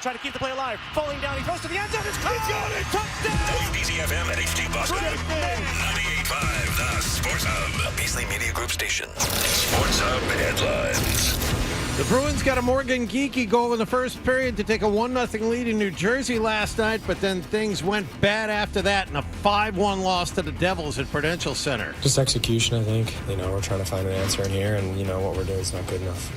Try to keep the play alive. Falling down, he throws to the end zone. It's caught. He's got it. Touchdown. WBZFM and HD Boston. 98.5, the Sports Hub. A Beasley Media Group station. Sports Hub headlines. The Bruins got a Morgan Geekie goal in the first period to take a 1-0 lead in New Jersey last night, but then things went bad after that in a 5-1 loss to the Devils at Prudential Center. Just execution, I think. We're trying to find an answer in here, and, what we're doing is not good enough.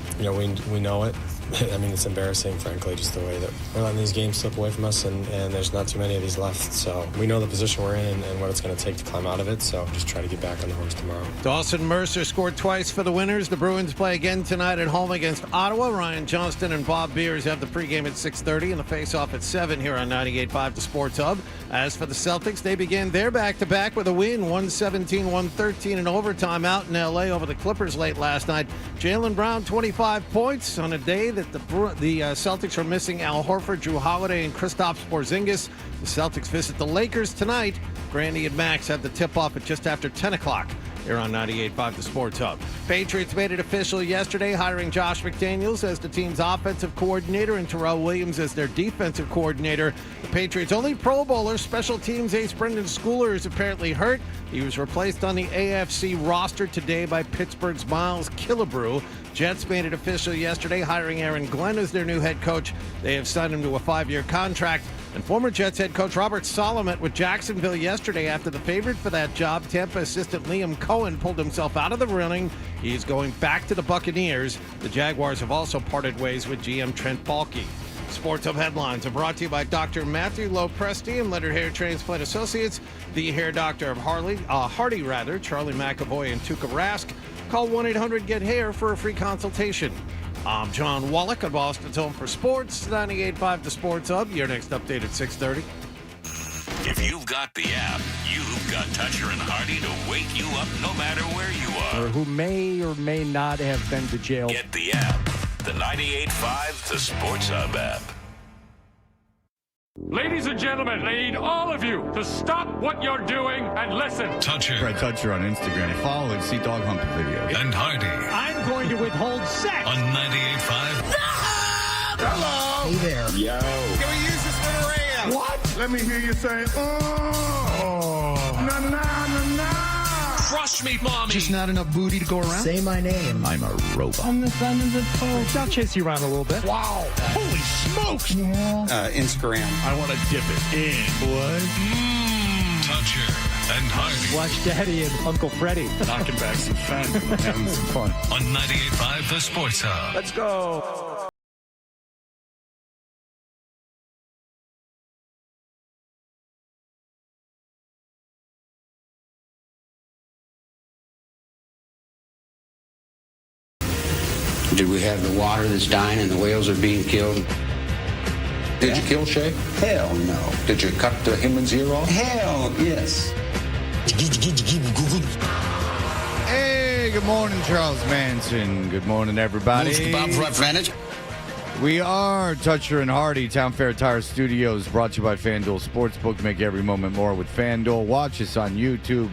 We know it. I mean, it's embarrassing, frankly, just the way that we're letting these games slip away from us, and there's not too many of these left. So we know the position we're in and what it's going to take to climb out of it, so just try to get back on the horse tomorrow. Dawson Mercer scored twice for the Winners. The Bruins play again tonight at home against Ottawa. Ryan Johnston and Bob Beers have the pregame at 6:30 and the face-off at 7 here on 98.5 The Sports Hub. As for the Celtics, they began their back-to-back with a win, 117-113 in overtime out in L.A. over the Clippers late last night. Jaylen Brown, 25 points on a day that the Celtics are missing Al Horford, Drew Holiday, and Kristaps Porzingis. The Celtics visit the Lakers tonight. Grandy and Max have the tip-off at just after 10 o'clock here on 98.5 The Sports Hub. Patriots made it official yesterday, hiring Josh McDaniels as the team's offensive coordinator and Terrell Williams as their defensive coordinator. The Patriots' only Pro Bowler, special teams ace Brendan Schooler, is apparently hurt. He was replaced on the AFC roster today by Pittsburgh's Miles Killebrew. Jets made it official yesterday, hiring Aaron Glenn as their new head coach. They have signed him to a 5-year contract. And former Jets head coach Robert Saleh met with Jacksonville yesterday after the favorite for that job, Tampa assistant Liam Cohen, pulled himself out of the running. He's going back to the Buccaneers. The Jaguars have also parted ways with GM Trent Baalke. Sports Hub headlines are brought to you by Dr. Matthew Lopresti and Leonard Hair Transplant Associates, the hair doctor of Hardy, Charlie McAvoy and Tuukka Rask. Call 1-800-GET-HAIR for a free consultation. I'm John Wallach on Boston's Home for Sports, 98.5 The Sports Hub. Your next update at 6:30. If you've got the app, you've got Toucher and Hardy to wake you up no matter where you are. Or who may or may not have been to jail. Get the app. The 98.5 The Sports Hub app. Ladies and gentlemen, I need all of you to stop what you're doing and listen. Toucher. Fred Toucher on Instagram. Follow and see dog humping videos. And Hardy. I'm going to withhold sex. On 98.5. Hello. Hey there. Yo. Can we use this for the radio? What? Let me hear you say, oh. Na, na, na, na. Crush me, mommy. Just not enough booty to go around? Say my name. I'm a robot. I'm the son of the post. I'll chase you around a little bit. Wow. Holy smokes. Yeah. Instagram. I want to dip it in. What? Toucher and Hardy. Watch Daddy and Uncle Freddie. Knocking back some fans and having some fun. On 98.5 The Sports Hub. Let's go. Did we have the water that's dying and the whales are being killed? Did you kill Shay? Hell no. Did you cut the human's ear off? Hell yes. Hey, good morning, Charles Manson. Good morning, everybody. We are Toucher and Hardy, Town Fair Tire Studios, brought to you by FanDuel Sportsbook. Make every moment more with FanDuel. Watch us on YouTube.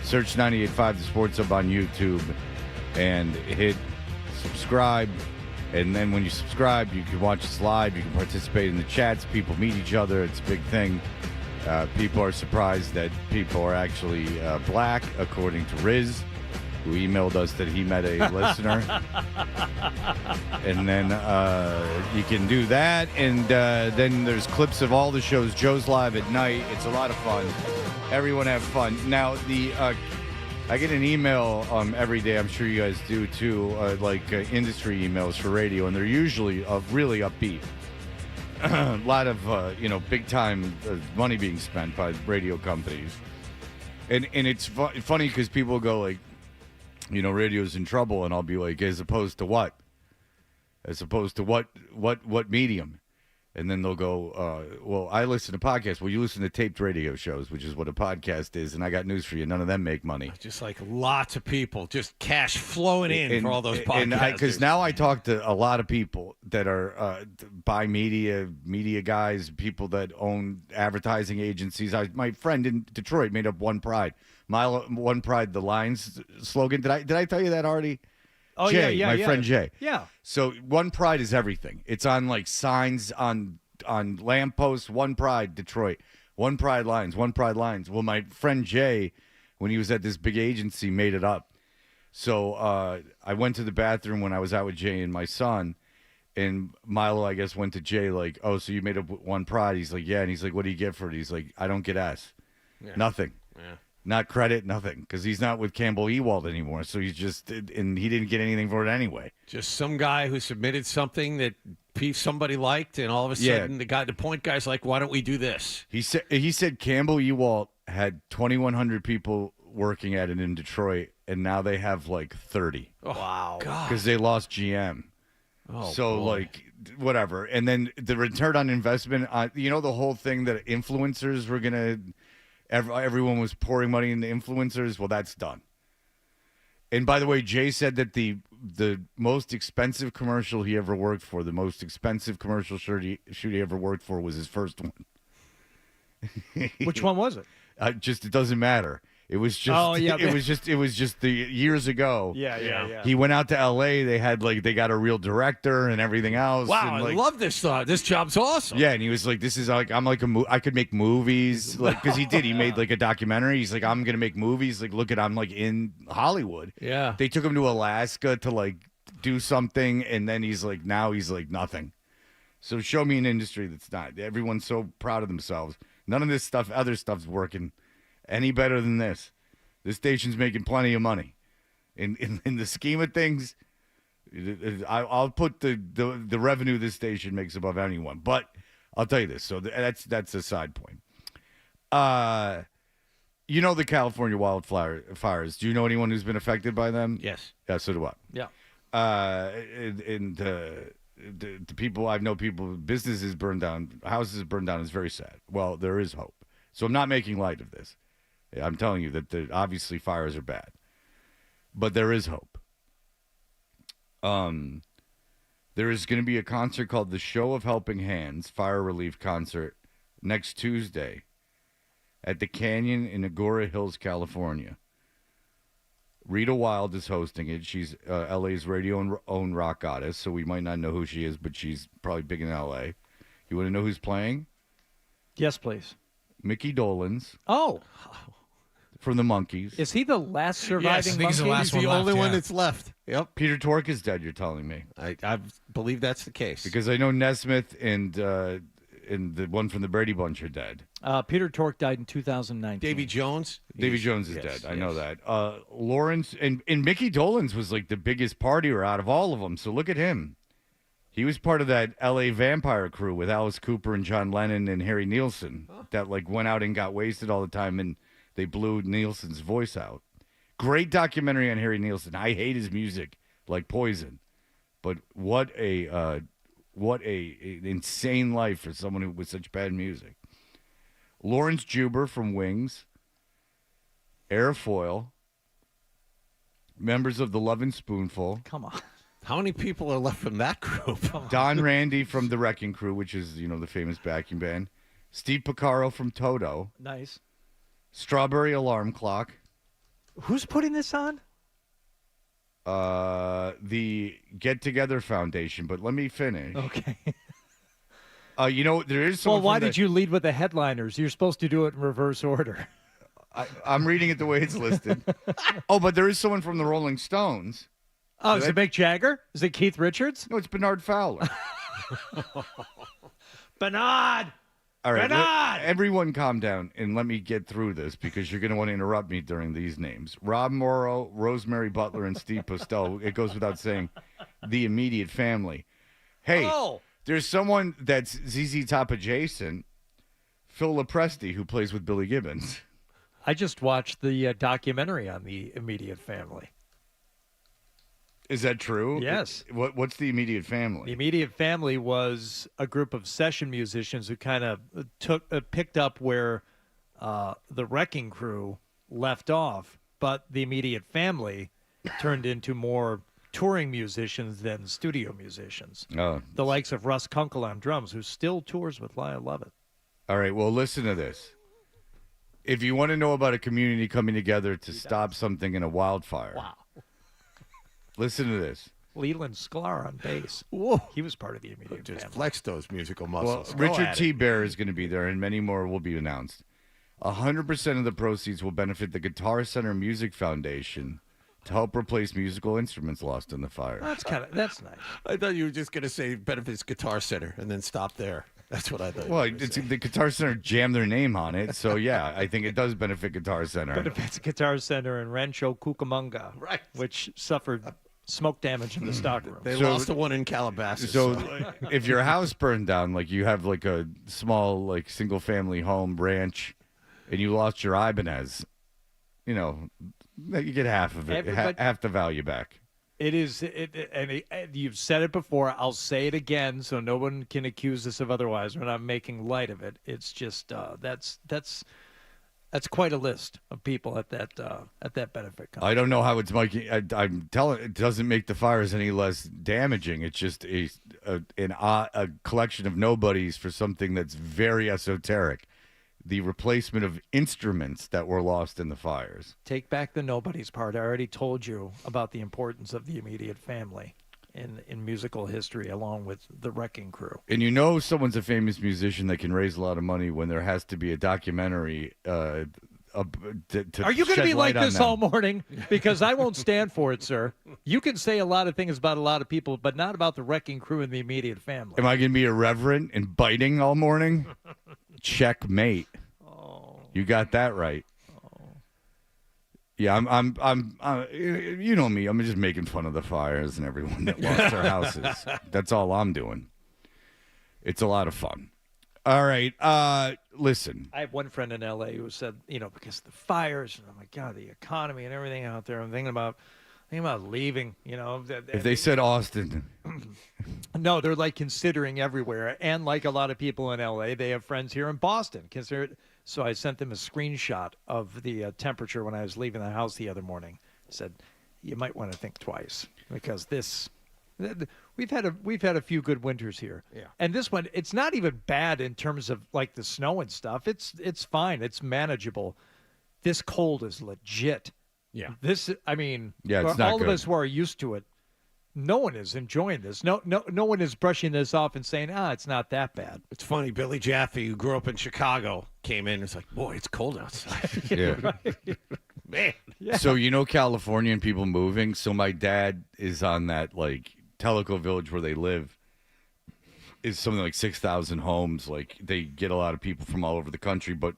Search 98.5 The Sports Hub on YouTube and hit subscribe. And then when you subscribe, you can watch us live. You can participate in the chats. People meet each other. It's a big thing. People are surprised that people are actually black, according to Riz, who emailed us that he met a listener. And then you can do that. And then there's clips of all the shows. Joe's live at night. It's a lot of fun. Everyone have fun. Now, I get an email every day. I'm sure you guys do too, industry emails for radio, and they're usually really upbeat. A lot of big time money being spent by radio companies, and it's funny because people go like, radio's in trouble, and I'll be like, as opposed to what? As opposed to what medium? And then they'll go, well, I listen to podcasts. Well, you listen to taped radio shows, which is what a podcast is. And I got news for you. None of them make money. Just like lots of people, just cash flowing in for all those podcasts. Because now I talk to a lot of people that are buy media guys, people that own advertising agencies. My friend in Detroit made up One Pride. My One Pride, the Lions slogan. Did I tell you that already? Oh, Jay, yeah, my yeah. friend Jay. Yeah. So One Pride is everything. It's on like signs on lampposts. One Pride, Detroit. One Pride lines. One Pride lines. Well, my friend Jay, when he was at this big agency, made it up. So I went to the bathroom when I was out with Jay and my son, and Milo, I guess, went to Jay like, "Oh, so you made up One Pride?" He's like, "Yeah," and he's like, "What do you get for it?" He's like, "I don't get S, nothing, not credit, nothing, because he's not with Campbell Ewald anymore. So he's just, and he didn't get anything for it anyway. Just some guy who submitted something that somebody liked, and all of a sudden the point guy's like, "Why don't we do this?" He said Campbell Ewald had 2,100 people working at it in Detroit, and now they have like 30. Oh, wow. Because they lost GM. Oh, so, boy. like, whatever. And then the return on investment, the whole thing that influencers were going to, everyone was pouring money into influencers. Well, that's done. And by the way, Jay said that the most expensive commercial he ever worked for, the most expensive commercial shoot he ever worked for was his first one. Which one was it? It doesn't matter. It was just. Oh, yeah, it was just the years ago. Yeah. He went out to L.A. They got a real director and everything else. Wow, and I love this. This job's awesome. Yeah, and he was like, "This is like I'm like I could make movies, like because he did. He made like a documentary. He's like, I'm gonna make movies. Like, look at I'm like in Hollywood. Yeah. They took him to Alaska to like do something, and then he's like nothing. So show me an industry that's not. Everyone's so proud of themselves. None of this stuff, other stuff's working any better than this. This station's making plenty of money. In the scheme of things, I'll put the revenue this station makes above anyone. But I'll tell you this. So that's a side point. The California wildfires. Do you know anyone who's been affected by them? Yes. Yeah, so do I. Yeah. The people I know, businesses burned down, houses burned down is very sad. Well, there is hope. So I'm not making light of this. I'm telling you that obviously fires are bad, but there is hope. There is going to be a concert called the Show of Helping Hands Fire Relief Concert next Tuesday at the Canyon in Agoura Hills, California. Rita Wilde is hosting it. She's LA's radio own rock goddess, so we might not know who she is, but she's probably big in LA. You want to know who's playing? Yes, please. Mickey Dolenz. Oh. From the Monkees. Is he the last surviving I think he's the monkey? last He's the one only left, one yeah. that's left. Yep. Peter Tork is dead, you're telling me. I believe that's the case. Because I know Nesmith and the one from the Brady Bunch are dead. Peter Tork died in 2019. Davy Jones? Davy Jones is dead. I know that. Lawrence and Mickey Dolenz was like the biggest partier out of all of them. So look at him. He was part of that L.A. vampire crew with Alice Cooper and John Lennon and Harry Nilsson that like went out and got wasted all the time, and they blew Nilsson's voice out. Great documentary on Harry Nilsson. I hate his music like poison, but what a insane life for someone who with such bad music. Lawrence Juber from Wings, Airfoil, members of the Lovin' Spoonful. Come on. How many people are left from that group? Don Randy from the Wrecking Crew, which is, the famous backing band. Steve Picaro from Toto. Nice. Strawberry Alarm Clock. Who's putting this on? The Get Together Foundation, but let me finish. Okay. There is someone. Well, why did you lead with the headliners? You're supposed to do it in reverse order. I'm reading it the way it's listed. Oh, but there is someone from the Rolling Stones. Oh, is it Mick Jagger? Is it Keith Richards? No, it's Bernard Fowler. Bernard! All right, Bernard! everyone calm down and let me get through this because you're going to want to interrupt me during these names. Rob Morrow, Rosemary Butler, and Steve Postel. It goes without saying, the immediate family. Hey, there's someone that's ZZ Top adjacent, Phil Lopresti, who plays with Billy Gibbons. I just watched the documentary on the immediate family. Is that true? Yes. What's the immediate family? The immediate family was a group of session musicians who kind of picked up where the Wrecking Crew left off, but the immediate family turned into more touring musicians than studio musicians. Oh. The likes of Russ Kunkel on drums, who still tours with Lyle Lovett. All right, well, listen to this. If you want to know about a community coming together to stop something in a wildfire, Listen to this. Leland Sklar on bass. Whoa. He was part of the immediate Just family. flex those musical Well, muscles. Richard T. Bear is going to be there, and many more will be announced. 100% of the proceeds will benefit the Guitar Center Music Foundation to help replace musical instruments lost in the fire. That's nice. I thought you were just going to say Benefits Guitar Center and then stop there. That's what I thought. Well, the Guitar Center jammed their name on it, so yeah, I think it does benefit Guitar Center. Benefits Guitar Center in Rancho Cucamonga, Right. which suffered smoke damage in the stockroom. They lost the one in Calabasas. So if your house burned down, like you have like a small like single family home ranch, and you lost your Ibanez, you know, you get half of it, half the value back. It is, you've said it before. I'll say it again, so no one can accuse us of otherwise. We're not making light of it. It's just that's quite a list of people at that benefit company. I don't know how it's making. I'm telling. It doesn't make the fires any less damaging. It's just a collection of nobodies for something that's very esoteric. The replacement of instruments that were lost in the fires. Take back the nobody's part. I already told you about the importance of the immediate family in musical history, along with the Wrecking Crew. And you know someone's a famous musician that can raise a lot of money when there has to be a documentary. Are you going to be like this all morning? Because I won't stand for it, sir. You can say a lot of things about a lot of people, but not about the Wrecking Crew and the immediate family. Am I going to be irreverent and biting all morning? Checkmate. Oh. You got that right. Oh. Yeah, I'm you know me. I'm just making fun of the fires and everyone that lost their houses. That's all I'm doing. It's a lot of fun. All right. Listen. I have one friend in L.A. who said, because of the fires and, oh, my God, the economy and everything out there, I'm thinking about leaving, If they said Austin. No, they're like considering everywhere. And like a lot of people in L.A., they have friends here in Boston. So I sent them a screenshot of the temperature when I was leaving the house the other morning. I said, you might want to think twice because we've had a few good winters here. Yeah. And this one, it's not even bad in terms of like the snow and stuff. It's fine. It's manageable. This cold is legit. Yeah. It's not all good. of us who are used to it, no one is enjoying this. No one is brushing this off and saying, it's not that bad. It's funny. Billy Jaffe, who grew up in Chicago, came in and was like, boy, it's cold outside. Yeah. Man. Yeah. So Californian people moving. So my dad is on that like Tellico Village where they live. Is something like 6,000 homes. Like they get a lot of people from all over the country, but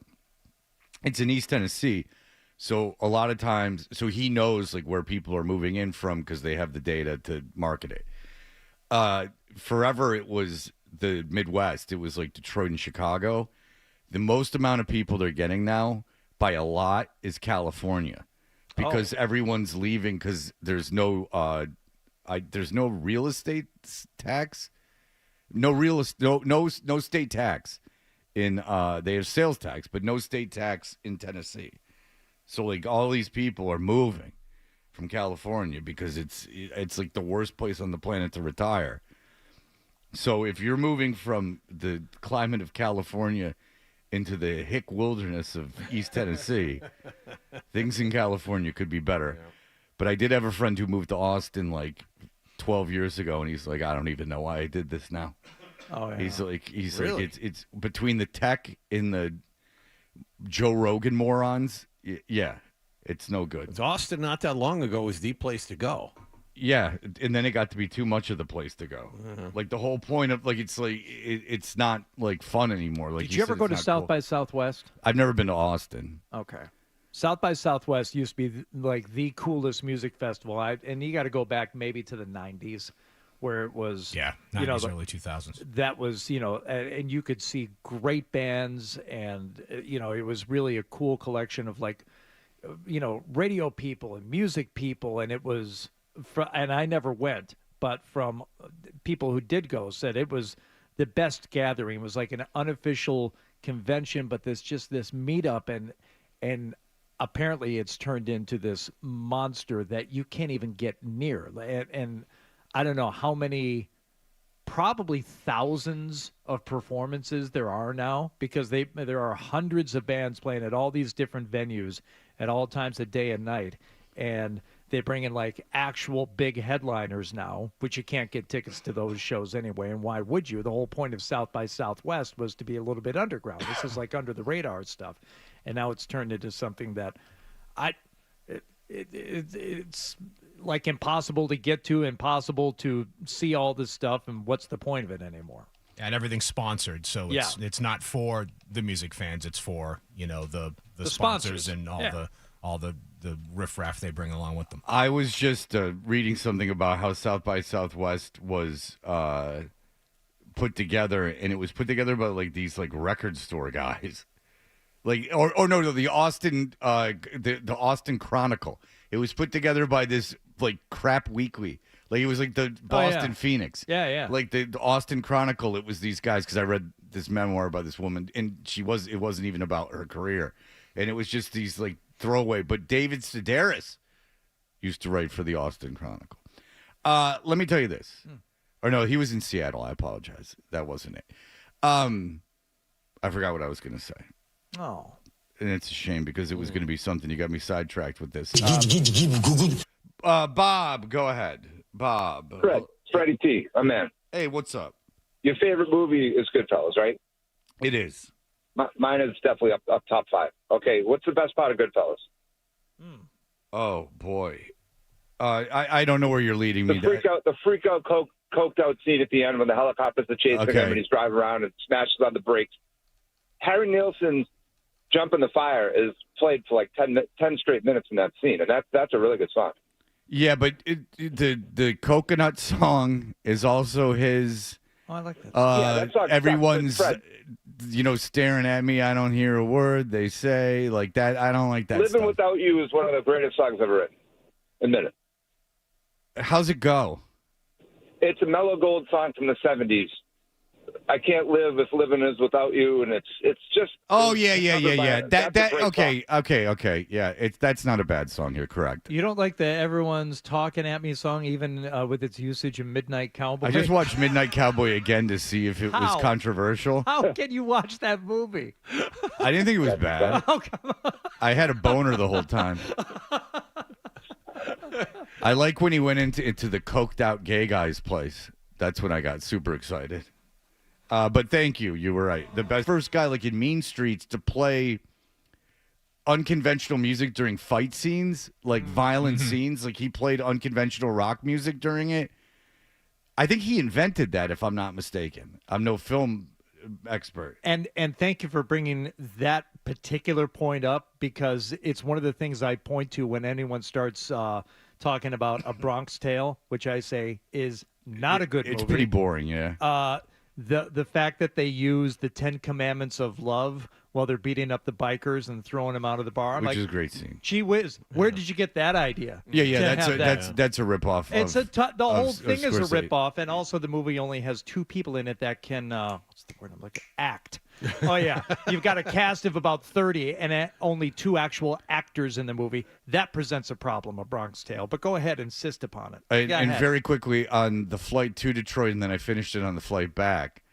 it's in East Tennessee. So a lot of times, so he knows like where people are moving in from because they have the data to market it. Forever it was the Midwest. It was like Detroit and Chicago. The most amount of people they're getting now by a lot is California because everyone's leaving because there's no real estate tax, no state tax in they have sales tax, but no state tax in Tennessee. So like all these people are moving from California because it's like the worst place on the planet to retire. So if you're moving from the climate of California into the hick wilderness of East Tennessee, things in California could be better. Yeah. But I did have a friend who moved to Austin like 12 years ago, and he's like, I don't even know why I did this now. Oh, yeah. He's Really? like, it's between the tech and the Joe Rogan morons. Yeah, it's no good. Austin, not that long ago, was the place to go. Yeah, and then it got to be too much of the place to go. Like the whole point of like it's not like fun anymore. Like did you ever go to South by Southwest? I've never been to Austin. Okay. South by Southwest used to be like the coolest music festival. And you got to go back maybe to the 90s where it was 90s, early 2000s. That was, and you could see great bands and it was really a cool collection of like radio people and music people, and it was and I never went, but from people who did go said it was the best gathering. It was like an unofficial convention, but this meetup, and apparently it's turned into this monster that you can't even get near. And I don't know how many, probably thousands of performances there are now, because there are hundreds of bands playing at all these different venues at all times of day and night. And They bring in like actual big headliners now, which you can't get tickets to those shows anyway. And why would you? The whole point of South by Southwest was to be a little bit underground. This is like under the radar stuff. And now it's turned into something that it's like impossible to get to, impossible to see all this stuff. And what's the point of it anymore? And everything's sponsored, so it's not for the music fans. It's for the sponsors and all the riffraff they bring along with them. I was just reading something about how South by Southwest was put together, and it was put together by like these like record store guys, like no, the Austin the Austin Chronicle. It was put together by this like crap weekly. Like it was like the Boston Phoenix. Yeah. Like the Austin Chronicle, it was these guys, because I read this memoir by this woman, and it wasn't even about her career. And it was just these like throwaway. But David Sedaris used to write for the Austin Chronicle. Let me tell you this. Or no, he was in Seattle. I apologize. That wasn't it. I forgot what I was going to say. Oh. And it's a shame because it was going to be something. You got me sidetracked with this. Bob, go ahead. Bob. Freddie T, my man. Hey, what's up? Your favorite movie is Goodfellas, right? It is. Mine is definitely up top 5. Okay, what's the best part of Goodfellas? Oh, boy. I don't know where you're leading me. The freak out, coked out scene at the end when the helicopters are chasing him and he's driving around and smashes on the brakes. Harry Nilsson's jump in the fire is played for like 10 straight minutes in that scene, and that's a really good song. Yeah, but the coconut song is also his. Oh, I like that. That song. Everyone's, staring at me. I don't hear a word they say. Like that. I don't like that. Living stuff. Without You is one of the greatest songs ever written. Admit it. How's it go? It's a Mellow Gold song from the 70s. I can't live if living is without you, and it's just. Oh yeah. Okay. Yeah, that's not a bad song. You're correct. You don't like the "Everyone's Talking at Me" song, even with its usage of Midnight Cowboy? I just watched Midnight Cowboy again to see if it was controversial. How can you watch that movie? I didn't think it was bad. Oh, come on. I had a boner the whole time. I like when he went into the coked out gay guy's place. That's when I got super excited. But thank you. You were right. The best first guy, like in Mean Streets, to play unconventional music during fight scenes, like violent scenes. Like he played unconventional rock music during it. I think he invented that, if I'm not mistaken. I'm no film expert. And thank you for bringing that particular point up, because it's one of the things I point to when anyone starts talking about A Bronx Tale, which I say is not a good movie. It's pretty boring, yeah. The fact that they use the 10 Commandments of love while they're beating up the bikers and throwing them out of the bar. Which is a great scene. Gee whiz, where did you get that idea? Yeah, that's a ripoff. The whole thing is a ripoff, and also the movie only has 2 people in it that can what's the word I'm looking? Act. Oh yeah, you've got a cast of about 30 and only 2 actual actors in the movie. That presents a problem, A Bronx Tale. But go ahead, insist upon it. And very quickly, on the flight to Detroit, and then I finished it on the flight back,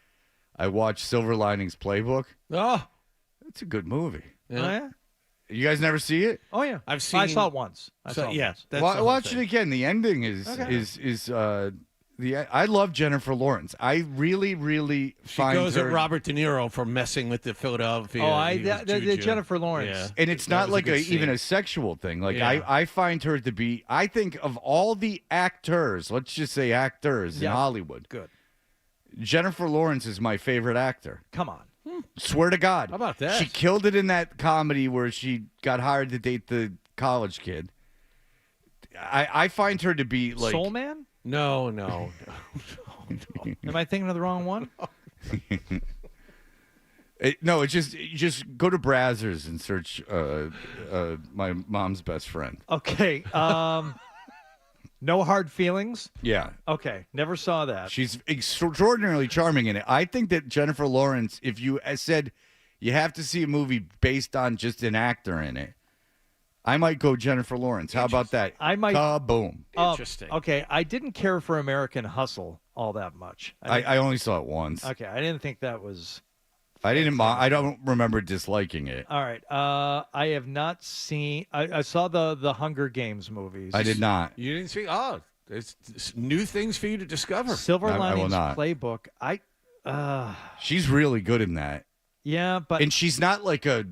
I watched Silver Linings Playbook. Oh, it's a good movie. Yeah. Oh, yeah? You guys never see it? Oh yeah, I saw it once. Watch it again. The ending is I love Jennifer Lawrence. I really find goes her. at Robert De Niro for messing with the Philadelphia. Oh, the Jennifer Lawrence, yeah. And it's not like even a sexual thing. Like I find her to be. I think of all the actors, let's just say actors in Hollywood. Good. Jennifer Lawrence is my favorite actor. Come on. Swear to God. How about that? She killed it in that comedy where she got hired to date the college kid. I find her to be like Soul Man? No. Am I thinking of the wrong one? It's just go to Brazzers and search my mom's best friend. Okay. No Hard Feelings? Yeah. Okay. Never saw that. She's extraordinarily charming in it. I think that Jennifer Lawrence, if you said you have to see a movie based on just an actor in it, I might go Jennifer Lawrence. How about that? I might. Kaboom. Interesting. Okay. I didn't care for American Hustle all that much. I only saw it once. Okay. I didn't think that was I didn't. I don't remember disliking it. All right. I have not seen. I saw the Hunger Games movies. I did not. You didn't see? Oh, it's new things for you to discover. Silver I will Linings not. Playbook. She's really good in that. Yeah, but and she's not like a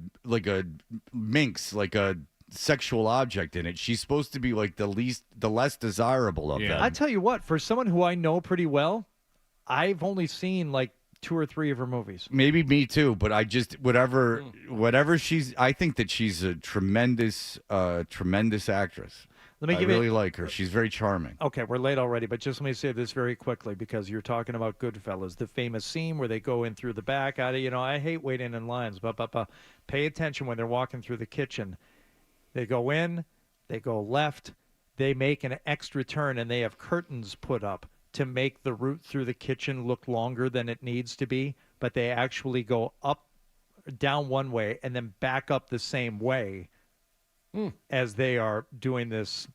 minx, like a sexual object in it. She's supposed to be like the less desirable of them. I tell you what, for someone who I know pretty well, I've only seen like 2 or 3 of her movies. Maybe me too, but I just whatever she's. I think that she's a tremendous actress. I really like her. She's very charming. Okay, we're late already, but just let me say this very quickly because you're talking about Goodfellas, the famous scene where they go in through the back. I hate waiting in lines, but pay attention when they're walking through the kitchen. They go in, they go left, they make an extra turn, and they have curtains put up to make the route through the kitchen look longer than it needs to be, but they actually go down one way and then back up the same way as they are doing this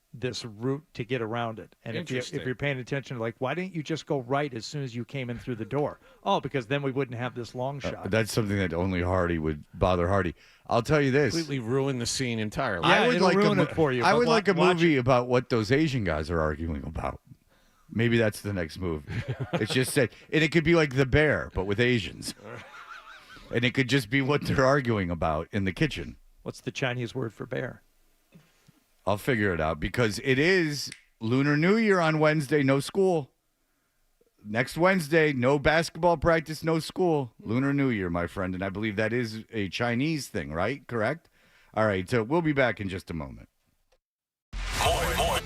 route to get around it. And if you're paying attention, like, why didn't you just go right as soon as you came in through the door? Oh, because then we wouldn't have this long shot. That's something that only Hardy would bother Hardy. I'll tell you this. Completely ruin the scene entirely. Yeah, it'll ruin it for you. I would like a movie about what those Asian guys are arguing about. Maybe that's the next movie. It's just said, and it could be like The Bear, but with Asians. And it could just be what they're arguing about in the kitchen. What's the Chinese word for bear? I'll figure it out because it is Lunar New Year on Wednesday, no school. Next Wednesday, no basketball practice, no school. Lunar New Year, my friend. And I believe that is a Chinese thing, right? Correct? All right, so we'll be back in just a moment. More.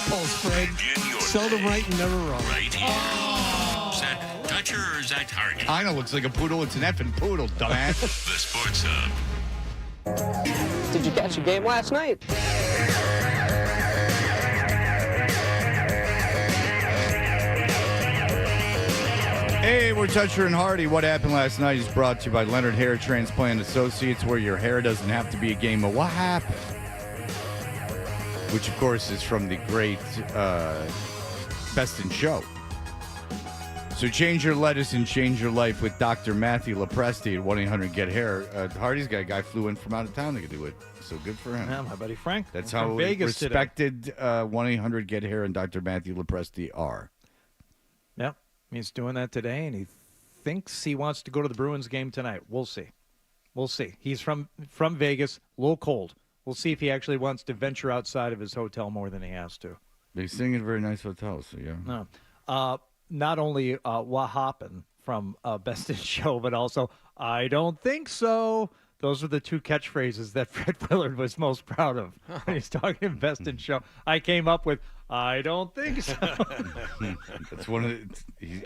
impulse, Fred. Seldom right and never wrong. Right here. Is that Dutcher or is that Hardy? Kinda looks like a poodle. It's an effing poodle, dumbass. The Sports Hub. Did you catch the game last night? Hey, we're Toucher and Hardy. What happened last night is brought to you by Leonard Hair Transplant Associates, where your hair doesn't have to be a game of what happened. Which, of course, is from the great Best in Show. So change your lettuce and change your life with Dr. Matthew Lepresti at 1-800-GET-HAIR. Hardy's got a guy flew in from out of town to do it. So good for him. Yeah, my buddy Frank. That's from how Vegas respected 1-800-GET-HAIR and Dr. Matthew Lepresti are. Yep. He's doing that today, and he thinks he wants to go to the Bruins game tonight. We'll see. We'll see. He's from Vegas, a little cold. We'll see if he actually wants to venture outside of his hotel more than he has to. They're staying in a very nice hotel, so yeah. No. Not only what happened from Best in Show, but also, I don't think so. Those are the two catchphrases that Fred Willard was most proud of when he's talking Best in Show. I came up with, I don't think so. That's one of the...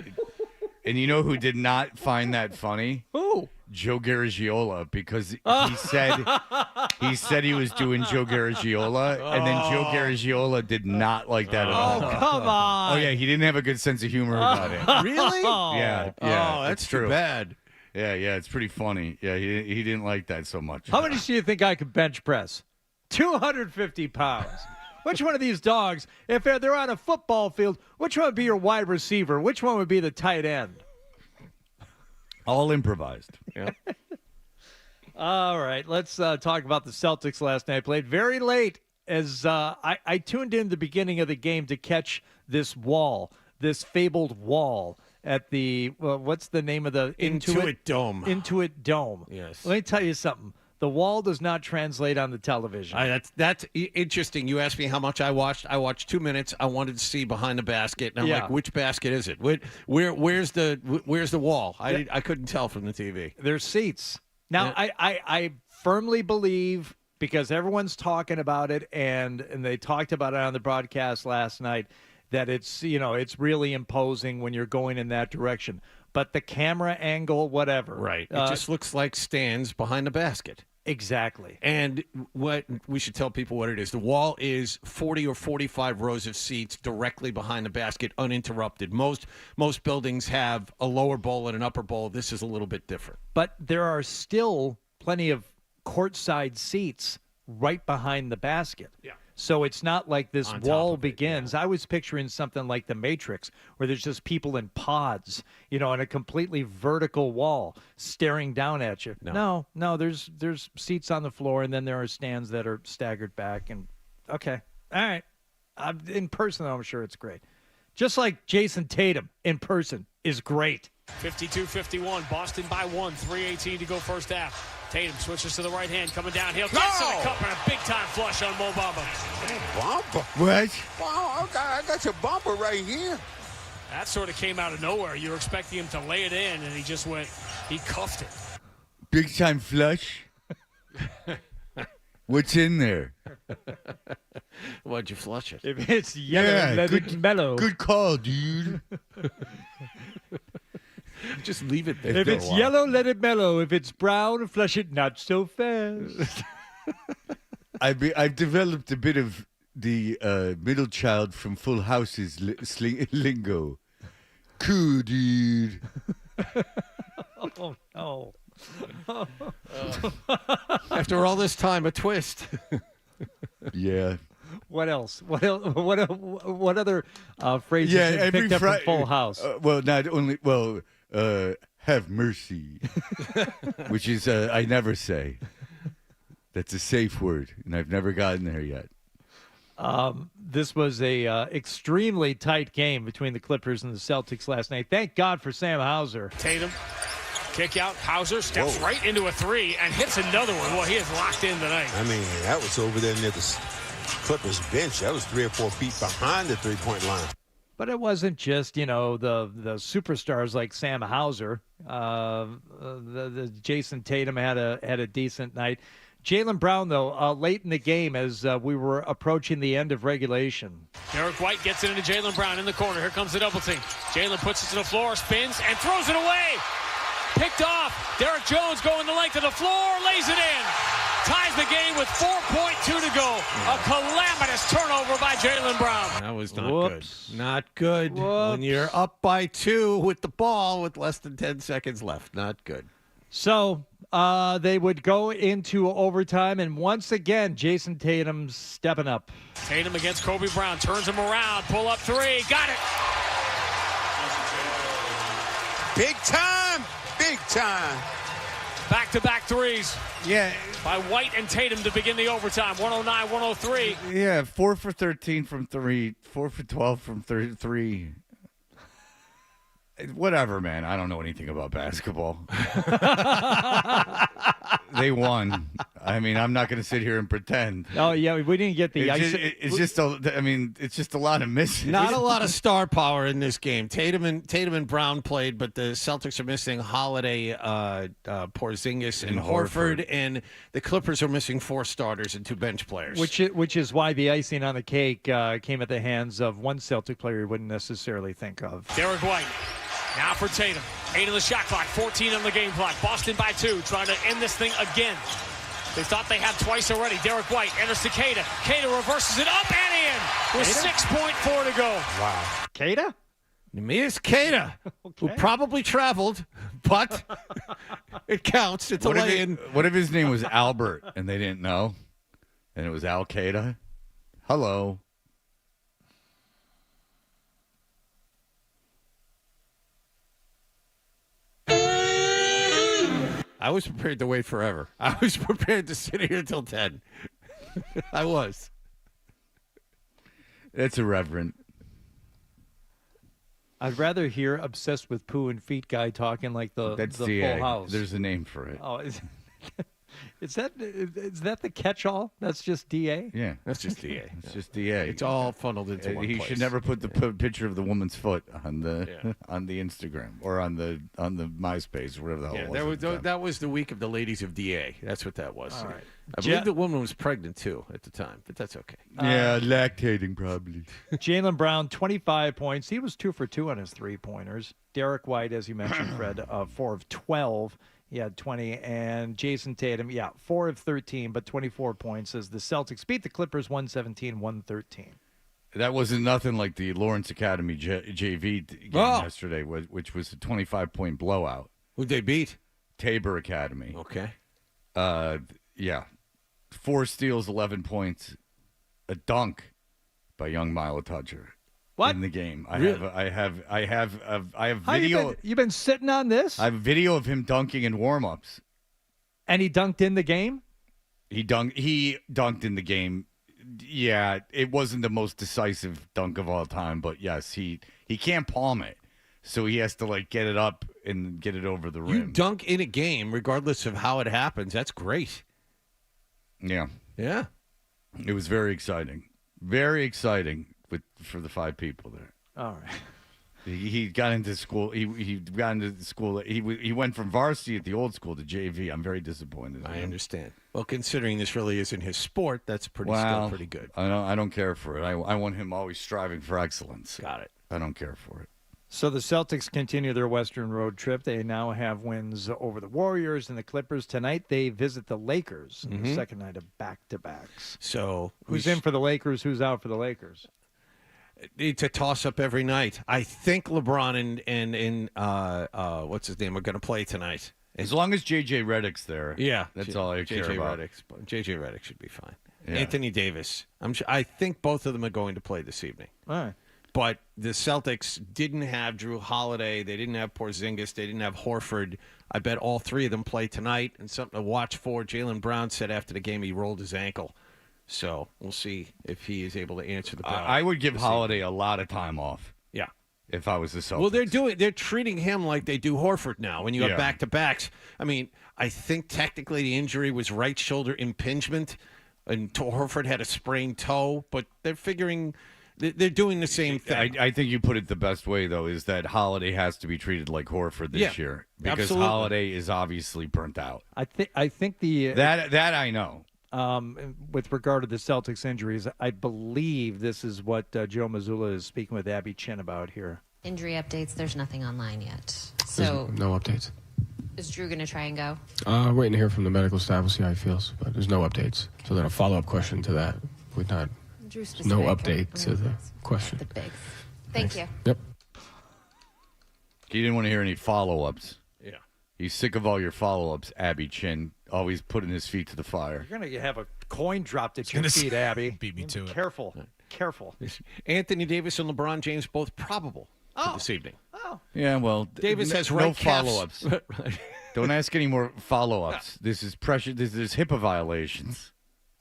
And you know who did not find that funny? Who? Joe Garagiola, because he said he was doing Joe Garagiola, and then Joe Garagiola did not like that at all. Oh, come on. Oh, yeah, he didn't have a good sense of humor about it. Really? Yeah. Oh, that's true. too bad. Yeah, it's pretty funny. Yeah, he didn't like that so much. How many do you think I could bench press? 250 pounds. Which one of these dogs, if they're on a football field, which one would be your wide receiver? Which one would be the tight end? All improvised. Yeah. All right, let's talk about the Celtics last night. Played very late as I tuned in the beginning of the game to catch this wall, this fabled wall at the, what's the name of the? Intuit Dome. Intuit Dome. Yes. Let me tell you something. The wall does not translate on the television. That's interesting. You asked me how much I watched. I watched 2 minutes. I wanted to see behind the basket, and I'm like, which basket is it? Where's the wall? I couldn't tell from the TV. There's seats. Now, yeah. I firmly believe, because everyone's talking about it, and they talked about it on the broadcast last night, that it's really imposing when you're going in that direction. But the camera angle, whatever. Right. It just looks like stands behind the basket. Exactly. And what we should tell people what it is. The wall is 40 or 45 rows of seats directly behind the basket, uninterrupted. Most buildings have a lower bowl and an upper bowl. This is a little bit different. But there are still plenty of courtside seats right behind the basket. Yeah. So it's not like this wall begins. I was picturing something like The Matrix, where there's just people in pods, on a completely vertical wall staring down at you. No, there's seats on the floor, and then there are stands that are staggered back. And okay, all right. In person, I'm sure it's great. Just like Jason Tatum in person is great. 52-51, Boston by 1, 3:18 to go first half. Tatum switches to the right hand, coming downhill. Gets to the cup and a big-time flush on Mo Bamba. Bumper? What? Wow, I got your bumper right here. That sort of came out of nowhere. You were expecting him to lay it in, and he cuffed it. Big time flush? What's in there? Why'd you flush it? If it's yellow, let it mellow. Good call, dude. Just leave it there. If it's yellow, let it mellow. If it's brown, flush it not so fast. I've developed a bit of the middle child from Full House's lingo. Cool, dude. Oh, no. After all this time, a twist. Yeah. What else? What other phrases you picked up from Full House? Have mercy, which is I never say. That's a safe word, and I've never gotten there yet. This was a extremely tight game between the Clippers and the Celtics last night. Thank God for Sam Hauser. Tatum, kick out. Hauser steps right into a three and hits another one. Well, he is locked in tonight. I mean, that was over there near the Clippers bench. That was 3 or 4 feet behind the three-point line. But it wasn't just, the superstars like Sam Hauser. The Jason Tatum had a decent night. Jaylen Brown, though, late in the game as we were approaching the end of regulation. Derek White gets it into Jaylen Brown in the corner. Here comes the double team. Jaylen puts it to the floor, spins, and throws it away. Picked off. Derek Jones going the length of the floor, lays it in. Ties the game with 4.2 to go. A calamitous turnover by Jaylen Brown. That was not good. Not good. When you're up by 2 with the ball with less than 10 seconds left. Not good. So they would go into overtime, and once again, Jason Tatum's stepping up. Tatum against Kobe Brown. Turns him around. Pull up 3. Got it. Big time. Big time. Back-to-back threes. Yeah. By White and Tatum to begin the overtime. 109-103. Yeah, 4 for 13 from 3, 4 for 12 from 3. Whatever, man. I don't know anything about basketball. They won. I mean, I'm not going to sit here and pretend. Oh, yeah, we didn't get the ice. It's just a lot of missing. Not a lot of star power in this game. Tatum and Brown played, but the Celtics are missing Holiday, Porzingis, and Horford, and the Clippers are missing 4 starters and 2 bench players. Which is why the icing on the cake came at the hands of one Celtic player you wouldn't necessarily think of. Derek White. Now for Tatum. 8 on the shot clock, 14 on the game clock. Boston by 2, trying to end this thing again. They thought they had twice already. Derek White enters to Queta. Queta reverses it up and in with 6.4 to go. Wow. Queta? Neemias Queta, who probably traveled, but it counts. It's a lay-in. What if his name was Albert and they didn't know? And it was Al Qaeda? Hello. I was prepared to wait forever. I was prepared to sit here until 10. I was. It's irreverent. I'd rather hear obsessed with poo and feet guy talking like the DA. Full House. There's a name for it. Oh, is that the catch-all? That's just DA? Yeah. That's just DA. It's just DA. It's all funneled into one He place. should never put the picture of the woman's foot on the on the Instagram or on the MySpace or whatever the hell it was. That was the week of the ladies of DA. That's what that was. All right. I believe the woman was pregnant, too, at the time, but that's okay. Yeah, lactating probably. Jaylen Brown, 25 points. He was 2 for 2 on his three-pointers. Derek White, as you mentioned, Fred, 4 of 12. He had 20. And Jason Tatum, 4 of 13, but 24 points as the Celtics beat the Clippers 117-113. That wasn't nothing like the Lawrence Academy JV game yesterday, which was a 25-point blowout. Who'd they beat? Tabor Academy. Okay. Yeah. 4 steals, 11 points, a dunk by young Milo Tudger. What? In the game. I Really? have video. You've been sitting on this? I have video of him dunking in warm-ups. And he dunked in the game? He dunked in the game. Yeah, it wasn't the most decisive dunk of all time, but yes, he can't palm it. So he has to get it up and get it over the rim. You dunk in a game regardless of how it happens. That's great. Yeah. Yeah. It was very exciting. Very exciting for the 5 people there. All right. He got into school. He got into school. He went from varsity at the old school to JV. I'm very disappointed. I understand. Well, considering this really isn't his sport, that's still pretty good. I don't care for it. I want him always striving for excellence. Got it. I don't care for it. So the Celtics continue their Western road trip. They now have wins over the Warriors and the Clippers. Tonight they visit the Lakers in the second night of back-to-backs. So who's in for the Lakers? Who's out for the Lakers? It's a toss-up every night. I think LeBron and what's his name are going to play tonight. As long as J.J. Redick's there, that's all I care about. J.J. Redick should be fine. Yeah. Anthony Davis. I think both of them are going to play this evening. All right. But the Celtics didn't have Drew Holiday. They didn't have Porzingis. They didn't have Horford. I bet all 3 of them play tonight. And something to watch for. Jaylen Brown said after the game he rolled his ankle. So we'll see if he is able to answer the bell. I would give Holiday a lot of time off. Yeah. If I was the Celtics. Well, they're treating him like they do Horford now when you have back-to-backs. I mean, I think technically the injury was right shoulder impingement, and Horford had a sprained toe, but they're figuring They're doing the same thing. I think you put it the best way, though, is that Holiday has to be treated like Horford this year because absolutely. Holiday is obviously burnt out. I think the that I know. With regard to the Celtics injuries, I believe this is what Joe Mazzulla is speaking with Abby Chin about here. Injury updates, there's nothing online yet. So there's no updates. Is Drew going to try and go? Waiting to hear from the medical staff. We'll see how he feels, but there's no updates. So then a follow-up question to that. We've not. No update to the question. Thank you. Yep. He didn't want to hear any follow-ups. Yeah. He's sick of all your follow-ups, Abby Chin. Always putting his feet to the fire. You're going to have a coin dropped at your feet, Abby. Beat me to it. Careful. Careful. Anthony Davis and LeBron James both probable for this evening. Oh. Yeah, well, Davis has no right calves. follow-ups. Don't ask any more follow-ups. This is pressure. There's HIPAA violations.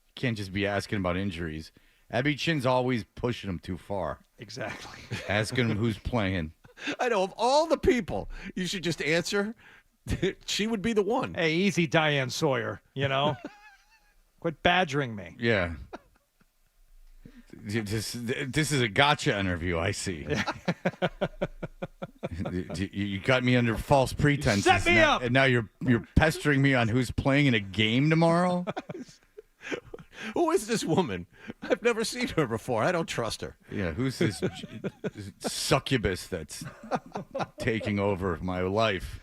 You can't just be asking about injuries. Abby Chin's always pushing him too far. Exactly. Asking him who's playing. I know, of all the people you should just answer, she would be the one. Hey, easy, Diane Sawyer, Quit badgering me. Yeah. This is a gotcha interview, I see. You got me under false pretenses. Set me up! And now you're pestering me on who's playing in a game tomorrow? Who is this woman? I've never seen her before. I don't trust her. Yeah, who's this succubus that's taking over my life?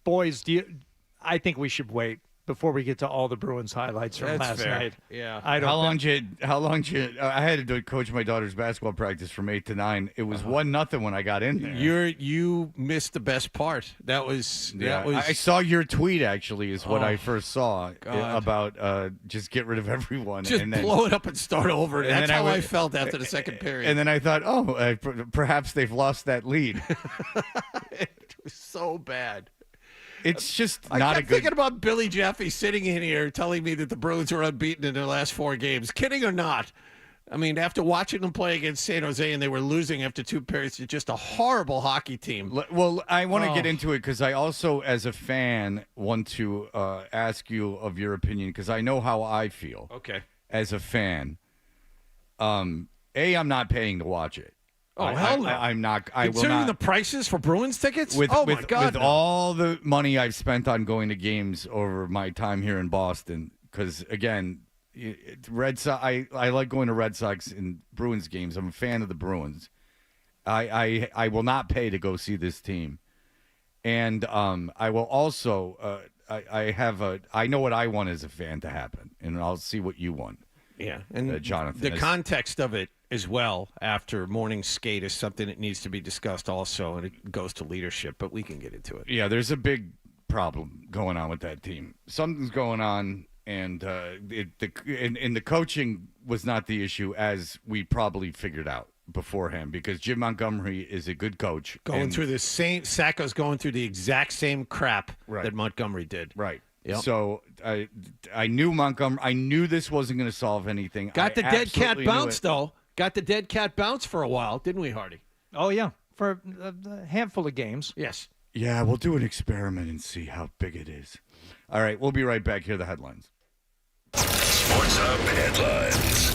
Boys, I think we should wait before we get to all the Bruins highlights from last night. Yeah. How long did you I had to coach my daughter's basketball practice from 8 to 9. It was 1-0 when I got in there. You missed the best part. That was I saw your tweet actually is what I first saw about just get rid of everyone. Just and then, blow it up and start over. and That's then how I felt after the second period. And then I thought, perhaps they've lost that lead. It was so bad. It's just I not kept thinking about Billy Jaffe sitting in here telling me that the Bruins were unbeaten in their last 4 games. Kidding or not? I mean, after watching them play against San Jose and they were losing after 2 periods, it's just a horrible hockey team. Well, I want to get into it because I also, as a fan, want to ask you of your opinion because I know how I feel. Okay. As a fan, I'm not paying to watch it. Hell no. I'm not. I will Considering not. the prices for Bruins tickets? My God! With no. all the money I've spent on going to games over my time here in Boston, because again, Red Sox. I like going to Red Sox and Bruins games. I'm a fan of the Bruins. I will not pay to go see this team, and I will also. I know what I want as a fan to happen, and I'll see what you want. Yeah, and Jonathan, the context of it as well after morning skate is something that needs to be discussed also, and it goes to leadership, but we can get into it. Yeah, there's a big problem going on with that team. Something's going on, and the coaching was not the issue as we probably figured out beforehand because Jim Montgomery is a good coach. Through the same, Sacco's going through the exact same crap that Montgomery did. Right. Yep. So I knew Montgomery. I knew this wasn't going to solve anything. Got the dead cat bounce, though. Got the dead cat bounce for a while, didn't we, Hardy? Oh, yeah. For a handful of games. Yes. Yeah, we'll do an experiment and see how big it is. All right, we'll be right back. Here are the headlines. Sports Hub headlines.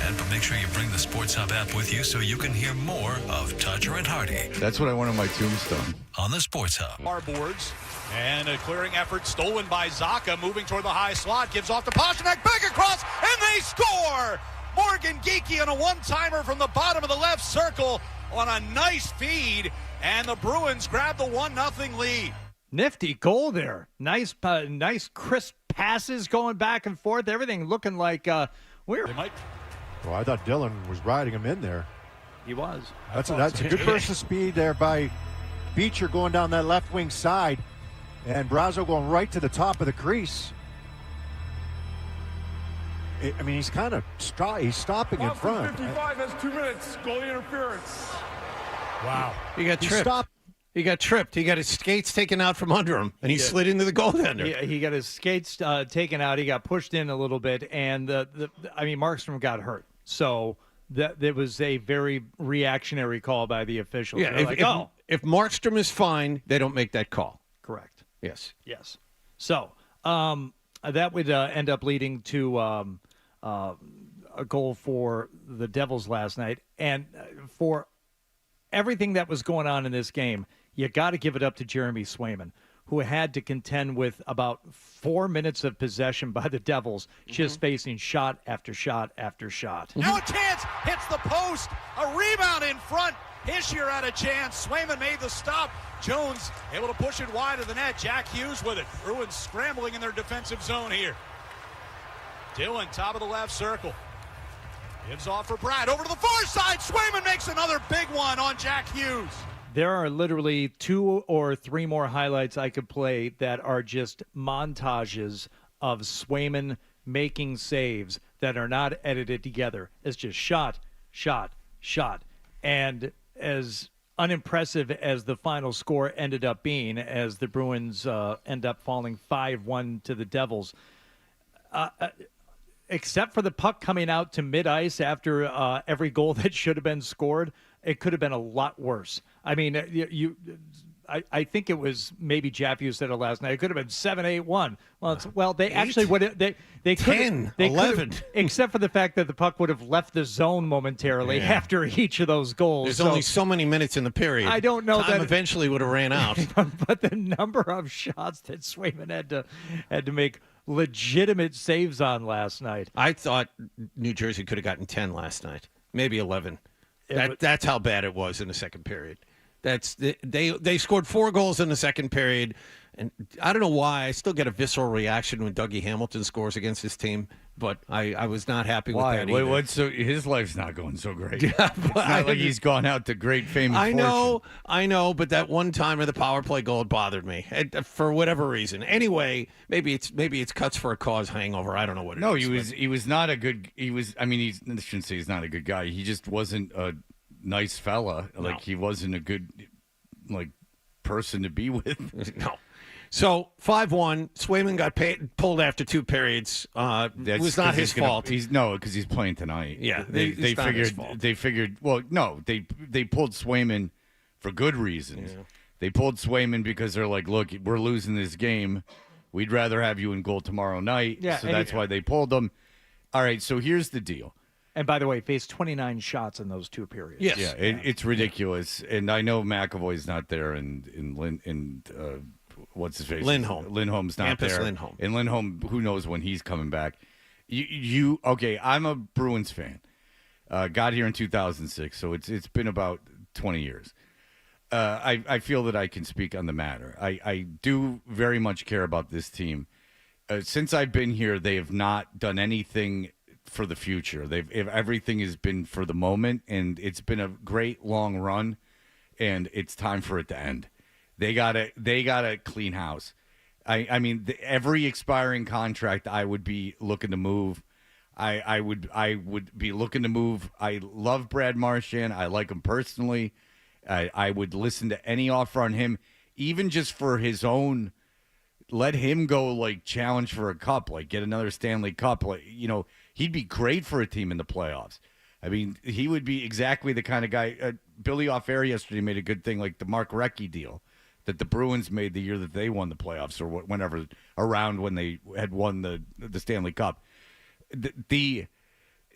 can, but make sure you bring the Sports Hub app with you so you can hear more of Todger and Hardy. That's what I want on my tombstone. On the Sports Hub. Our boards. And a clearing effort stolen by Zaka, moving toward the high slot, gives off to Pasternak, back across, and they score! Morgan Geekie on a one-timer from the bottom of the left circle on a nice feed, and the Bruins grab the 1-0 lead. Nifty goal there. Nice crisp passes going back and forth. Everything looking like weird. Well, I thought Dylan was riding him in there. He was. That's a good burst of speed there by Beecher going down that left wing side. And Brazo going right to the top of the crease. He's kind of he's stopping in front. 55 has 2 minutes. Goalie interference. Wow. He got tripped. He got tripped. He got his skates taken out from under him, and he slid into the goaltender. He got his skates taken out. He got pushed in a little bit, and Markstrom got hurt. So that was a very reactionary call by the officials. Yeah, if Markstrom is fine, they don't make that call. Correct. Yes. Yes. So that would end up leading to a goal for the Devils last night. And for everything that was going on in this game, you got to give it up to Jeremy Swayman, who had to contend with about 4 minutes of possession by the Devils, just facing shot after shot after shot. Now a chance, hits the post, a rebound in front. Hischier had a chance. Swayman made the stop. Jones able to push it wide of the net. Jack Hughes with it. Bruins scrambling in their defensive zone here. Dillon, top of the left circle. Gives off for Brad. Over to the far side. Swayman makes another big one on Jack Hughes. There are literally 2 or 3 more highlights I could play that are just montages of Swayman making saves that are not edited together. It's just shot, shot, shot. And as unimpressive as the final score ended up being, as the Bruins end up falling 5-1 to the Devils, except for the puck coming out to mid-ice after every goal that should have been scored, it could have been a lot worse. I mean, I think it was maybe Jeff, you said it last night. It could have been 7-8-1. Well, they actually would have. They 10, 11. Except for the fact that the puck would have left the zone momentarily after each of those goals. There's only so many minutes in the period. I don't know Time that eventually would have ran out. But the number of shots that Swayman had to make legitimate saves on last night. I thought New Jersey could have gotten 10 last night, maybe 11. That's how bad it was in the second period. They scored 4 goals in the second period, and I don't know why. I still get a visceral reaction when Dougie Hamilton scores against his team, but I was not happy with that either. Wait, so his life's not going so great. It's not like he's gone out to great fame and fortune. I know, but that one time of the power play goal bothered me for whatever reason. Anyway, maybe it's cuts for a cause hangover. I don't know what it is. He was not a good. I shouldn't say he's not a good guy. He just wasn't a nice fella. No. Like he wasn't a good person to be with. No. So 5-1. Swayman got pulled after 2 periods. It was not his fault. Because he's playing tonight. Yeah, they not his fault. figured. Well, no, they pulled Swayman for good reasons. Yeah. They pulled Swayman because they're like, look, we're losing this game. We'd rather have you in goal tomorrow night. Yeah, so that's why they pulled him. All right, so here's the deal. And by the way, faced 29 shots in those 2 periods. Yes. Yeah, it's ridiculous. And I know McAvoy's not there, and what's his face? Lindholm's not Hampus there. Lindholm. And Lindholm, who knows when he's coming back. Okay, I'm a Bruins fan. Got here in 2006, so it's been about 20 years. I feel that I can speak on the matter. I do very much care about this team. Since I've been here, they have not done anything for the future. Everything has been for the moment, and it's been a great long run, and it's time for it to end. They gotta clean house. I mean, every expiring contract, I would be looking to move. I would be looking to move. I love Brad Marchand. I like him personally. I would listen to any offer on him, even just for his own. Let him go challenge for a cup, get another Stanley Cup. He'd be great for a team in the playoffs. I mean, he would be exactly the kind of guy. Billy Off-Air yesterday made a good thing, like the Mark Recchi deal that the Bruins made the year that they won the playoffs, or whenever around when they had won the Stanley Cup.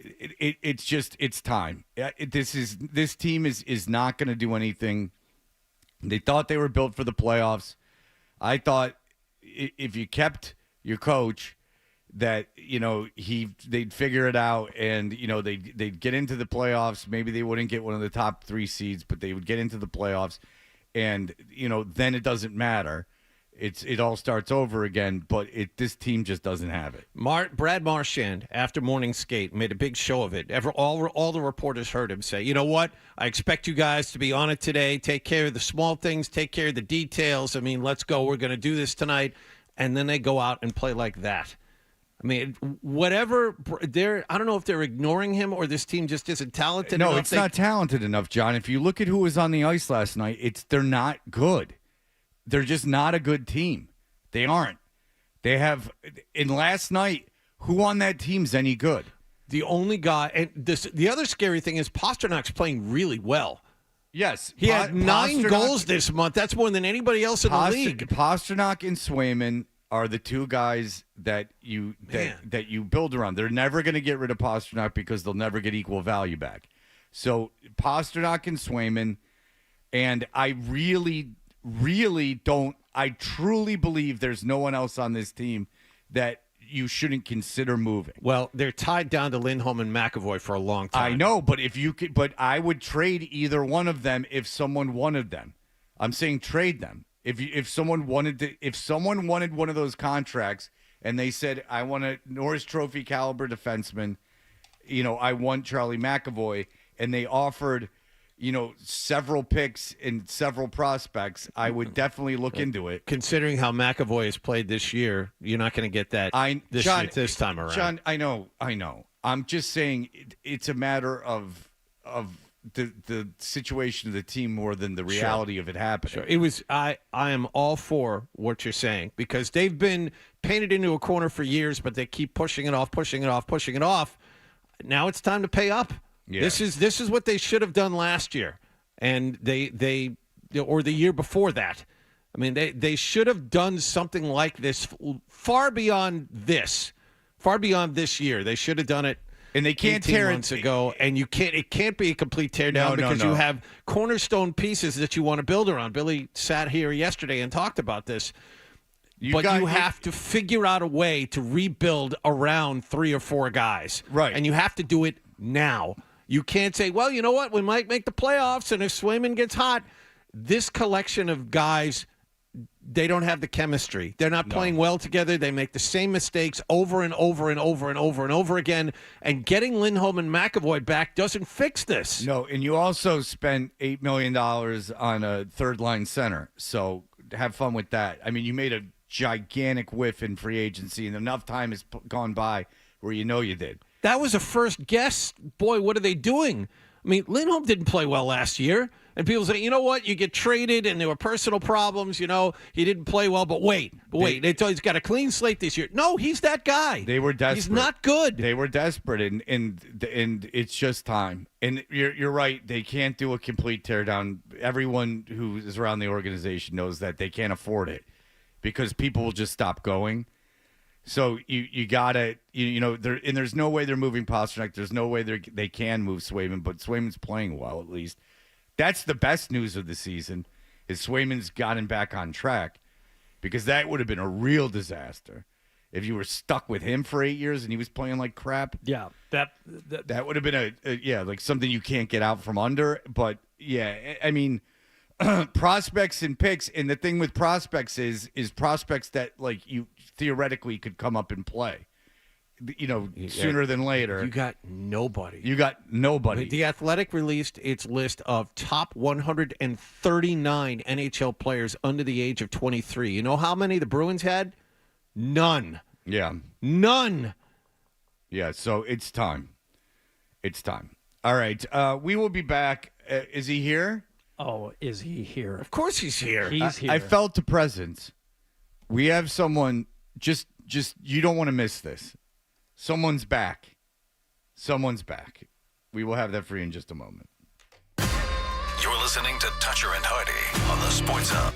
it's time. This team is not going to do anything. They thought they were built for the playoffs. I thought if you kept your coach, that they'd figure it out, and they'd get into the playoffs. Maybe they wouldn't get one of the top 3 seeds, but they would get into the playoffs, and then it doesn't matter. It all starts over again, but this team just doesn't have it. Brad Marchand, after morning skate, made a big show of it. All the reporters heard him say, you know what? I expect you guys to be on it today. Take care of the small things. Take care of the details. I mean, let's go. We're going to do this tonight. And then they go out and play like that. I mean, whatever. I don't know if they're ignoring him or this team just isn't talented enough. No, it's not talented enough, John. If you look at who was on the ice last night, they're not good. They're just not a good team. They aren't. They have. In last night, who on that team's any good? The only guy, and the other scary thing is Pasternak's playing really well. Yes, he had 9 goals this month. That's more than anybody else in the league. Pastrnak and Swayman are the 2 guys that you build around. They're never going to get rid of Pastrnak because they'll never get equal value back. So Pastrnak and Swayman, and I really don't. I truly believe there's no one else on this team that you shouldn't consider moving. Well, they're tied down to Lindholm and McAvoy for a long time. I know, but but I would trade either one of them if someone wanted them. I'm saying trade them. If someone wanted one of those contracts and they said, I want a Norris Trophy caliber defenseman, I want Charlie McAvoy, and they offered, several picks and several prospects, I would definitely look into it. Considering how McAvoy has played this year, you're not going to get that this time around. John, I know. I'm just saying it's a matter of the situation of the team more than the reality of it happening. Sure. It was. I am all for what you're saying because they've been painted into a corner for years, but they keep pushing it off. Now it's time to pay up. Yeah. This is what they should have done last year, and they or the year before that. I mean, they should have done something like this far beyond this year. They should have done it. And they can't 18 tear months ago, and it can't be a complete teardown because you have cornerstone pieces that you want to build around. Billy sat here yesterday and talked about this. You have to figure out a way to rebuild around 3 or 4 guys. Right. And you have to do it now. You can't say, well, you know what, we might make the playoffs, and if Swayman gets hot, this collection of guys, they don't have the chemistry. They're not playing well together. They make the same mistakes over and over and over and over and over again. And getting Lindholm and McAvoy back doesn't fix this. No, and you also spent $8 million on a third-line center. So have fun with that. I mean, you made a gigantic whiff in free agency, and enough time has gone by where you did. That was a first guess. Boy, what are they doing? I mean, Lindholm didn't play well last year. And people say, you know what? You get traded, and there were personal problems. He didn't play well. But wait. He's got a clean slate this year. No, he's that guy. They were desperate. He's not good. They were desperate, and it's just time. And you're right. They can't do a complete teardown. Everyone who is around the organization knows that they can't afford it because people will just stop going. So you gotta and there's no way they're moving Pastrnak. There's no way they can move Swayman, but Swayman's playing well at least. That's the best news of the season is Swayman's gotten back on track because that would have been a real disaster if you were stuck with him for 8 years and he was playing like crap. Yeah, that would have been like something you can't get out from under. But yeah, I mean. Prospects and picks, and the thing with prospects is prospects that like you theoretically could come up and play, sooner than later. You got nobody. The Athletic released its list of top 139 NHL players under the age of 23. You know how many the Bruins had? None. Yeah. None. Yeah, so it's time. All right, we will be back. Is he here? Oh, is he here? Of course he's here. He's here. I felt the presence. We have someone, just you don't want to miss this. Someone's back. We will have that for you in just a moment. You're listening to Toucher and Hardy on the Sports Hub.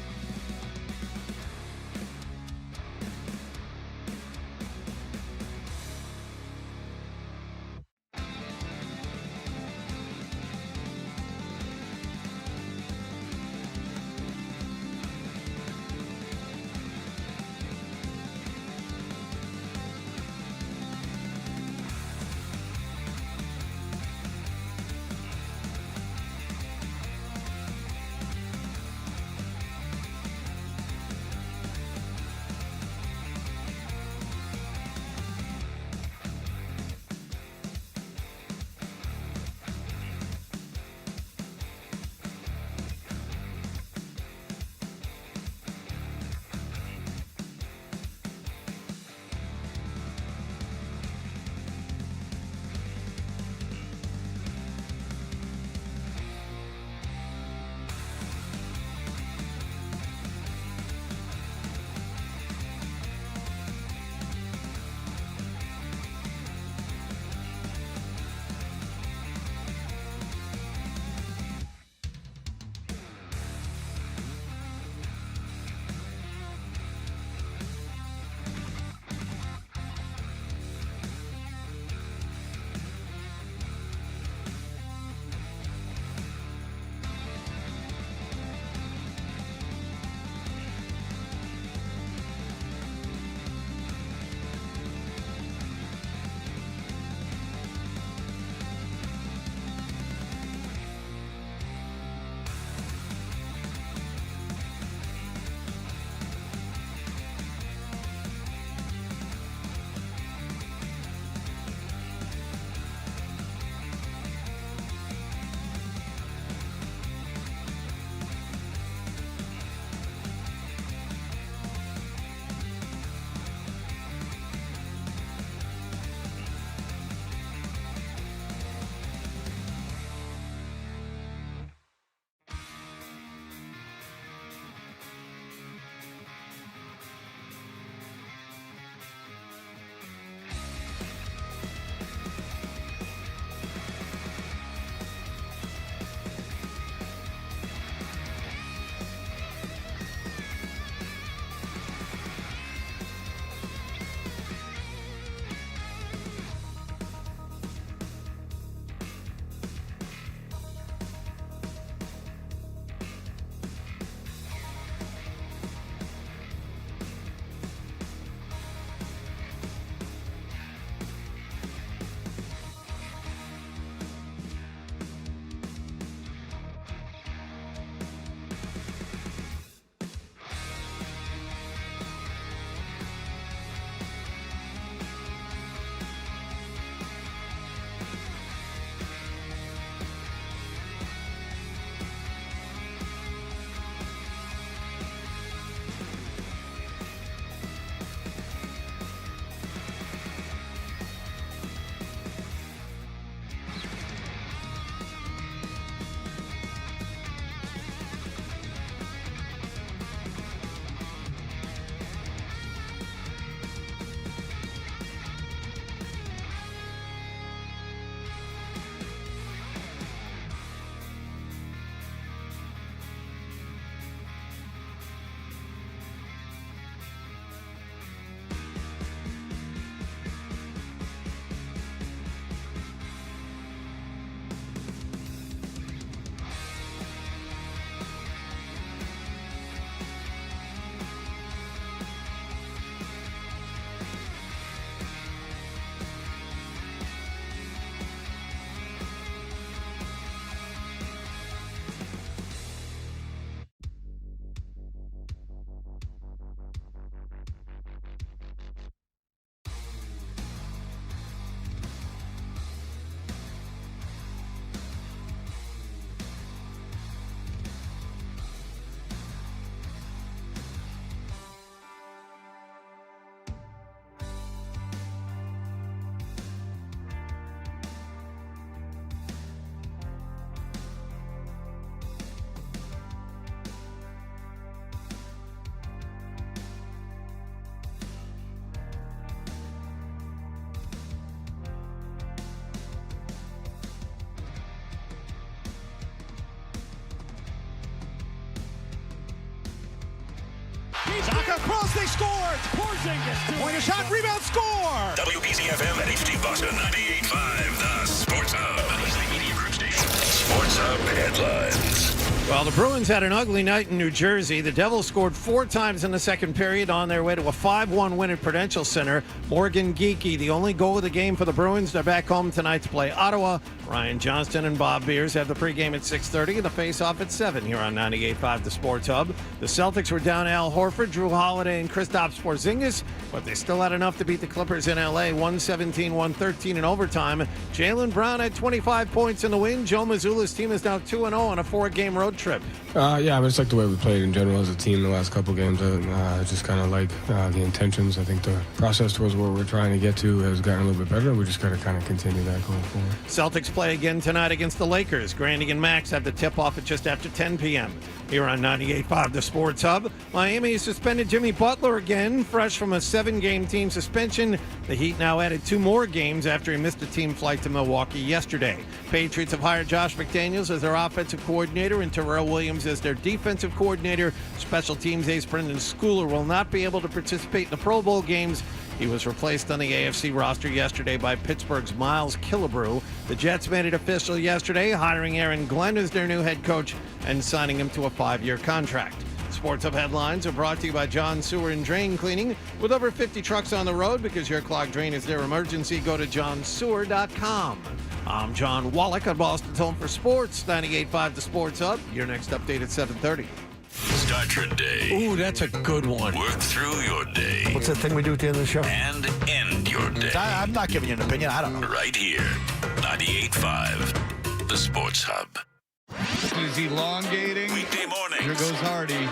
Zaka cross, they scored. Porzingis. Point a shot, rebound, score. WBZ-FM and HD Boston 98.5, the Sports Hub. Beasley Media Group Station. Sports Hub headlines. Well, the Bruins had an ugly night in New Jersey. The Devils scored 4 times in the second period on their way to a 5-1 win at Prudential Center. Morgan Geekie, the only goal of the game for the Bruins. They're back home tonight to play Ottawa. Ryan Johnston and Bob Beers have the pregame at 6:30 and the face-off at 7 here on 98.5 The Sports Hub. The Celtics were down Al Horford, Drew Holiday, and Kristaps Porzingis, but they still had enough to beat the Clippers in L.A. 117-113 in overtime. Jaylen Brown had 25 points in the win. Joe Mazzulla's team is now 2-0 on a 4-game road trip. Yeah, I just like the way we played in general as a team the last couple games. Just kind of like the intentions. I think the process towards where we're trying to get to has gotten a little bit better. We just got to kind of continue that going forward. Celtics play again tonight against the Lakers. Grandy and Max have the tip-off at just after 10 p.m. here on 98.5 The Sports Hub. Miami suspended Jimmy Butler again, fresh from a 7-game team suspension. The Heat now added 2 more games after he missed a team flight to Milwaukee yesterday. Patriots have hired Josh McDaniels as their offensive coordinator and Terrell Williams as their defensive coordinator. Special teams ace Brendan Schooler will not be able to participate in the Pro Bowl games. He was replaced on the AFC roster yesterday by Pittsburgh's Miles Killebrew. The Jets made it official yesterday, hiring Aaron Glenn as their new head coach and signing him to a 5-year contract. Sports Hub headlines are brought to you by John Sewer and Drain Cleaning. With over 50 trucks on the road, because your clogged drain is their emergency, go to johnsewer.com. I'm John Wallach on Boston's Home for Sports, 98.5 The Sports Hub. Your next update at 7:30. Start your day. Ooh, that's a good one. Work through your day. What's that thing we do at the end of the show? And end your day. I'm not giving you an opinion. I don't know. Right here. 98.5 The Sports Hub. Is elongating. Weekday mornings. Here goes Hardy.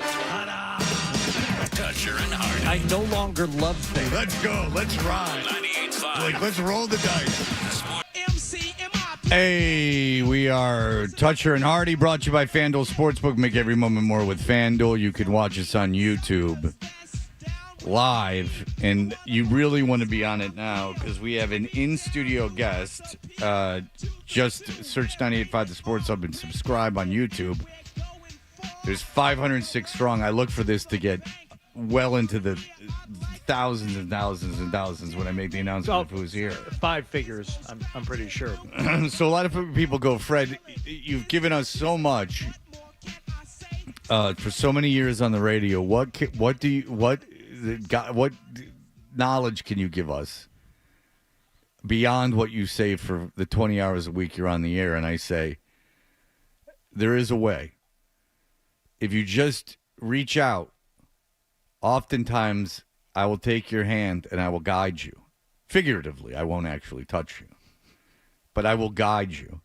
Toucher and Hardy. I no longer love things. Let's go. Let's ride. 98.5. Like, let's roll the dice. Hey, we are Toucher and Hardy, brought to you by FanDuel Sportsbook. Make every moment more with FanDuel. You can watch us on YouTube live, and you really want to be on it now because we have an in-studio guest. Just search 98.5 The Sports Hub and subscribe on YouTube. There's 506 strong. I look for this to get well into the thousands and thousands and thousands when I make the announcement of who's here. 5 figures, I'm pretty sure. So a lot of people go, Fred, you've given us so much for so many years on the radio. What knowledge can you give us beyond what you say for the 20 hours a week you're on the air? And I say, there is a way. If you just reach out, oftentimes I will take your hand and I will guide you. Figuratively, I won't actually touch you, but I will guide you.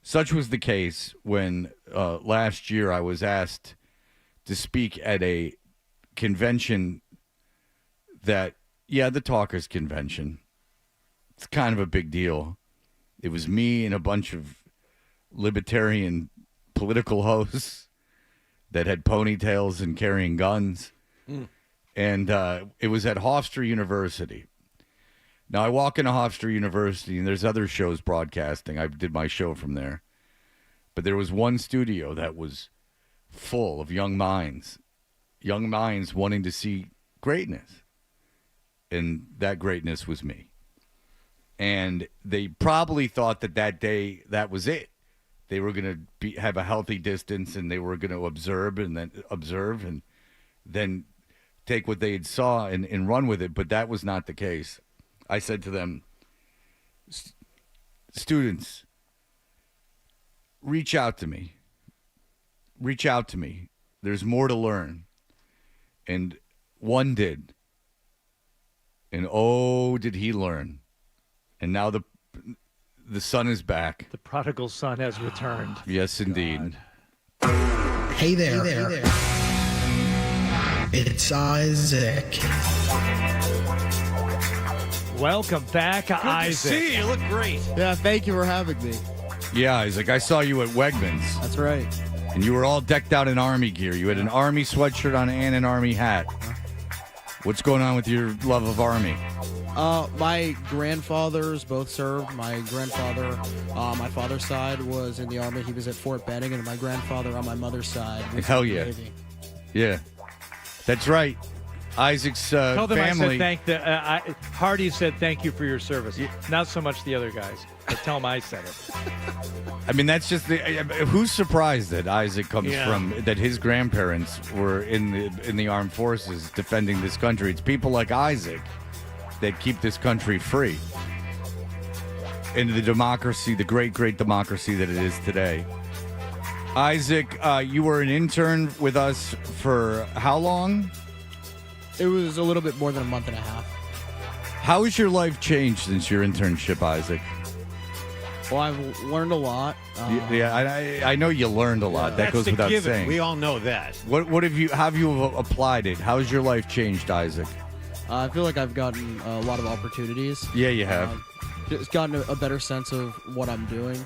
Such was the case when last year I was asked to speak at a convention that, the Talkers Convention. It's kind of a big deal. It was me and a bunch of libertarian political hosts that had ponytails and carrying guns. And it was at Hofstra University. Now, I walk into Hofstra University, and there's other shows broadcasting. I did my show from there. But there was one studio that was full of young minds wanting to see greatness. And that greatness was me. And they probably thought that day, that was it. They were going to have a healthy distance, and they were going to observe and then take what they had saw and run with it, but that was not the case. I said to them, students, reach out to me. Reach out to me. There's more to learn. And one did. And oh, did he learn. And now the son is back. The prodigal son has returned. Yes, indeed. Hey there. It's Isaac. Welcome back, Isaac. To see you. Look great. Yeah, thank you for having me. Yeah, Isaac, I saw you at Wegmans. That's right. And you were all decked out in Army gear. You had an Army sweatshirt on and an Army hat. What's going on with your love of Army? My grandfathers both served. My grandfather, my father's side, was in the Army. He was at Fort Benning, and my grandfather on my mother's side was Hell in the yeah. Navy. Yeah. That's right. Isaac's Tell them family. I said Hardy said thank you for your service. Not so much the other guys. But tell them I said it. I mean, that's just who's surprised that Isaac comes from, that his grandparents were in the armed forces defending this country. It's people like Isaac that keep this country free. And the democracy, the great, great democracy that it is today. Isaac, you were an intern with us for how long? It was a little bit more than a month and a half. How has your life changed since your internship, Isaac? Well, I've learned a lot. I know you learned a lot. That goes without saying. We all know that. What have you applied it? How has your life changed, Isaac? I feel like I've gotten a lot of opportunities. Yeah, you have. Just gotten a better sense of what I'm doing.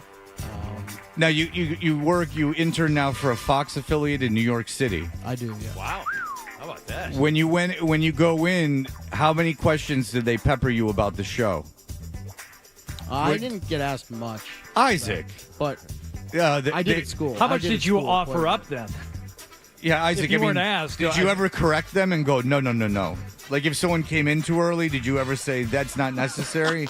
Now you intern now for a Fox affiliate in New York City. I do. Yeah. Wow. How about that? When you go in, how many questions did they pepper you about the show? I didn't get asked much. Isaac. But I did at school. How much did you offer up then? Yeah, Isaac, if you weren't asked. Did you ever correct them and go, no? Like if someone came in too early, did you ever say that's not necessary?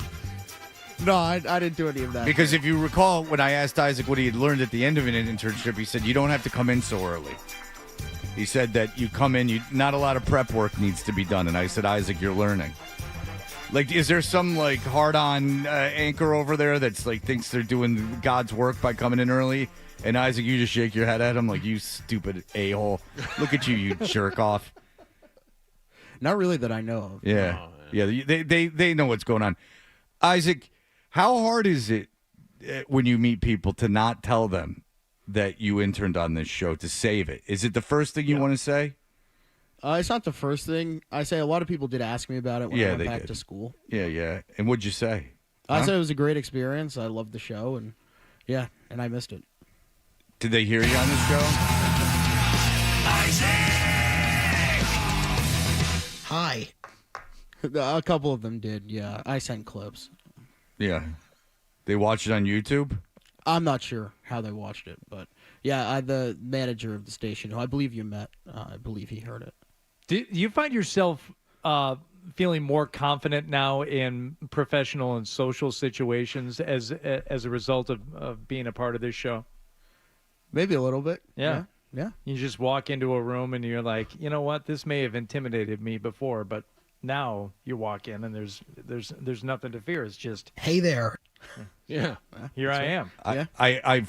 No, I didn't do any of that. Because if you recall, when I asked Isaac what he had learned at the end of an internship, he said, you don't have to come in so early. He said that you come in, not a lot of prep work needs to be done. And I said, Isaac, you're learning. Like, is there some, like, hard-on anchor over there that's, like, thinks they're doing God's work by coming in early? And, Isaac, you just shake your head at him like, you stupid a-hole. Look at you, you jerk-off. Not really that I know of. Yeah. Yeah, they know what's going on. Isaac, how hard is it when you meet people to not tell them that you interned on this show, to save it? Is it the first thing you want to say? It's not the first thing. I say a lot of people did ask me about it when I went back to school. Yeah. And what'd you say? I said it was a great experience. I loved the show, and I missed it. Did they hear you on the show? Hi. A couple of them did, yeah. I sent clips. Yeah. They watched it on YouTube? I'm not sure how they watched it, but the manager of the station, who I believe you met, I believe he heard it. Do you find yourself feeling more confident now in professional and social situations as a result of being a part of this show? Maybe a little bit. Yeah. Yeah. You just walk into a room and you're like, you know what? This may have intimidated me before, but now you walk in and there's nothing to fear. It's just, hey there. Yeah. Here I am. I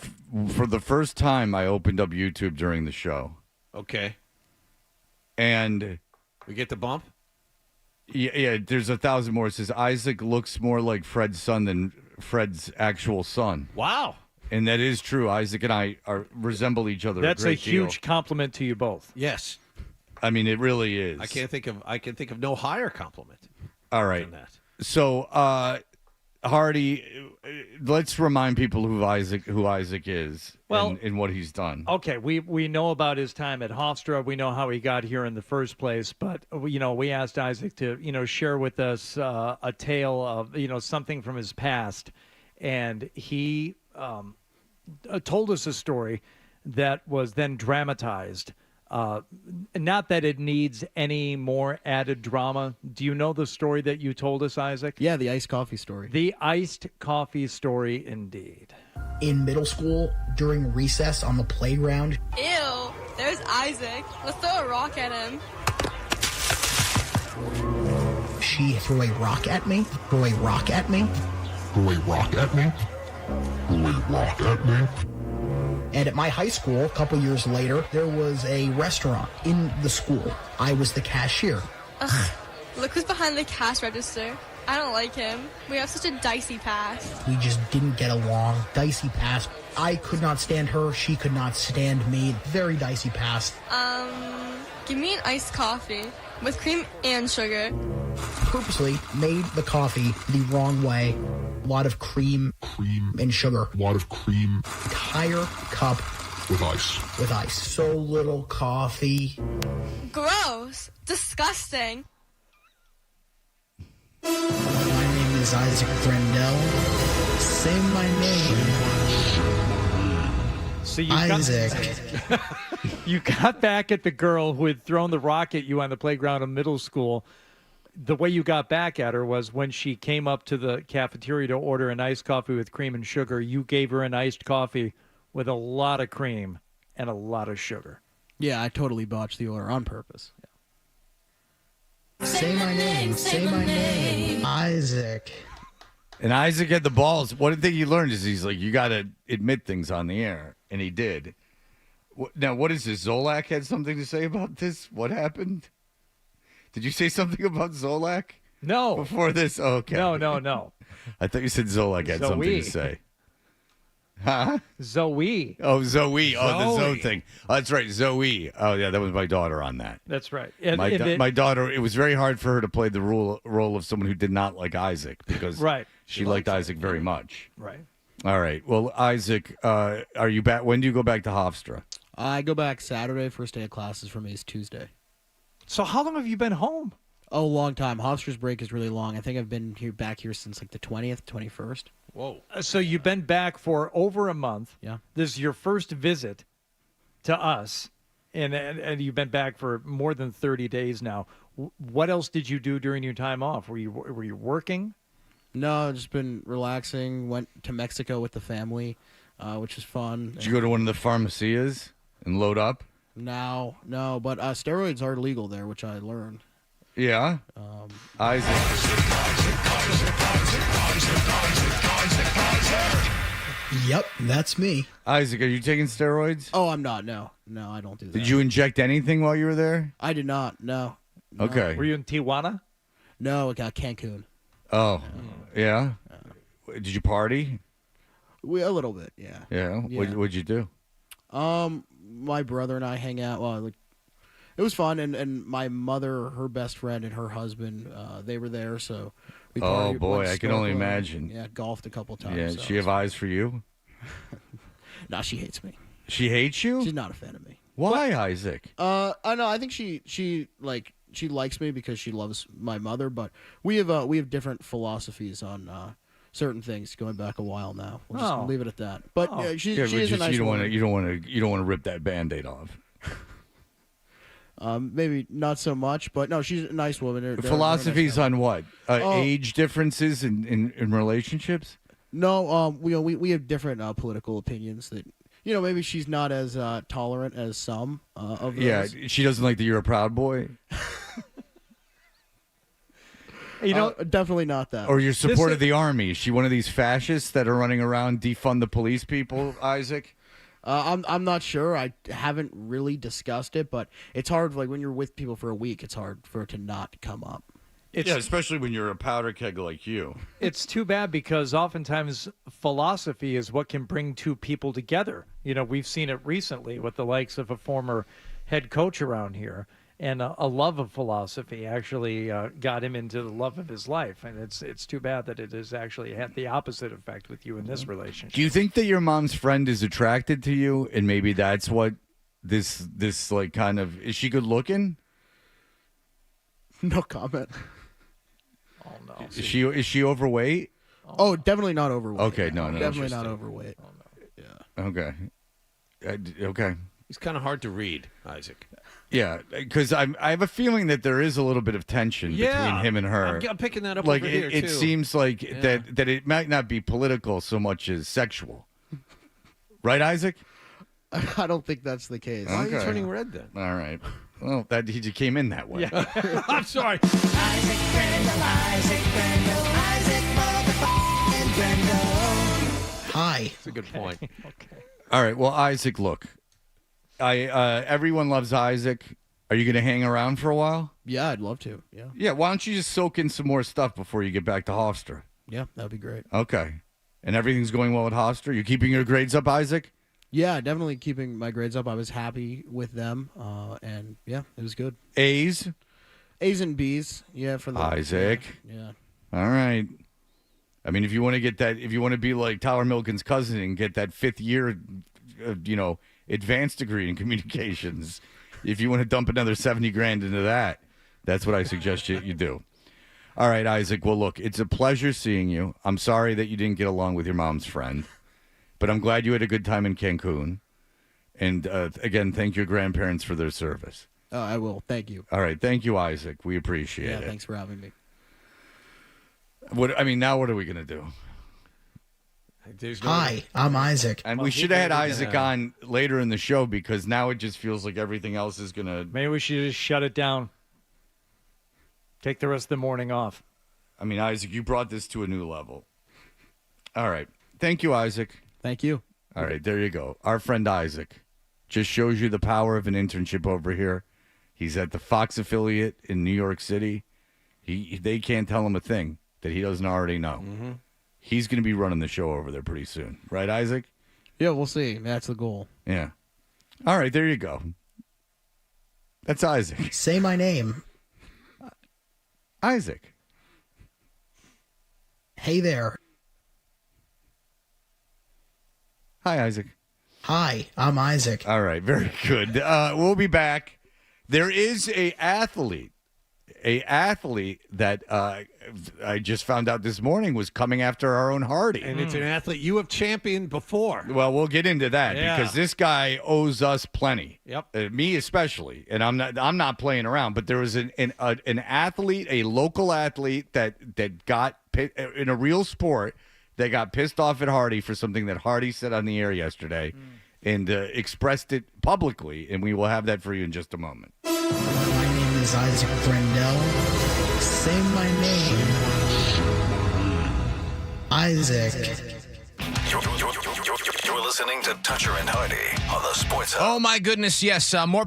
for the first time, I opened up YouTube during the show. Okay. And we get the bump? Yeah, there's 1,000 more. It says, Isaac looks more like Fred's son than Fred's actual son. Wow. And that is true. Isaac and I resemble each other. That's a deal. huge compliment to you both. Yes. I mean, it really is. I can think of no higher compliment. All right. Than that. So, Hardy, let's remind people who Isaac is and what he's done. Okay, we know about his time at Hofstra. We know how he got here in the first place, but we asked Isaac to share with us a tale of something from his past, and he told us a story that was then dramatized. Not that it needs any more added drama. Do you know the story that you told us, Isaac? Yeah, the iced coffee story. The iced coffee story, indeed. In middle school, during recess on the playground. Ew, there's Isaac. Let's throw a rock at him. She threw a rock at me. Threw a rock at me. Threw a rock at me. Threw a rock at me. And at my high school, a couple years later, there was a restaurant in the school. I was the cashier. Ugh, look who's behind the cash register. I don't like him. We have such a dicey past. We just didn't get along. Dicey past. I could not stand her. She could not stand me. Very dicey past. Give me an iced coffee with cream and sugar. Purposely made the coffee the wrong way. A lot of cream and sugar. A lot of cream. Entire cup with ice. So little coffee. Gross. Disgusting. My name is Isaac Brendel. Say my name. So you Isaac. you got back at the girl who had thrown the rock at you on the playground in middle school. The way you got back at her was when she came up to the cafeteria to order an iced coffee with cream and sugar. You gave her an iced coffee with a lot of cream and a lot of sugar. Yeah, I totally botched the order on purpose. Say my name. Say my name. Isaac. And Isaac had the balls. One thing he learned is he's like, you got to admit things on the air. And he did. Now, what is this? Zolak had something to say about this? What happened? Did you say something about Zolak? No. Before this? Oh, okay. No. I thought you said Zolak had something to say. Huh? Zoe. Oh, Zoe. Oh, the Zoe Zoe. thing. Oh, that's right. Zoe. Oh, yeah, that was my daughter on that. That's right. My daughter, it was very hard for her to play the role of someone who did not like Isaac because Right. she liked Isaac very much. Right. All right. Well, Isaac, are you back? When do you go back to Hofstra? I go back Saturday. First day of classes for me is Tuesday. So how long have you been home? Oh, long time. Hofstra's break is really long. I think I've been back here since like the 20th, 21st. Whoa. So you've been back for over a month. Yeah. This is your first visit to us, and you've been back for more than 30 days now. What else did you do during your time off? Were you working? No, just been relaxing. Went to Mexico with the family, which was fun. Did you go to one of the pharmacias and load up? No, but steroids are legal there, which I learned. Yeah. Isaac. Yep, that's me. Isaac, are you taking steroids? Oh, I'm not. No, I don't do that. Did you inject anything while you were there? I did not. No. Okay. Were you in Tijuana? No, I got Cancun. Oh, yeah. Did you party? A little bit, yeah. Yeah. What'd you do? My brother and I hang out. Well, it was fun, and my mother, her best friend, and her husband, they were there, so we partied. Oh boy, I can only imagine. Yeah, golfed a couple times. Yeah, so she have eyes for you? No, she hates me. She hates you? She's not a fan of me. Why, Isaac? I know. I think she likes me because she loves my mother, but we have different philosophies on certain things going back a while now. We'll just leave it at that. But she is a nice woman. You don't want to rip that Band-Aid off. Maybe not so much, but no, she's a nice woman. Philosophies on what? Age differences in relationships? No, we have different political opinions that, maybe she's not as tolerant as some of those. Yeah, she doesn't like that you're a proud boy? Definitely not that. Or your support of the army? Is she one of these fascists that are running around defund the police people, Isaac? I'm not sure. I haven't really discussed it, but it's hard. Like when you're with people for a week, it's hard for it to not come up. Yeah, especially when you're a powder keg like you. It's too bad because oftentimes philosophy is what can bring two people together. We've seen it recently with the likes of a former head coach around here. And a love of philosophy actually got him into the love of his life. And it's too bad that it has actually had the opposite effect with you in this relationship. Do you think that your mom's friend is attracted to you? And maybe that's what this like kind of... Is she good looking? No comment. Oh, no. Is she overweight? Oh, definitely not overweight. Okay, no. Definitely not overweight. Oh, no. Yeah. Okay. Okay. He's kind of hard to read, Isaac. Yeah, because I have a feeling that there is a little bit of tension between him and her. I'm picking that up like over here, it too. seems like that it might not be political so much as sexual. Right, Isaac? I don't think that's the case. Why are you turning red then? All right. Well, he just came in that way. Yeah. I'm sorry. Isaac Brendel, motherfucking Brendel. Hi. That's a good point. Okay. All right. Well, Isaac, look. Everyone loves Isaac. Are you going to hang around for a while? Yeah, I'd love to. Yeah. Yeah. Why don't you just soak in some more stuff before you get back to Hofstra? Yeah, that'd be great. Okay. And everything's going well at Hofstra? You keeping your grades up, Isaac? Yeah, definitely keeping my grades up. I was happy with them, and yeah, it was good. A's and B's. Yeah, for the Isaac. Yeah. All right. I mean, if you want to get that, if you want to be like Tyler Milken's cousin and get that 5th year, advanced degree in communications, if you want to dump another $70,000 into that, that's what I suggest you do. All right, Isaac. Well, look, it's a pleasure seeing you. I'm sorry that you didn't get along with your mom's friend, but I'm glad you had a good time in Cancun. And again, thank your grandparents for their service. Oh, I will. Thank you. All right. Thank you, Isaac. We appreciate it. Yeah, thanks for having me. Now what are we going to do? Hi, I'm Isaac. And we should have had Isaac on later in the show because now it just feels like everything else is going to... Maybe we should just shut it down. Take the rest of the morning off. I mean, Isaac, you brought this to a new level. All right. Thank you, Isaac. Thank you. All right, there you go. Our friend Isaac just shows you the power of an internship over here. He's at the Fox affiliate in New York City. They can't tell him a thing that he doesn't already know. Mm-hmm. He's going to be running the show over there pretty soon. Right, Isaac? Yeah, we'll see. That's the goal. Yeah. All right, there you go. That's Isaac. Say my name. Isaac. Hey there. Hi, Isaac. Hi, I'm Isaac. All right, very good. We'll be back. There is a athlete that I just found out this morning was coming after our own Hardy. And it's an athlete you have championed before. Well, we'll get into that because this guy owes us plenty. Yep. Me especially, and I'm not playing around. But there was an athlete, a local athlete that got in a real sport. They got pissed off at Hardy for something that Hardy said on the air yesterday and expressed it publicly, and we will have that for you in just a moment. My name is Isaac Brendel. Say my name. Isaac. You're listening to Toucher and Hardy on the Sports Hub. Oh, my goodness, yes. More...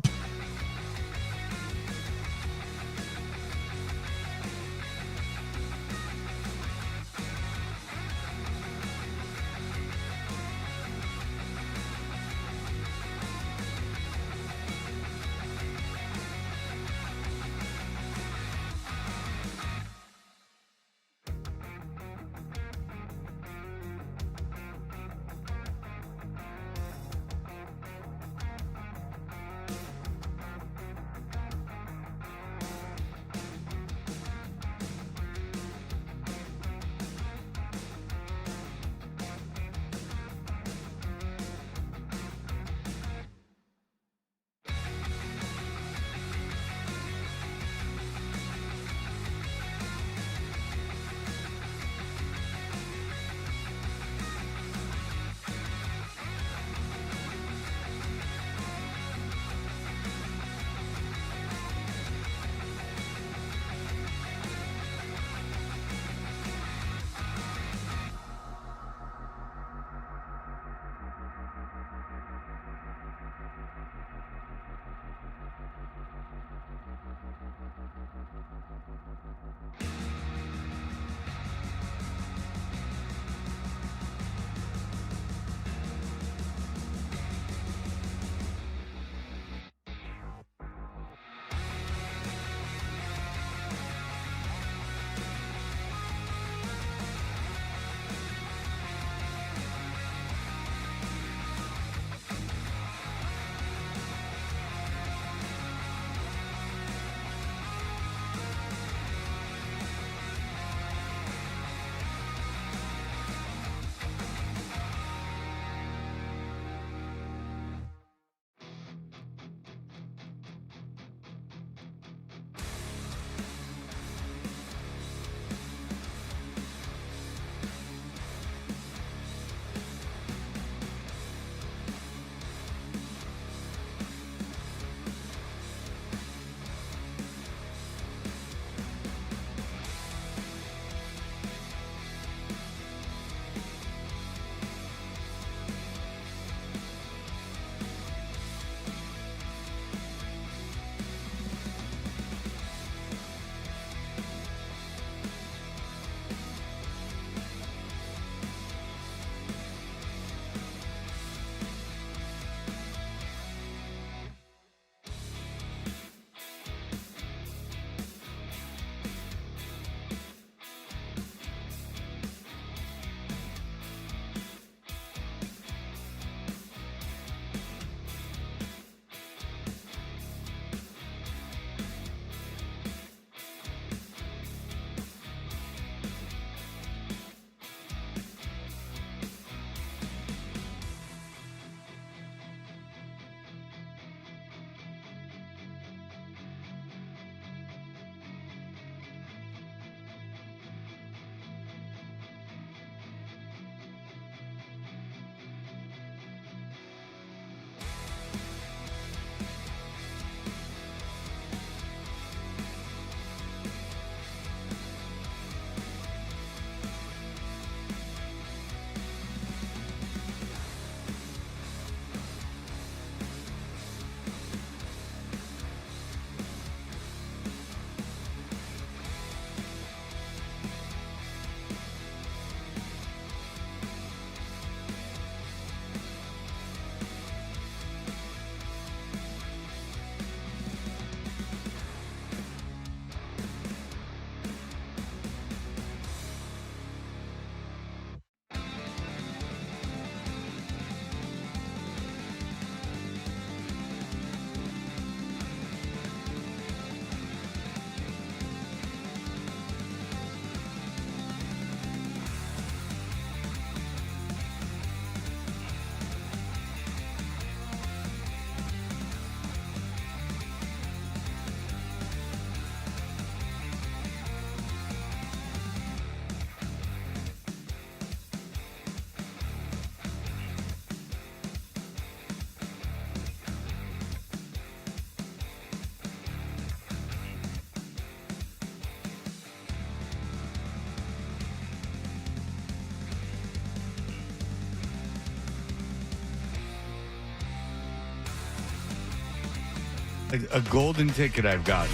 A golden ticket I've gotten.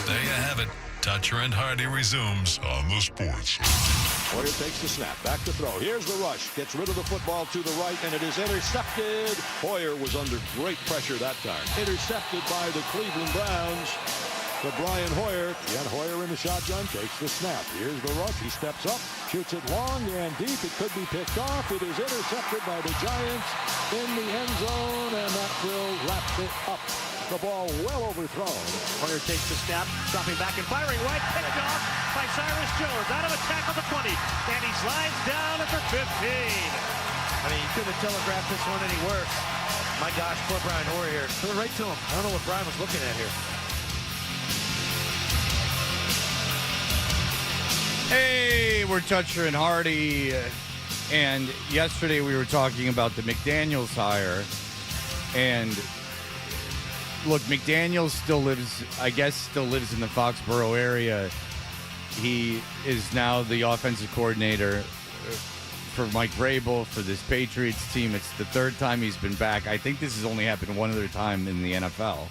There you have it. Toucher and Hardy resumes on the Sports. Hoyer takes the snap, back to throw. Here's the rush, gets rid of the football to the right, and it is intercepted. Hoyer was under great pressure that time. Intercepted by the Cleveland Browns. To Brian Hoyer. Again, Hoyer in the shotgun, takes the snap. Here's the rush. He steps up, shoots it long and deep. It could be picked off. It is intercepted by the Giants in the end zone, and that will wrap it up. The ball well overthrown. Hoyer takes the snap, dropping back and firing right. Picked off by Cyrus Jones. Out of attack on the 20. And he slides down at the 15. I mean, you couldn't have telegraphed this one any worse. My gosh, poor Brian Hoyer here. Threw it right to him. I don't know what Brian was looking at here. Hey, we're Toucher and Hardy. And yesterday we were talking about the McDaniels hire. And look, McDaniels still lives in the Foxborough area. He is now the offensive coordinator for Mike Vrabel for this Patriots team. It's the third time he's been back. I think this has only happened one other time in the NFL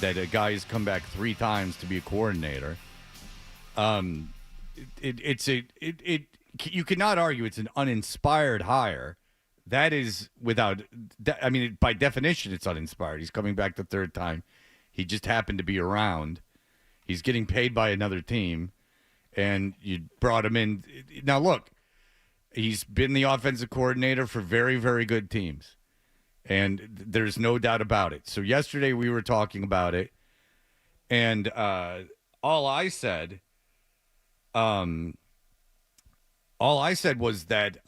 that a guy has come back 3 times to be a coordinator. You cannot argue it's an uninspired hire. That is by definition, it's uninspired. He's coming back the third time. He just happened to be around. He's getting paid by another team, and you brought him in. Now, look, he's been the offensive coordinator for very, very good teams, and there's no doubt about it. So yesterday we were talking about it, and all I said was that,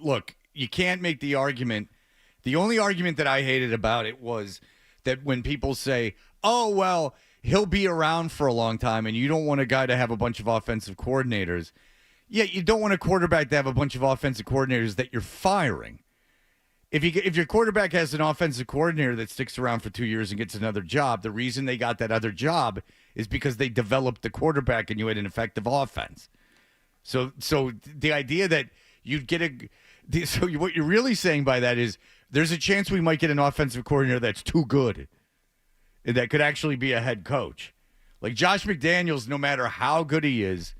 look, you can't make the argument. The only argument that I hated about it was that when people say, oh, well, he'll be around for a long time and you don't want a guy to have a bunch of offensive coordinators. Yeah, you don't want a quarterback to have a bunch of offensive coordinators that you're firing. If your quarterback has an offensive coordinator that sticks around for 2 years and gets another job, the reason they got that other job is because they developed the quarterback and you had an effective offense. So the idea that you'd get what you're really saying by that is there's a chance we might get an offensive coordinator that's too good and that could actually be a head coach. Like Josh McDaniels, no matter how good he is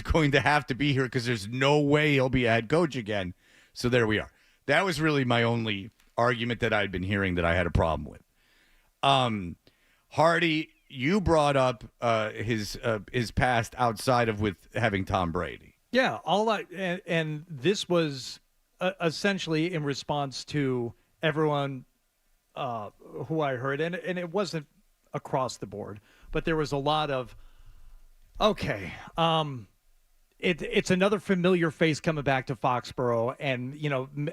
going to have to be here because there's no way he'll be a head coach again. So there we are. That was really my only argument that I'd been hearing that I had a problem with. Hardy, you brought up his past outside of with having Tom Brady. Yeah, and this was essentially in response to everyone who I heard, and it wasn't across the board, but there was a lot of, okay, it's another familiar face coming back to Foxborough, and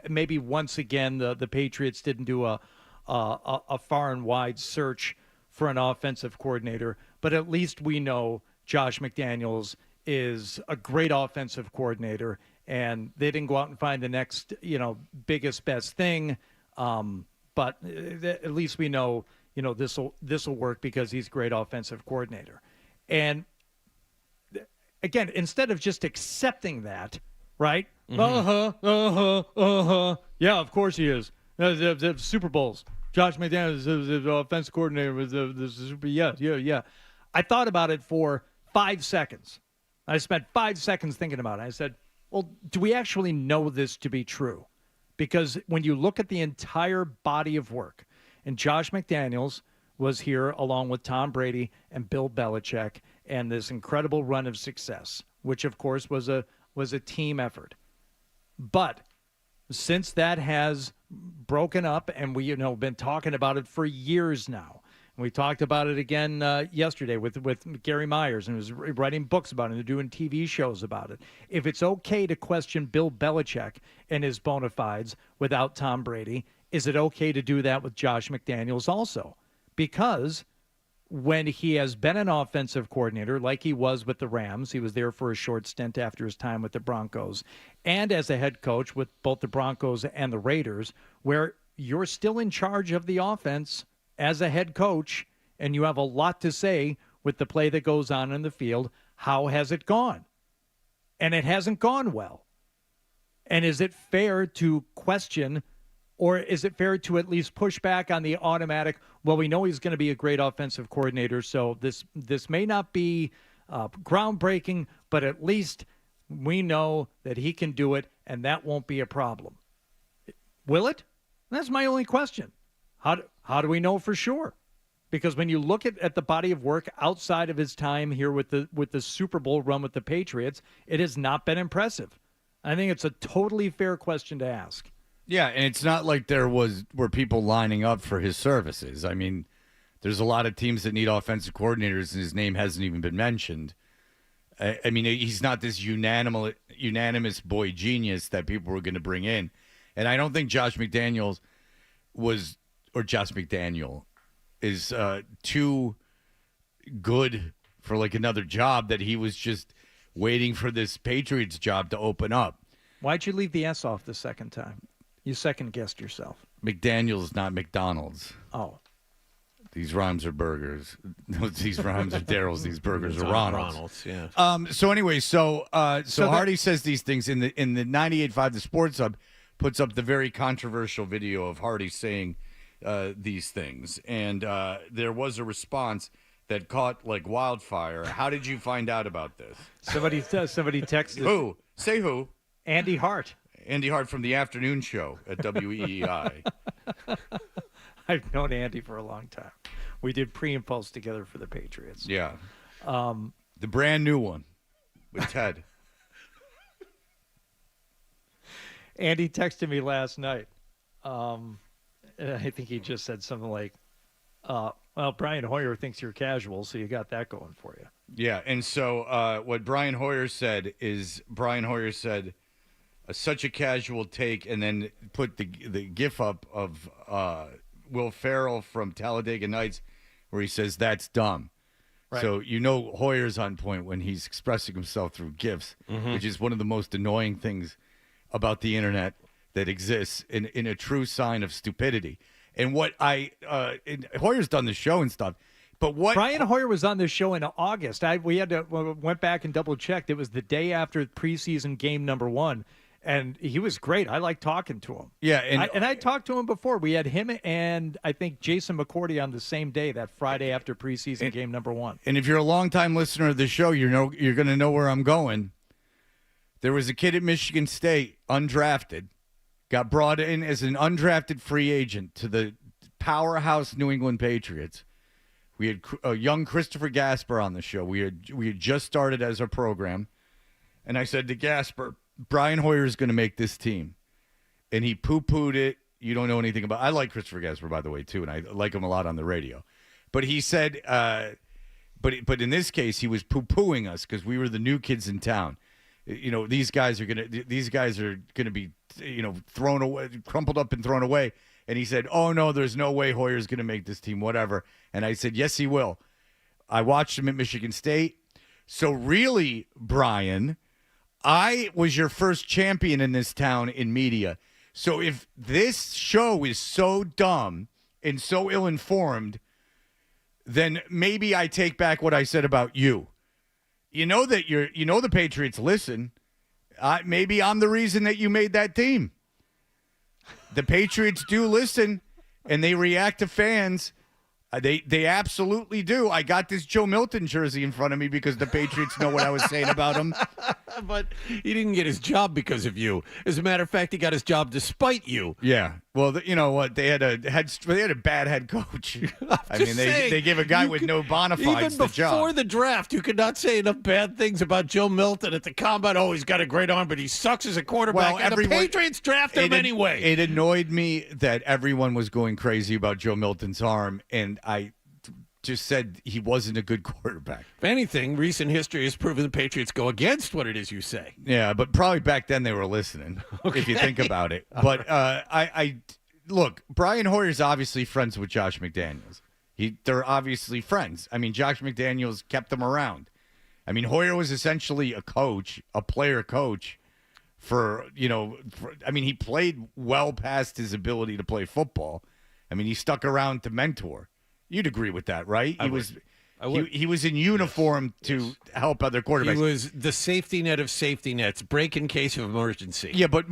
maybe once again the Patriots didn't do a far and wide search for an offensive coordinator, but at least we know Josh McDaniels is a great offensive coordinator, and they didn't go out and find the next, biggest, best thing. But at least we know, this will work because he's a great offensive coordinator. And again, instead of just accepting that, right? Mm-hmm. Yeah, of course he is. The Super Bowls. Josh McDaniels is the offensive coordinator with the Super. Yeah. I thought about it for 5 seconds. I spent 5 seconds thinking about it. I said, well, do we actually know this to be true? Because when you look at the entire body of work, and Josh McDaniels was here along with Tom Brady and Bill Belichick and this incredible run of success, which of course was a team effort. But since that has broken up, and we been talking about it for years now, and we talked about it again yesterday with Gary Myers, and was writing books about it and doing TV shows about it. If it's okay to question Bill Belichick and his bona fides without Tom Brady, is it okay to do that with Josh McDaniels also? Because when he has been an offensive coordinator, like he was with the Rams, he was there for a short stint after his time with the Broncos, and as a head coach with both the Broncos and the Raiders, where you're still in charge of the offense as a head coach, and you have a lot to say with the play that goes on in the field. How has it gone? And it hasn't gone well. And is it fair to question, or is it fair to at least push back on the automatic, Well, we know he's going to be a great offensive coordinator, so this may not be groundbreaking, but at least we know that he can do it, and that won't be a problem. Will it? That's my only question. How do we know for sure? Because when you look at the body of work outside of his time here with the Super Bowl run with the Patriots, it has not been impressive. I think it's a totally fair question to ask. Yeah, and it's not like were people lining up for his services. I mean, there's a lot of teams that need offensive coordinators, and his name hasn't even been mentioned. I mean, he's not this unanimous boy genius that people were going to bring in. And I don't think Josh McDaniel is too good for like another job, that he was just waiting for this Patriots job to open up. Why'd you leave the S off the second time? You second-guessed yourself. McDaniels, not McDonald's. Oh. These rhymes are burgers. These rhymes are Daryl's. These burgers are Ronald's. Yeah. So anyway, so Hardy says these things in the 98.5 The Sports Hub puts up the very controversial video of Hardy saying these things, and there was a response that caught like wildfire. How did you find out about this? Somebody texted. Who? Say who? Andy Hart. Andy Hart from the afternoon show at WEEI. I've known Andy for a long time. We did pre and post together for the Patriots. Yeah. The brand new one with Ted. Andy texted me last night. And I think he just said something like, well, Brian Hoyer thinks you're casual, so you got that going for you. Yeah, and so what Brian Hoyer said, such a casual take, and then put the gif up of Will Ferrell from Talladega Nights where he says, that's dumb. Right. So you know Hoyer's on point when he's expressing himself through GIFs, which is one of the most annoying things about the internet that exists in a true sign of stupidity. And what Hoyer's done the show and stuff, but what Brian Hoyer was on this show in August. We went back and double checked. It was the day after preseason game number 1. And he was great. I like talking to him. Yeah, and I talked to him before. We had him and I think Jason McCourty on the same day, that Friday after preseason game number 1. And if you're a longtime listener of the show, you're going to know where I'm going. There was a kid at Michigan State, undrafted, got brought in as an undrafted free agent to the powerhouse New England Patriots. We had a young Christopher Gasper on the show. We had just started as a program, and I said to Gasper, Brian Hoyer is going to make this team. And he poo-pooed it. You don't know anything about I like Christopher Gasper, by the way, too, and I like him a lot on the radio. But he said, but in this case, he was poo-pooing us because we were the new kids in town. You know, these guys are gonna be, thrown away, crumpled up and thrown away. And he said, oh, no, there's no way Hoyer's going to make this team, whatever. And I said, yes, he will. I watched him at Michigan State. So really, Brian, I was your first champion in this town in media. So if this show is so dumb and so ill-informed, then maybe I take back what I said about you. You know that the Patriots listen. Maybe I'm the reason that you made that team. The Patriots do listen, and they react to fans. They absolutely do. I got this Joe Milton jersey in front of me because the Patriots know what I was saying about him. But he didn't get his job because of you. As a matter of fact, he got his job despite you. Yeah. Well, you know what? They had a bad head coach. I mean, they gave a guy with no bona fides the job. Even before the draft, you could not say enough bad things about Joe Milton at the combine. Oh, he's got a great arm, but he sucks as a quarterback. Well, and the Patriots drafted him anyway. It annoyed me that everyone was going crazy about Joe Milton's arm, and I just said he wasn't a good quarterback. If anything, recent history has proven the Patriots go against what it is you say. Yeah, but probably back then they were listening, if you think about it. But I look, Brian Hoyer's obviously friends with Josh McDaniels. They're obviously friends. I mean, Josh McDaniels kept them around. I mean, Hoyer was essentially a coach, a player coach he played well past his ability to play football. I mean, he stuck around to mentor. You'd agree with that, right? He was in uniform to help other quarterbacks. He was the safety net of safety nets, break in case of emergency. Yeah, but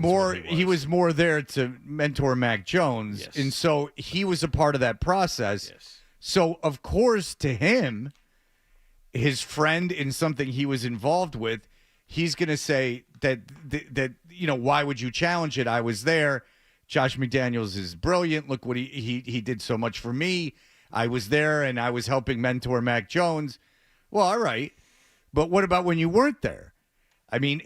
he was more there to mentor Mac Jones, and so he was a part of that process. Yes. So, of course, to him, his friend in something he was involved with, he's going to say that why would you challenge it? I was there. Josh McDaniels is brilliant. Look what he did so much for me. I was there, and I was helping mentor Mac Jones. Well, all right. But what about when you weren't there? I mean,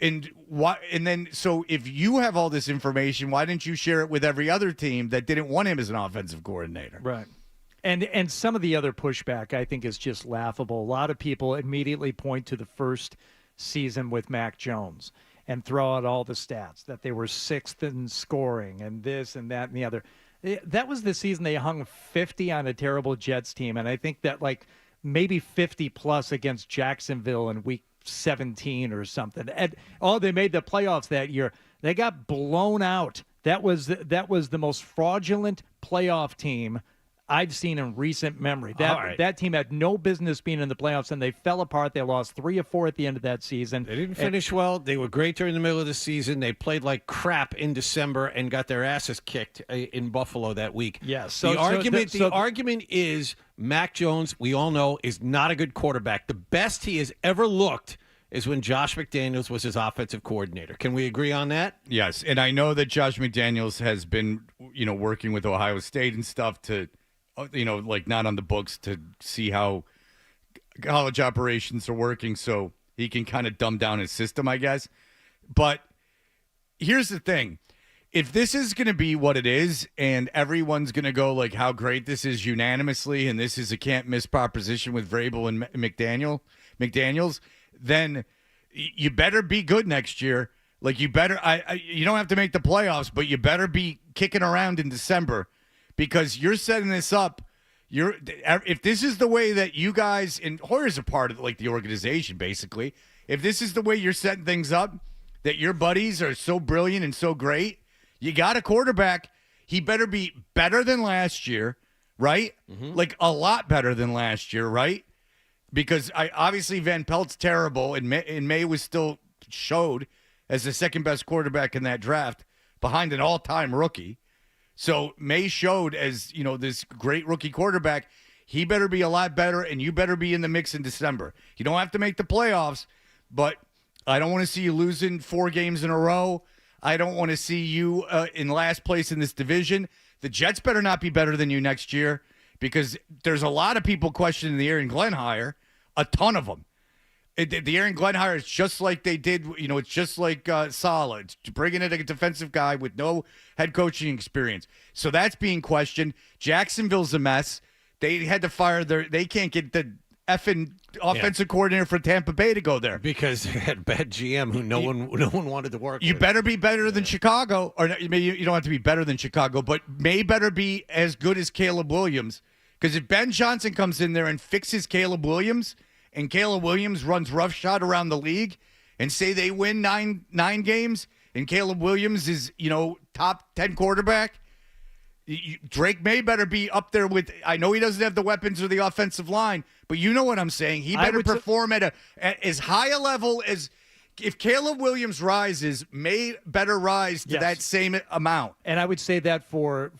and why? And then, so if you have all this information, why didn't you share it with every other team that didn't want him as an offensive coordinator? Right. And some of the other pushback, I think, is just laughable. A lot of people immediately point to the first season with Mac Jones and throw out all the stats, that they were 6th in scoring and this and that and the other. That was the season they hung 50 on a terrible Jets team, and I think that maybe 50-plus against Jacksonville in week 17 or something. And, they made the playoffs that year. They got blown out. That was the most fraudulent playoff team I've seen in recent memory. That team had no business being in the playoffs, and they fell apart. They lost 3 or 4 at the end of that season. They didn't finish well. They were great during the middle of the season. They played like crap in December and got their asses kicked in Buffalo that week. Yes. The argument is Mac Jones, we all know, is not a good quarterback. The best he has ever looked is when Josh McDaniels was his offensive coordinator. Can we agree on that? Yes, and I know that Josh McDaniels has been, working with Ohio State and stuff to – not on the books to see how college operations are working so he can kind of dumb down his system, I guess. But here's the thing. If this is going to be what it is and everyone's going to go how great this is unanimously and this is a can't-miss proposition with Vrabel and McDaniels, then you better be good next year. You better you don't have to make the playoffs, but you better be kicking around in December. Because you're setting this up, if this is the way that you guys, and Hoyer's a part of the organization, basically. If this is the way you're setting things up, that your buddies are so brilliant and so great, you got a quarterback. He better be better than last year, right? Mm-hmm. A lot better than last year, right? Because obviously Van Pelt's terrible, and May was still showed as the second best quarterback in that draft behind an all-time rookie. So May showed as, this great rookie quarterback. He better be a lot better, and you better be in the mix in December. You don't have to make the playoffs, but I don't want to see you losing 4 games in a row. I don't want to see you in last place in this division. The Jets better not be better than you next year because there's a lot of people questioning the Aaron Glenn hire, a ton of them. The Aaron Glenn hire is just like they did, it's just like Saleh. It's bringing in a defensive guy with no head coaching experience. So that's being questioned. Jacksonville's a mess. They had to fire they can't get the effing offensive coordinator for Tampa Bay to go there. Because they had a bad GM who no one wanted to work with. You better be better than Chicago. Or maybe you don't have to be better than Chicago, but may better be as good as Caleb Williams. Because if Ben Johnson comes in there and fixes Caleb Williams – and Caleb Williams runs roughshod around the league and say they win nine games and Caleb Williams is, top 10 quarterback, Drake May better be up there with – I know he doesn't have the weapons or the offensive line, but you know what I'm saying. He better perform at as high a level as – if Caleb Williams rises, May better rise to that same amount. And I would say that for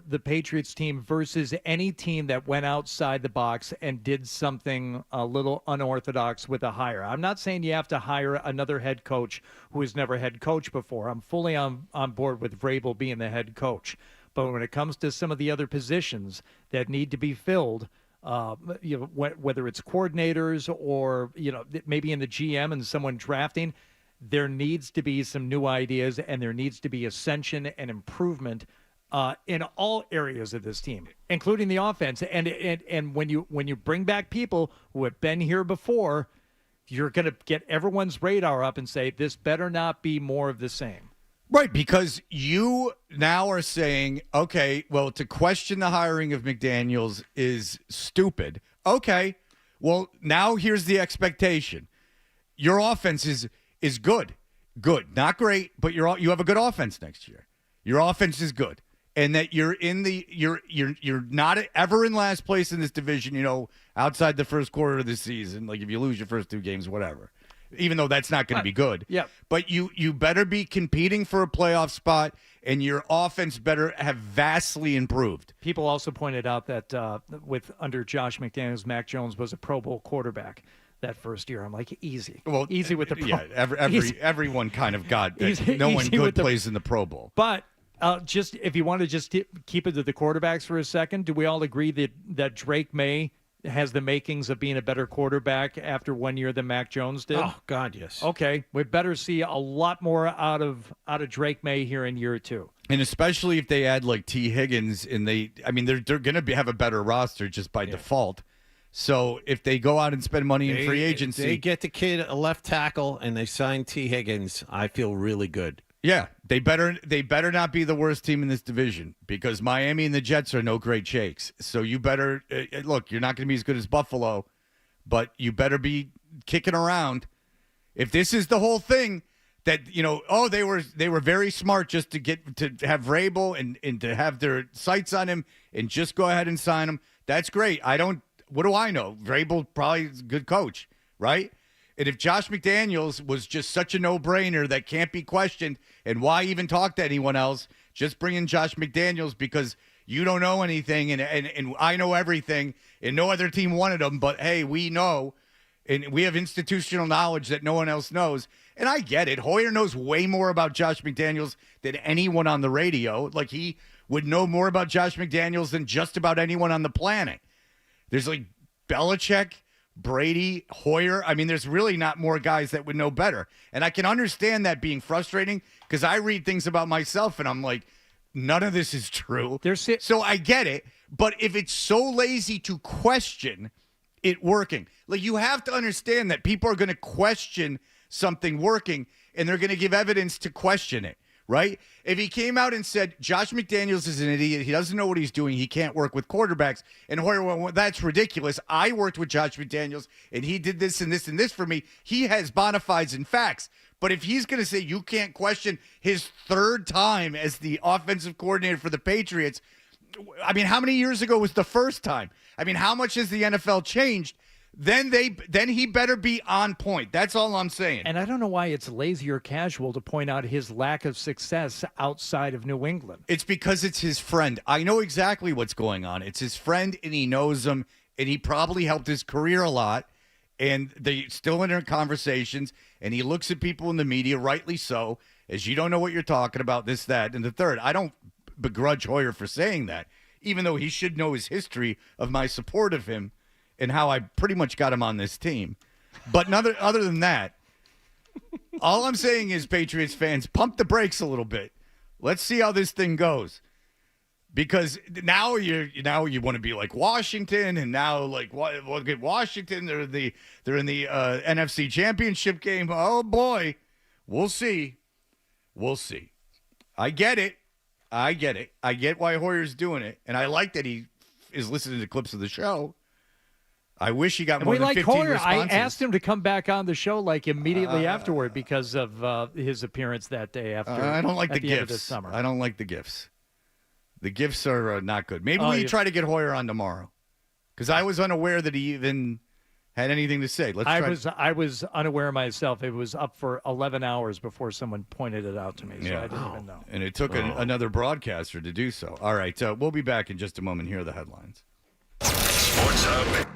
the Patriots team versus any team that went outside the box and did something a little unorthodox with a hire. I'm not saying you have to hire another head coach who has never head coached before. I'm fully on board with Vrabel being the head coach. But when it comes to some of the other positions that need to be filled, whether it's coordinators or, maybe in the GM and someone drafting, there needs to be some new ideas and there needs to be ascension and improvement in all areas of this team, including the offense. And when you bring back people who have been here before, you're going to get everyone's radar up and say, this better not be more of the same. Right, because you now are saying, okay, well, to question the hiring of McDaniels is stupid. Okay, well, now here's the expectation. Your offense is good. Good, not great, but you have a good offense next year. Your offense is good. and that you're not ever in last place in this division, outside the first quarter of the season. Like if you lose your first 2 games, whatever. Even though that's not going to be good. Yeah. But you better be competing for a playoff spot, and your offense better have vastly improved. People also pointed out that under Josh McDaniels, Mac Jones was a Pro Bowl quarterback that first year. I'm like, easy. Well, easy with the Pro Yeah, everyone kind of got that. No one good plays in the Pro Bowl. But just if you want to just keep it to the quarterbacks for a second, do we all agree that Drake May has the makings of being a better quarterback after 1 year than Mac Jones did? Oh, God, yes. Okay, we better see a lot more out of Drake May here in year 2. And especially if they add like T. Higgins, and they're going to have a better roster just by default. So if they go out and spend money in free agency, they get the kid a left tackle and they sign T. Higgins, I feel really good. Yeah, they better not be the worst team in this division, because Miami and the Jets are no great shakes. So you better look. You're not going to be as good as Buffalo, but you better be kicking around. If this is the whole thing, that they were very smart just to have Vrabel and to have their sights on him and just go ahead and sign him. That's great. What do I know? Vrabel probably is a good coach, right? And if Josh McDaniels was just such a no-brainer that can't be questioned, and why even talk to anyone else? Just bring in Josh McDaniels because you don't know anything, and I know everything, and no other team wanted him. But, hey, we know, and we have institutional knowledge that no one else knows. And I get it. Hoyer knows way more about Josh McDaniels than anyone on the radio. Like, he would know more about Josh McDaniels than just about anyone on the planet. There's, like, Belichick, Brady, Hoyer. I mean, there's really not more guys that would know better. And I can understand that being frustrating because I read things about myself and I'm like, none of this is true. So I get it. But if it's so lazy to question it working, like you have to understand that people are going to question something working and they're going to give evidence to question it. Right? If he came out and said, Josh McDaniels is an idiot, he doesn't know what he's doing, he can't work with quarterbacks, and Hoyer went, well, that's ridiculous. I worked with Josh McDaniels, and he did this and this and this for me. He has bona fides and facts. But if he's going to say you can't question his 3rd time as the offensive coordinator for the Patriots, I mean, how many years ago was the first time? I mean, how much has the NFL changed? Then he better be on point. That's all I'm saying. And I don't know why it's lazy or casual to point out his lack of success outside of New England. It's because it's his friend. I know exactly what's going on. It's his friend, and he knows him, and he probably helped his career a lot, and they still in their conversations, and he looks at people in the media, rightly so, as you don't know what you're talking about, this, that, and the third. I don't begrudge Hoyer for saying that, even though he should know his history of my support of him and how I pretty much got him on this team. But other than that, all I'm saying is, Patriots fans, pump the brakes a little bit. Let's see how this thing goes. Because now you want to be like Washington, and now like look at Washington. They're in the NFC Championship game. Oh boy, we'll see. I get it. I get why Hoyer's doing it, and I like that he is listening to clips of the show. I wish he got more than 15 Hoyer. responses. I asked him to come back on the show like immediately afterward because of his appearance that day after. I don't like the end of gifts. this summer. I don't like the gifts. The gifts are not good. Maybe we try to get Hoyer on tomorrow, because I was unaware that he even had anything to say. I was unaware myself. It was up for 11 hours before someone pointed it out to me, so I didn't even know. And it took another broadcaster to do so. All right, we'll be back in just a moment. Here are the headlines. Sports Hub.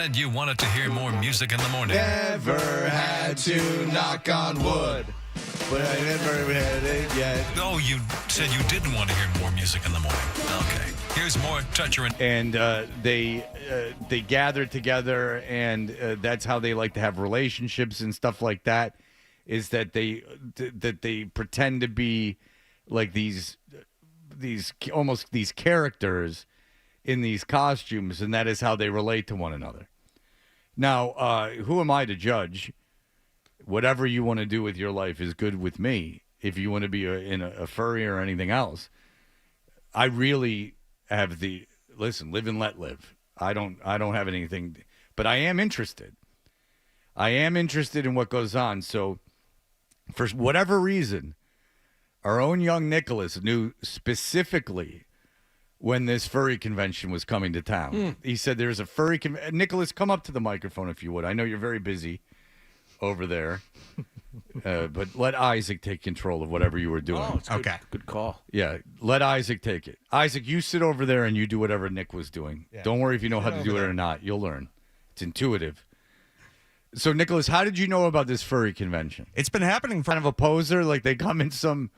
And you wanted to hear more music in the morning. Never had to knock on wood, but I never had it yet. Oh, you said you didn't want to hear more music in the morning. Okay. Here's more Toucher and they gather together, and that's how they like to have relationships and stuff like that. Is that they pretend to be like these almost these characters in these costumes, and that is how they relate to one another. Now, who am I to judge? Whatever you want to do with your life is good with me. If you want to be a furry or anything else, I really have live and let live. I don't have anything, but I am interested. I am interested in what goes on. So, for whatever reason, our own young Nicholas knew specifically when this furry convention was coming to town. He said there's a furry convention. Nicholas, come up to the microphone if you would. I know you're very busy over there. But let Isaac take control of whatever you were doing. Oh, it's good. Okay. Good call. Yeah, let Isaac take it. Isaac, you sit over there and you do whatever Nick was doing. Yeah. Don't worry if you know how to do it or not. You'll learn. It's intuitive. So, Nicholas, how did you know about this furry convention? It's been happening for kind of a poser, like they come in some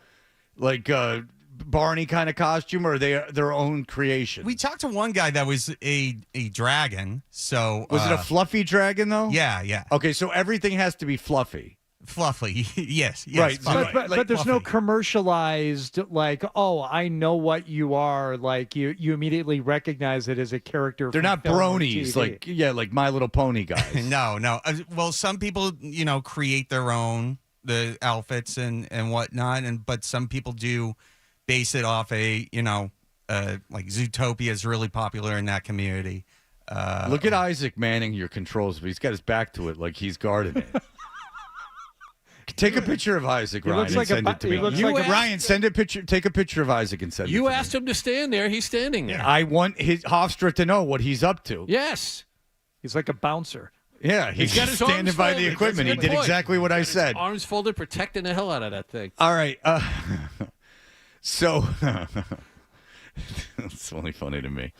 like Barney kind of costume, or are they their own creation? We talked to one guy that was a dragon. So was it a fluffy dragon though? Yeah. Okay, so everything has to be fluffy. Fluffy, yes. Right, but there's fluffy. no commercialized like, oh, I know what you are. Like you immediately recognize it as a character. They're not bronies, like My Little Pony guys. No. Well, some people, create their own the outfits and whatnot, but some people do base it off like Zootopia is really popular in that community. Look at Isaac manning your controls, but he's got his back to it like he's guarding it. Take a picture of Isaac, Ryan, and send it to me. Ryan, send a picture. Take a picture of Isaac and send it to me. You asked him to stand there. He's standing there. I want Hofstra to know what he's up to. Yes. He's like a bouncer. Yeah, he's got his standing arms by folded. the equipment. He did exactly what I said. Arms folded, protecting the hell out of that thing. All right. So, it's only funny to me.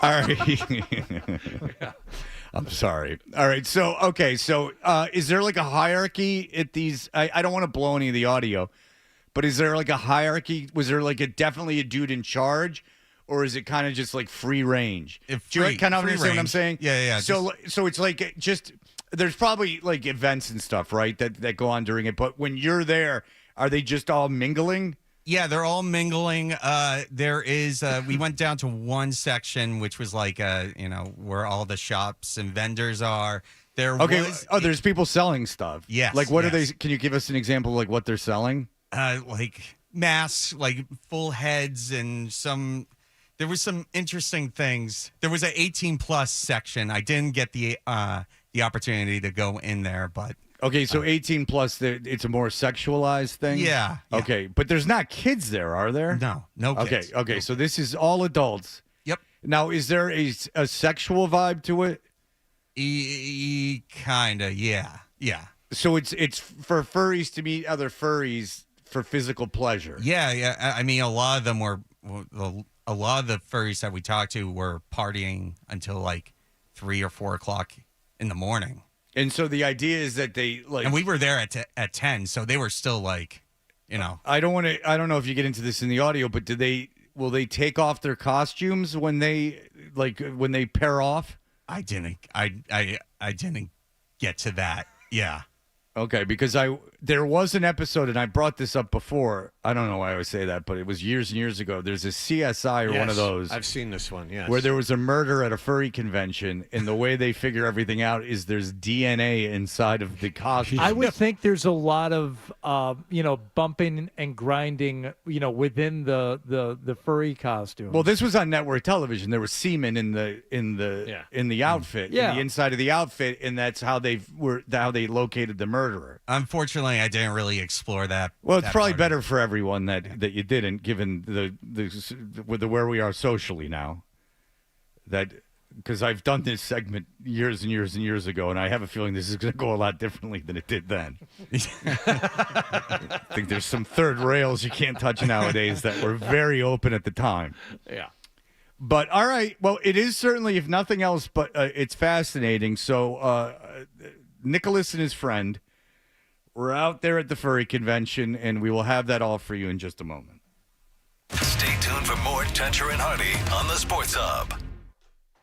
All right. I'm sorry. All right. So, okay. So, is there like a hierarchy at these? I don't want to blow any of the audio, but is there like a hierarchy? Was there like definitely a dude in charge, or is it kind of just like free range? Do you kind of understand what I'm saying? Yeah. So it's like just there's probably like events and stuff, right? That go on during it. But when you're there, are they just all mingling? Yeah, they're all mingling. There is, we went down to one section, which was like, where all the shops and vendors are. There's people selling stuff. Yes. Like, what are they? Can you give us an example of like what they're selling? Like masks, like full heads, and there was some interesting things. There was an 18+ section. I didn't get the opportunity to go in there, but. Okay, so 18+, it's a more sexualized thing? Yeah. Okay, but there's not kids there, are there? No kids. Okay, so this is all adults. Yep. Now, is there a sexual vibe to it? Kinda, yeah. So it's for furries to meet other furries for physical pleasure. Yeah. I mean, a lot of them were, a lot of the furries that we talked to were partying until like 3 or 4 o'clock in the morning. And so the idea is that they like, and we were there at 10, so they were still like, I don't know if you get into this in the audio, but will they take off their costumes when they pair off? I didn't get to that. Yeah. Okay, because there was an episode, and I brought this up before. I don't know why I always say that, but it was years and years ago. There's a CSI or one of those. I've seen this one, yes. Where there was a murder at a furry convention, and the way they figure everything out is there's DNA inside of the costume. I would think there's a lot of, bumping and grinding, within the furry costume. Well, this was on network television. There was semen in the outfit, in the inside of the outfit, and that's how they located the murderer. Unfortunately, I didn't really explore that. Well, it's probably better for everyone that you didn't, given the where we are socially now. Because I've done this segment years and years and years ago, and I have a feeling this is going to go a lot differently than it did then. I think there's some third rails you can't touch nowadays that were very open at the time. Yeah. But all right, well, it is certainly, if nothing else, but it's fascinating. So Nicholas and his friend were out there at the Furry convention, and we will have that all for you in just a moment. Stay tuned for more Toucher and Hardy on the Sports Hub.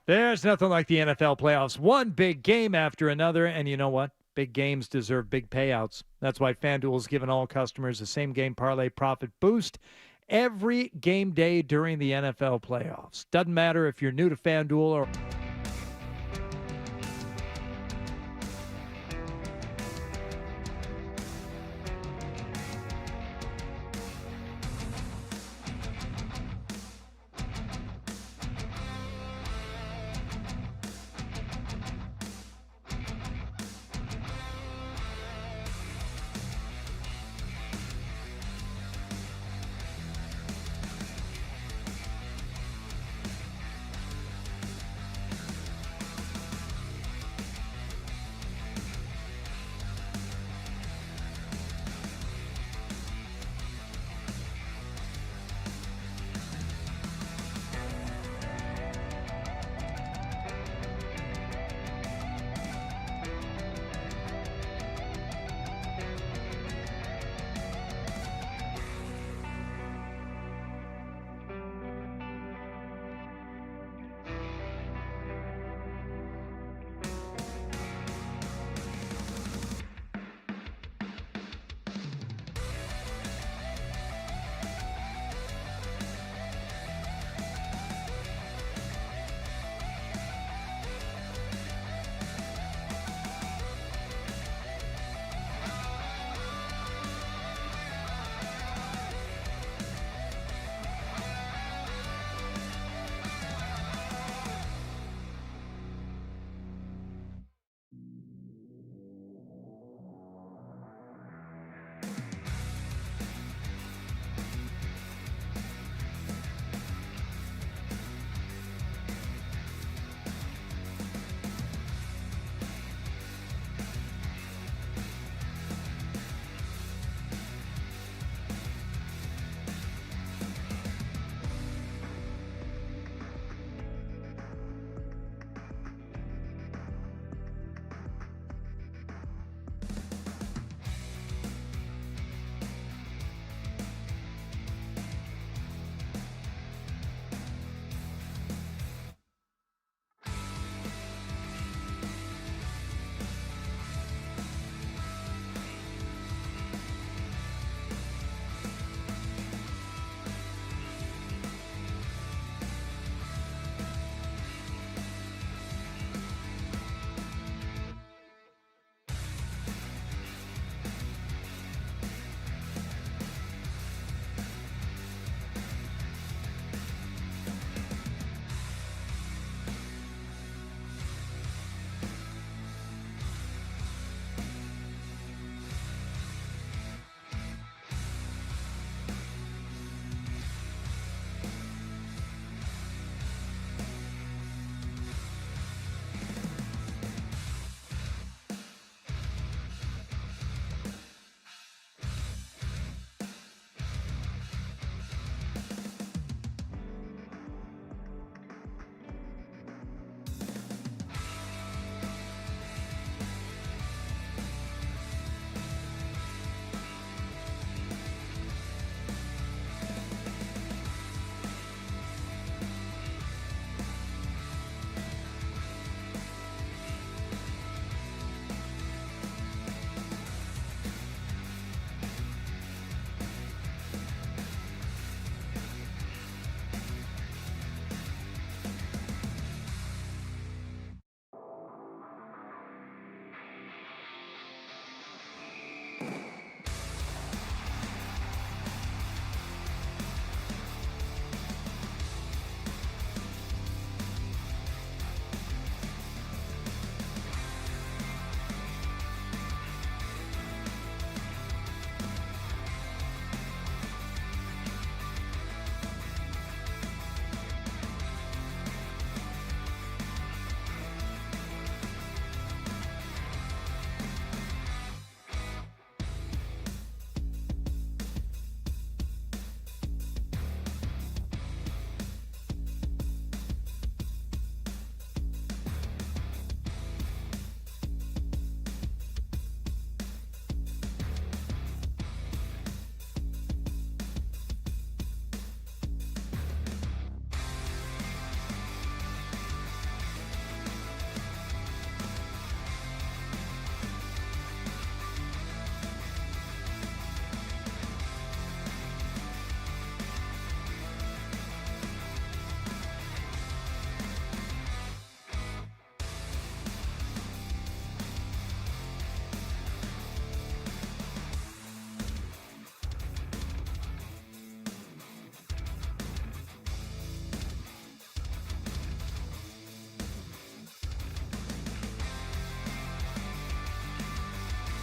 There's nothing like the NFL playoffs. One big game after another, and you know what? Big games deserve big payouts. That's why FanDuel has given all customers the same game parlay profit boost every game day during the NFL playoffs. Doesn't matter if you're new to FanDuel or...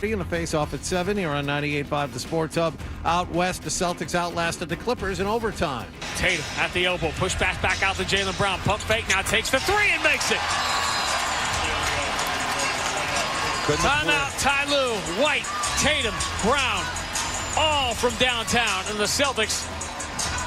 In the face-off at 7 here on 98.5 The Sports Hub. Out west, the Celtics outlasted the Clippers in overtime. Tatum at the elbow. Push back out to Jaylen Brown. Pump fake. Now takes the three and makes it. Timeout. Ty Lue, White, Tatum, Brown, all from downtown. And the Celtics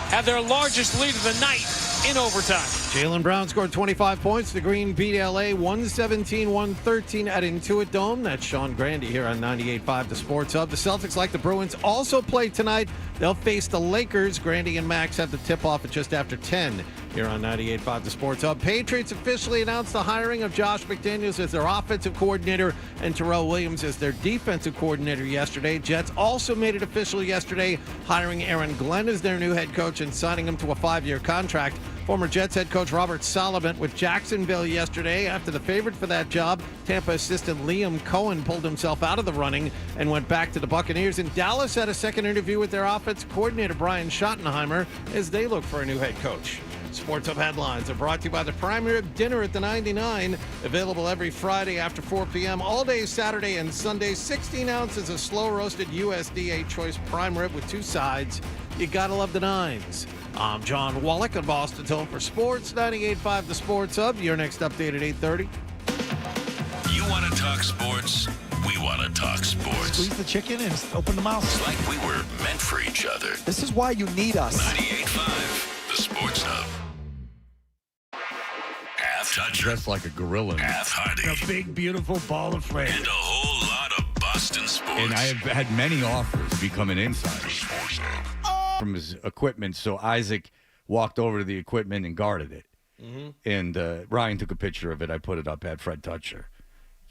have their largest lead of the night in overtime. Jaylen Brown scored 25 points. The Green beat LA 117-113 at Intuit Dome. That's Sean Grandy here on 98.5 The Sports Hub. The Celtics, like the Bruins, also play tonight. They'll face the Lakers. Grandy and Max have the tip-off at just after 10 here on 98.5 The Sports Hub. Patriots officially announced the hiring of Josh McDaniels as their offensive coordinator and Terrell Williams as their defensive coordinator yesterday. Jets also made it official yesterday, hiring Aaron Glenn as their new head coach and signing him to a 5-year contract. Former Jets head coach Robert Saleh with Jacksonville yesterday. After the favorite for that job, Tampa assistant Liam Cohen pulled himself out of the running and went back to the Buccaneers. And Dallas had a second interview with their offensive coordinator Brian Schottenheimer as they look for a new head coach. Sports Hub headlines are brought to you by the Prime Rib Dinner at the 99. Available every Friday after 4 p.m. All day Saturday and Sunday. 16 ounces of slow-roasted USDA choice prime rib with 2 sides. You gotta love the nines. I'm John Wallach of Boston Home for Sports, 98.5 The Sports Hub. Your next update at 8:30. You want to talk sports? We want to talk sports. Squeeze the chicken and open the mouth. It's like we were meant for each other. This is why you need us. 98.5 The Sports Hub. Half toucher. Dressed like a gorilla. Half Hardy. A big, beautiful ball of flame. And a whole lot of Boston sports. And I have had many offers to become an insider from his equipment. So Isaac walked over to the equipment and guarded it. Mm-hmm. And Ryan took a picture of it. I put it up at Fred Toucher.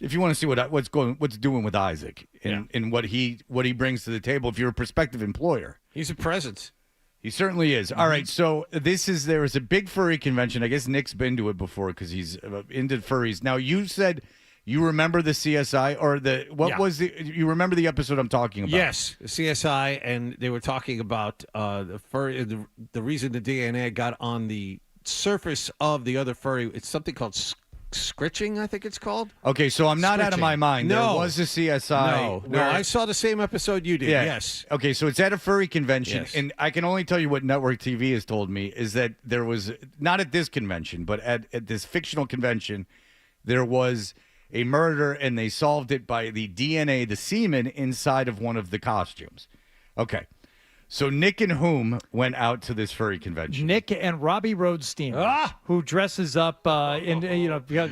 If you want to see what's doing with Isaac and what he brings to the table, if you're a prospective employer, he's a presence. He certainly is. All right, so there was a big furry convention. I guess Nick's been to it before because he's into furries. Now, you said you remember the CSI or you remember the episode I'm talking about? Yes, CSI, and they were talking about the furry. The reason the DNA got on the surface of the other furry. It's something called scritching, I think it's called. Okay, so I'm not out of my mind. No. There was a CSI. No, I saw the same episode you did. Yeah. Yes. Okay, so it's at a furry convention, Yes. and I can only tell you what Network TV has told me is that there was, not at this convention, but at this fictional convention, there was a murder, and they solved it by the DNA, the semen, inside of one of the costumes. Okay. So Nick and whom went out to this furry convention? Nick and Robbie Roadstein, who dresses up in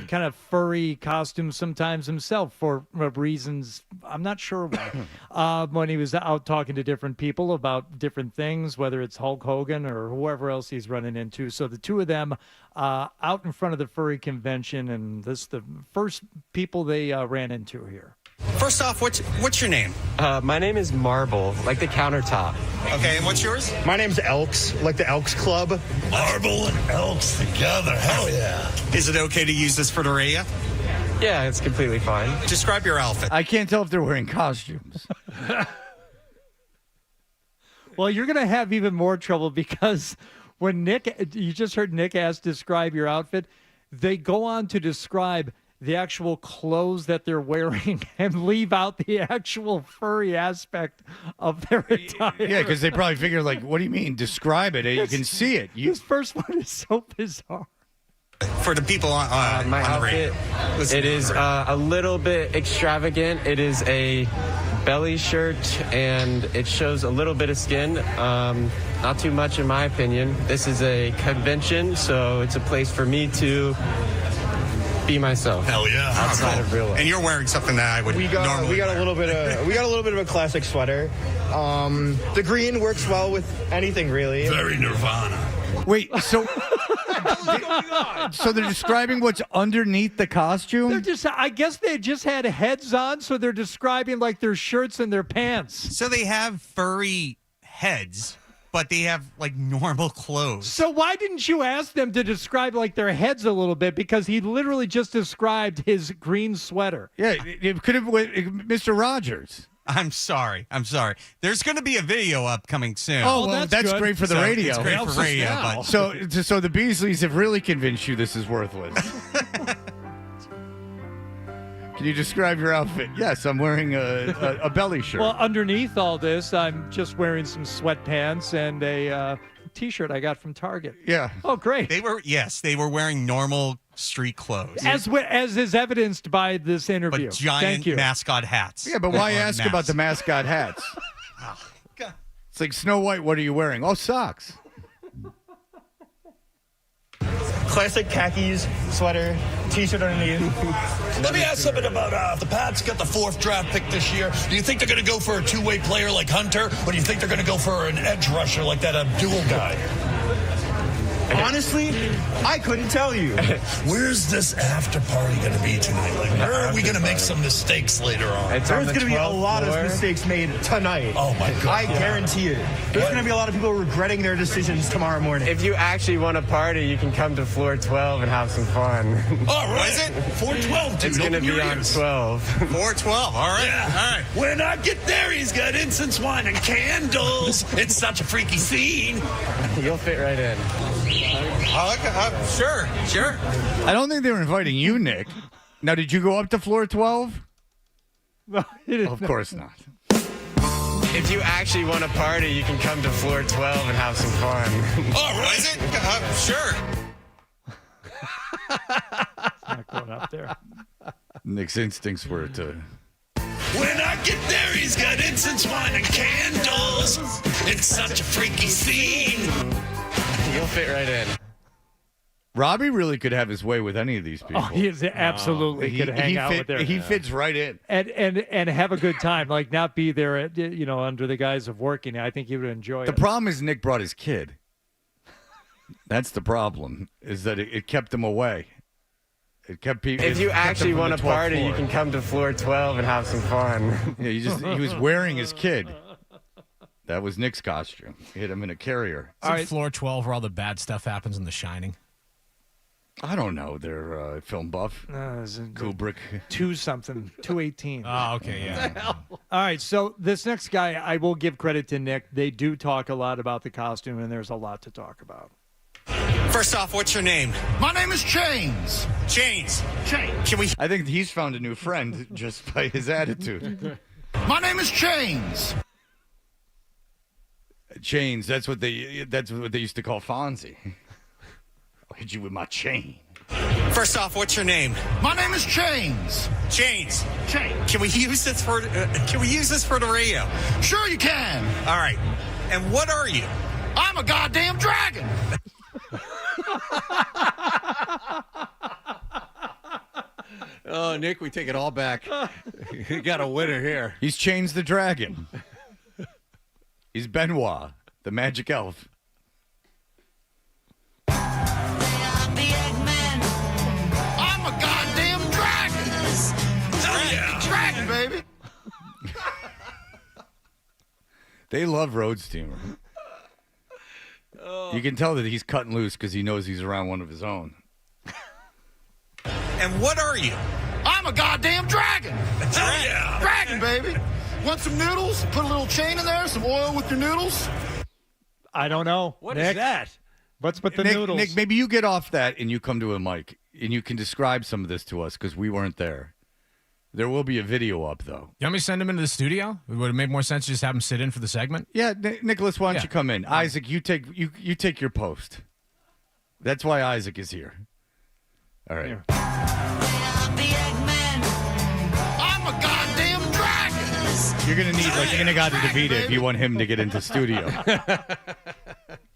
kind of furry costumes sometimes himself for reasons I'm not sure why. When he was out talking to different people about different things, whether it's Hulk Hogan or whoever else he's running into. So the two of them out in front of the furry convention, and this the first people they ran into here. First off, what's your name? My name is Marble, like the countertop. Okay, and what's yours? My name's Elks, like the Elks Club. Marble and Elks together, hell yeah. Is it okay to use this for the radio? Yeah, it's completely fine. Describe your outfit. I can't tell if they're wearing costumes. Well, you're going to have even more trouble because when you just heard Nick ask describe your outfit, they go on to describe the actual clothes that they're wearing and leave out the actual furry aspect of their attire. Yeah, because they probably figure, like, what do you mean? Describe it. You can see it. This first one is so bizarre. For the people my on outfit, the radio. it is a little bit extravagant. It is a belly shirt, and it shows a little bit of skin. Not too much, in my opinion. This is a convention, so it's a place for me to be myself. Hell yeah! Outside of real life. And you're wearing something that I would normally. We got a little bit of a classic sweater. The green works well with anything, really. Very Nirvana. Wait, so so they're describing what's underneath the costume? I guess they just had heads on, so they're describing like their shirts and their pants. So they have furry heads, but they have like normal clothes. So why didn't you ask them to describe like their heads a little bit? Because he literally just described his green sweater. Yeah, it could have Mr. Rogers. I'm sorry. There's going to be a video upcoming soon. Oh, well, that's great for the radio. It's great for radio. But So the Beasleys have really convinced you this is worthless. Can you describe your outfit? Yes, I'm wearing a belly shirt. Well, underneath all this, I'm just wearing some sweatpants and a T-shirt I got from Target. Yeah. Oh, great. They were wearing normal street clothes. As is evidenced by this interview. But giant Thank you. mascot hats. Yeah, but why ask about the mascot hats? It's like, Snow White, what are you wearing? Oh, socks. Classic khakis, sweater, T-shirt underneath. Let me ask something about the Pats got the 4th draft pick this year. Do you think they're going to go for a two-way player like Hunter, or do you think they're going to go for an edge rusher like that Abdul guy? Honestly, I couldn't tell you. Where's this after party going to be tonight? Like, where are we going to make some mistakes later on? There's going to be a lot of mistakes made tonight. Oh, my God. I guarantee it. There's going to be a lot of people regretting their decisions tomorrow morning. If you actually want to party, you can come to floor 12 and have some fun. All right. Is it? 412, dude. It's going to be on 12. 412. All right. Yeah. All right. When I get there, he's got incense, wine, and candles. It's such a freaky scene. You'll fit right in. Sure. I don't think they were inviting you, Nick. Now, did you go up to floor 12? No, of course not. If you actually want to party, you can come to floor 12 and have some fun. All right. Is it? Sure. Not going up there. Nick's instincts were to... When I get there, he's got incense, wine, and candles. It's such a freaky scene. You'll fit right in. Robbie really could have his way with any of these people. Oh, he is absolutely could hang out with their. He fits right in. And have a good time. Like, not be there, under the guise of working. I think he would enjoy The it. problem is Nick brought his kid. That's the problem, is that it kept him away. It kept people. If you actually want to party, you can come to floor 12 and have some fun. Yeah, he was wearing his kid. That was Nick's costume. He hit him in a carrier. Is it floor 12 where all the bad stuff happens in The Shining? I don't know. They're film buff. Kubrick. 218. Oh, okay, yeah. All right, so this next guy, I will give credit to Nick. They do talk a lot about the costume, and there's a lot to talk about. First off, what's your name? My name is Chains. Chains. Can we? I think he's found a new friend just by his attitude. My name is Chains. Chains. That's what they used to call Fonzie. I'll hit you with my chain. First off, what's your name? My name is Chains. Chains. Can we use this for the radio? Sure you can. All right. And what are you? I'm a goddamn dragon. Oh, Nick, we take it all back. You got a winner here. He's Chains the Dragon. He's Benoit, the magic elf. I'm a goddamn dragon. Oh, yeah. Dragon, baby. They love Road Steamer. You can tell that he's cutting loose because he knows he's around one of his own. And what are you? I'm a goddamn dragon. Oh, yeah. Dragon, baby. Want some noodles? Put a little chain in there, some oil with your noodles. I don't know. What Nick, is that? What's with the Nick, noodles? Nick, maybe you get off that and you come to a mic and you can describe some of this to us because we weren't there. There will be a video up, though. You want me to send him into the studio? Would it make more sense to just have him sit in for the segment? Yeah, Nicholas, why don't you come in? Isaac, you take your post. That's why Isaac is here. All right. I'm a goddamn dragon. You're going to need like Inagata DeVita if you want him to get into studio.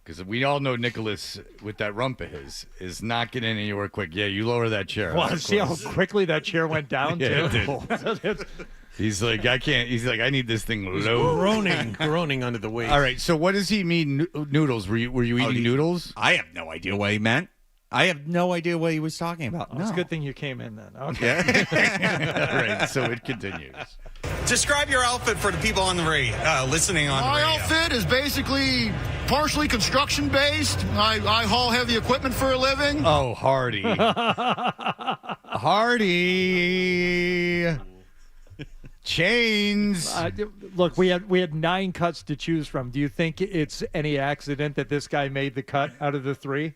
Because we all know Nicholas, with that rump of his, is not getting anywhere quick. Yeah, you lower that chair. Well, see how quickly that chair went down, Yeah, too? it did. He's like, I can't. He's like, I need this thing low. Groaning under the weight. All right. So, what does he mean? Noodles? Were you eating noodles? I have no idea what he meant. I have no idea what he was talking about. It's a good thing you came in then. Okay. Yeah. All right. So it continues. Describe your outfit for the people on the radio, listening on the radio. My outfit is basically partially construction based. I haul heavy equipment for a living. Oh, Hardy. Hardy. Chains. Look, we had 9 cuts to choose from. Do you think it's any accident that this guy made the cut out of the 3?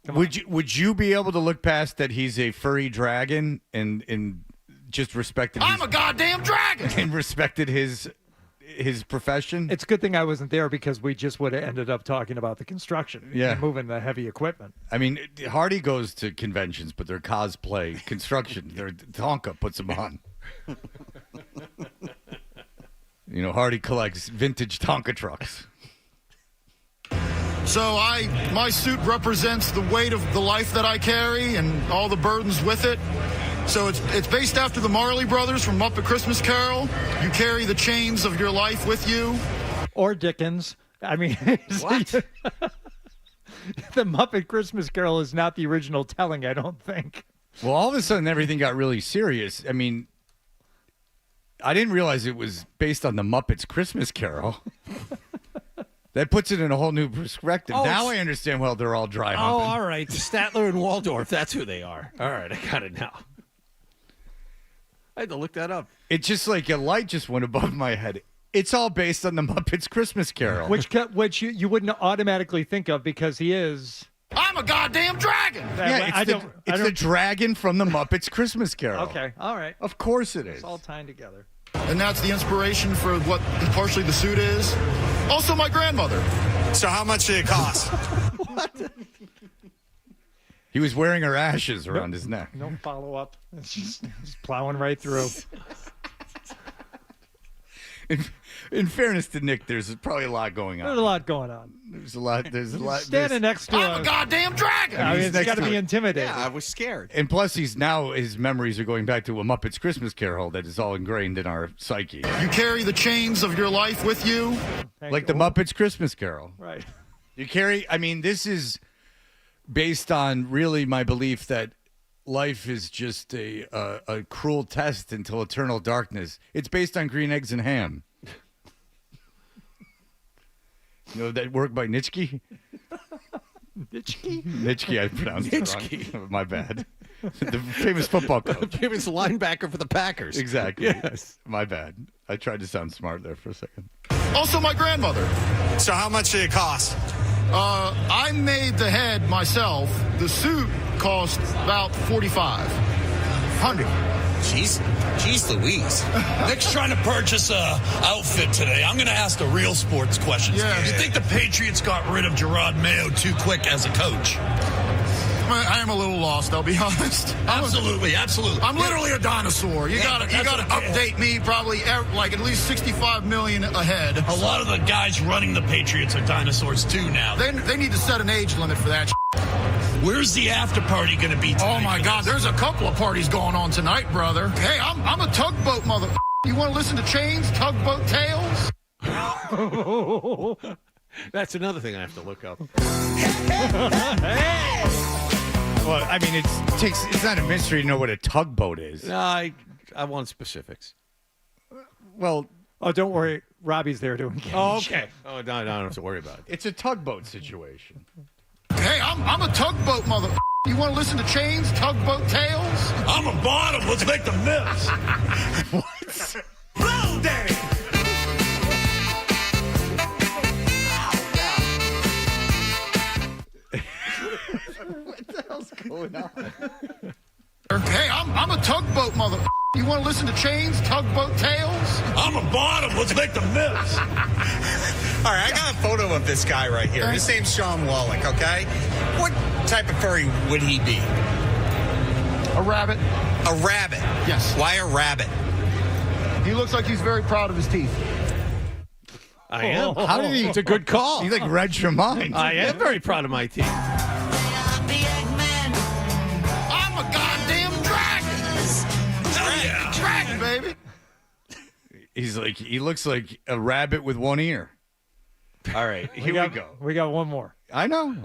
Would you be able to look past that he's a furry dragon and just respected. I'm a goddamn dragon. And respected his profession. It's a good thing I wasn't there because we just would have ended up talking about the construction. Yeah. And moving the heavy equipment. I mean, Hardy goes to conventions, but they're cosplay construction. Tonka puts them on. Hardy collects vintage Tonka trucks. So my suit represents the weight of the life that I carry and all the burdens with it. So it's based after the Marley Brothers from Muppet Christmas Carol. You carry the chains of your life with you. Or Dickens. I mean, what? The Muppet Christmas Carol is not the original telling, I don't think. Well, all of a sudden, everything got really serious. I mean, I didn't realize it was based on the Muppets Christmas Carol. That puts it in a whole new perspective. Now I understand why they're all dry humping. Oh, all right. Statler and Waldorf, that's who they are. All right, I got it now. I had to look that up. It's just like a light just went above my head. It's all based on the Muppets Christmas Carol. Which you wouldn't automatically think of because he is... I'm a goddamn dragon. Yeah, it's the dragon from the Muppets Christmas Carol. Okay, all right. Of course it is. It's all tying together. And that's the inspiration for what partially the suit is. Also, my grandmother. So how much did it cost? What? He was wearing her ashes around his neck. No follow-up. It's just plowing right through. In fairness to Nick, there's probably a lot going on. There's a lot going on. There's a lot. Standing next to I'm a goddamn dragon. I mean, it's got to be intimidating. Yeah, I was scared. And plus, his memories are going back to a Muppets Christmas Carol that is all ingrained in our psyche. You carry the chains of your life with you. Like the Muppets Christmas Carol. Right. You carry, this is based on really my belief that life is just a cruel test until eternal darkness. It's based on green eggs and ham. You know that work by Nitschke? Nitschke, I pronounced it wrong. My bad. The famous football coach. The famous linebacker for the Packers. Exactly. Yes. My bad. I tried to sound smart there for a second. Also, my grandmother. So how much did it cost? I made the head myself. The suit cost about $4,500. Jeez Louise. Nick's trying to purchase a outfit today. I'm going to ask the real sports questions. Yeah. You think the Patriots got rid of Gerard Mayo too quick as a coach? I am a little lost, I'll be honest. Absolutely. I'm literally a dinosaur. You got to update me probably like at least 65 million ahead. A lot of the guys running the Patriots are dinosaurs too now. They need to set an age limit for that. Where's the after party going to be tonight? Oh my God, there's a couple of parties going on tonight, brother. Hey, I'm a tugboat mother. You want to listen to Chains, Tugboat Tales? That's another thing I have to look up. Well, it's not a mystery to know what a tugboat is. No, I want specifics. Well, don't worry. Robbie's there to engage. Oh, okay. Oh, no, I don't have to worry about it. It's a tugboat situation. Hey, I'm a tugboat mother. You want to listen to Chains, Tugboat Tales? I'm a bottom. Let's make the mix. What? Blow Daddy. What the hell's going on? Hey, I'm a tugboat mother. You want to listen to Chains, Tugboat Tales? I'm a bottom. Let's make the mix. All right, I got a photo of this guy right here. His name's Sean Wallach, okay? What type of furry would he be? A rabbit. A rabbit? Yes. Why a rabbit? He looks like he's very proud of his teeth. I am. How did he? It's a good call. He read your mind. I am very proud of my team. I'm a goddamn dragon. Yeah. Dragon, baby. He looks like a rabbit with one ear. All right, here we go. We got one more. I know.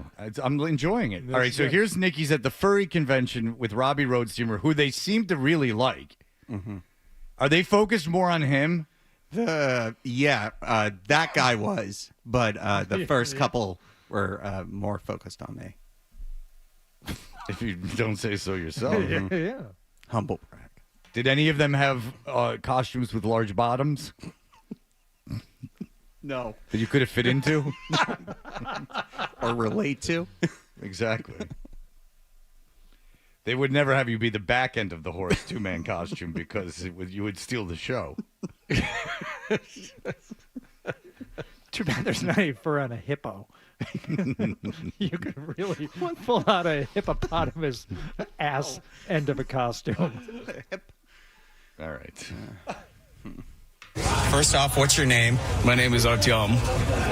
I'm enjoying it. All right, so here's Nikki's at the furry convention with Robbie Roadsteamer, who they seem to really like. Mm-hmm. Are they focused more on him? That guy was, but the first couple were more focused on me. If you don't say so yourself. Yeah. Humble brag. Did any of them have costumes with large bottoms? No. That you could have fit into? Or relate to? Exactly. They would never have you be the back end of the horse two-man costume because you would steal the show. Too bad there's not any fur on a hippo. You could really pull out a hippopotamus ass end of a costume. All right. First off, what's your name? My name is Artyom.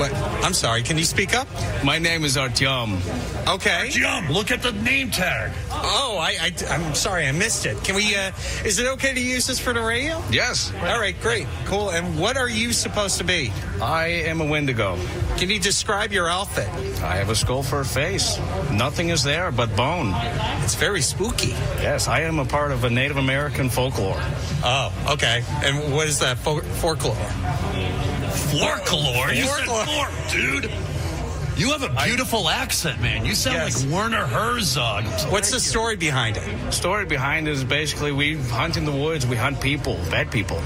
What? I'm sorry, can you speak up? My name is Artyom. Okay. Artyom, look at the name tag. Oh, I'm sorry, I missed it. Can we, is it okay to use this for the radio? Yes. All right, great. Cool. And what are you supposed to be? I am a Wendigo. Can you describe your outfit? I have a skull for a face. Nothing is there but bone. It's very spooky. Yes, I am a part of a Native American folklore. Oh, okay. And what is that folklore? Folklore? You said fork, dude. You have a beautiful accent, man. You sound like Werner Herzog. What's the story behind it? The story behind it is basically we hunt in the woods. We hunt people, bad people.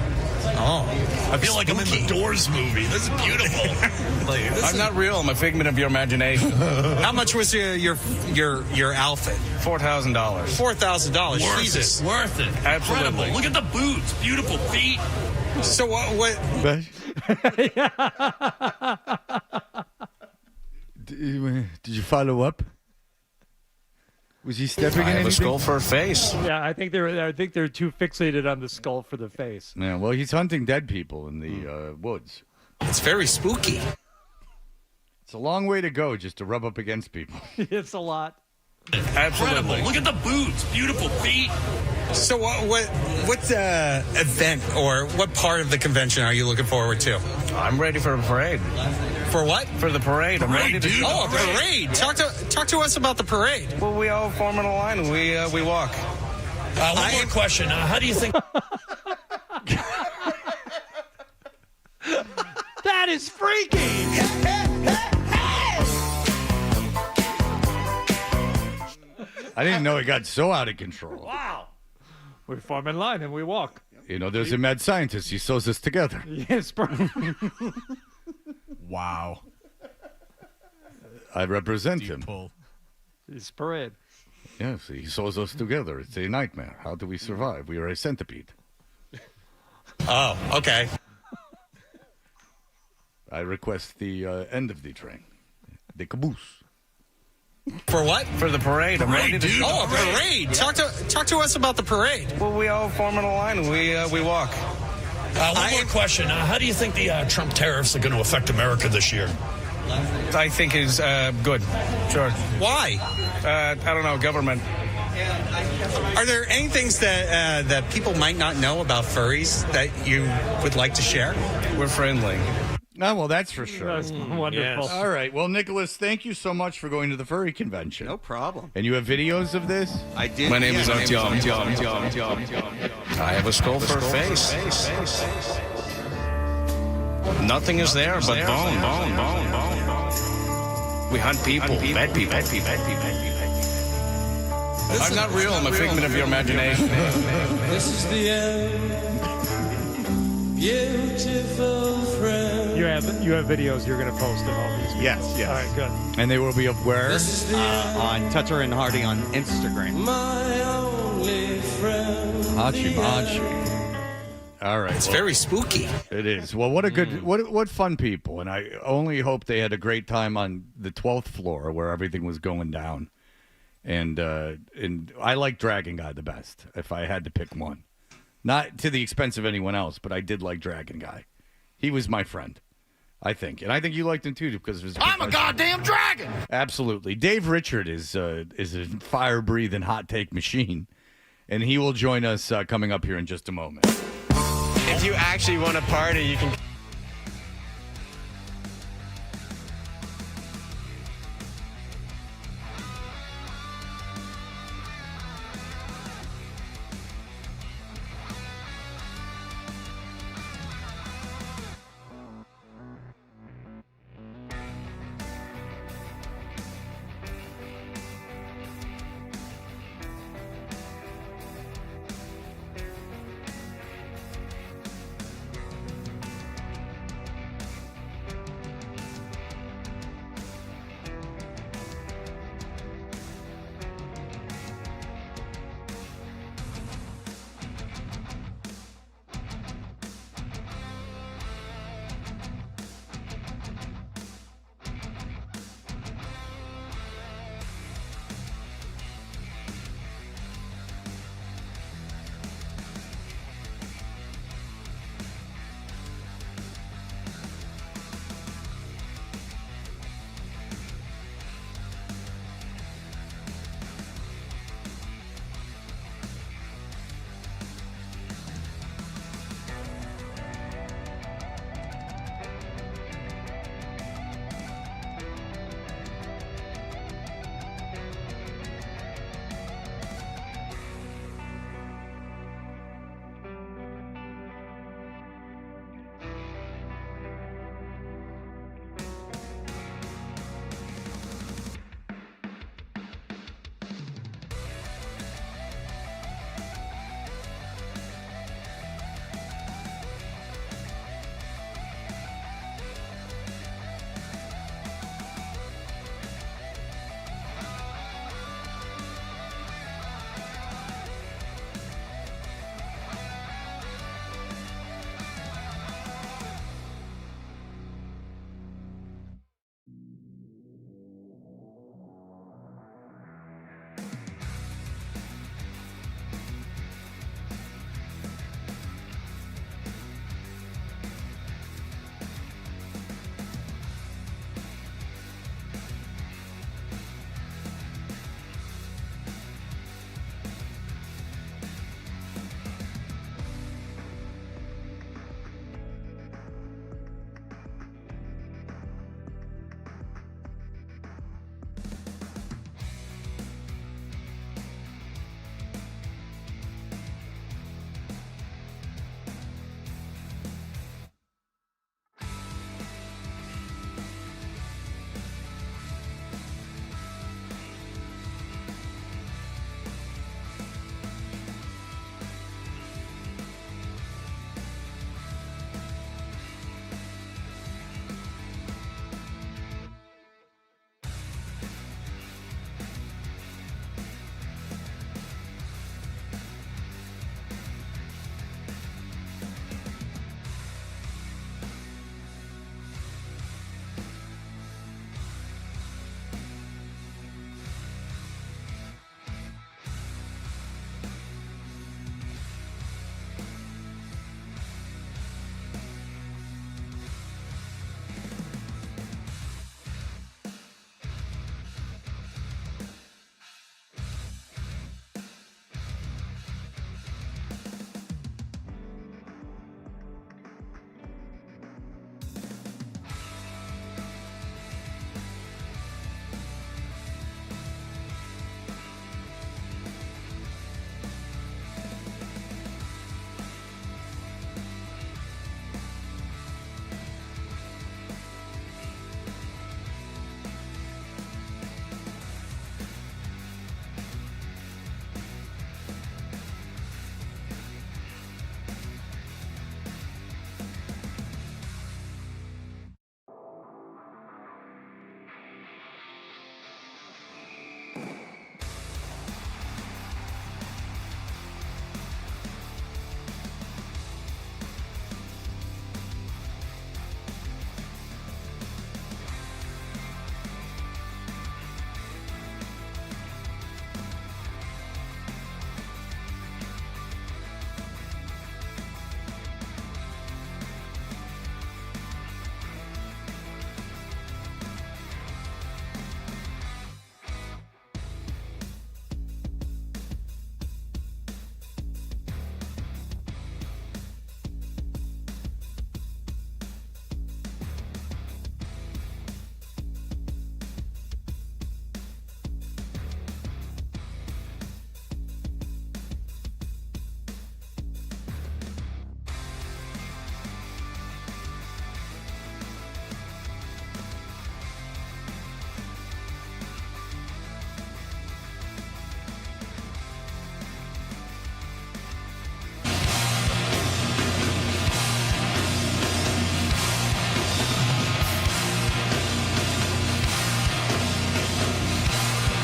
Oh, I feel like I'm in the Doors movie. This is beautiful. I'm not real. I'm a figment of your imagination. How much was your outfit? $4,000. $4,000. Jesus, Worth it. Absolutely. Incredible. Look at the boots. Beautiful feet. So what? Did you follow up? Was he stepping in I have anything? a skull for a face. Yeah, I think they're too fixated on the skull for the face. Yeah, well, he's hunting dead people in the woods. It's very spooky. It's a long way to go just to rub up against people. It's a lot. Absolutely. Look at the boots. Beautiful feet. So what event or what part of the convention are you looking forward to? I'm ready for a parade. For what? For the parade. I'm ready to. Oh, a parade. Talk to us about the parade. Well, we all form in a line and we walk. One more question. How do you think? That is freaky. I didn't know it got so out of control. Wow. We form in line and we walk. You know, there's a mad scientist. He sews us together. Yes, bro. Wow. I represent him. It's parade. Yes, he sews us together. It's a nightmare. How do we survive? We are a centipede. Oh, okay. I request the end of the train. The caboose. For what? For the parade. I'm ready to. Oh, a parade. Talk to us about the parade. Well, we all form in a line and we walk. One more question. How do you think the Trump tariffs are going to affect America this year? I think is good. Sure. Why? I don't know. Government. Are there any things that people might not know about furries that you would like to share? We're friendly. Oh, well, that's for sure. That's wonderful. Yes. All right. Well, Nicholas, thank you so much for going to the furry convention. No problem. And you have videos of this? I did. My name is Artyom. I have a skull for a face. Nothing is there but bone. We hunt people, bad people. I'm not real. I'm a figment of your imagination. This is the end. Beautiful friend. You have videos you're going to post of all these. Yes. All right, good. And they will be up where? On Tutter and Hardy on Instagram. My only friend. Hachi. All right. It's very spooky. It is. Well, what a good, what fun people. And I only hope they had a great time on the 12th floor where everything was going down. And I like Dragon Guy the best, if I had to pick one. Not to the expense of anyone else, but I did like Dragon Guy. He was my friend, I think. And I think you liked him, too, because of his... I'm a goddamn dragon! Absolutely. Dave Richard is a fire-breathing hot take machine, and he will join us coming up here in just a moment. If you actually want to party, you can...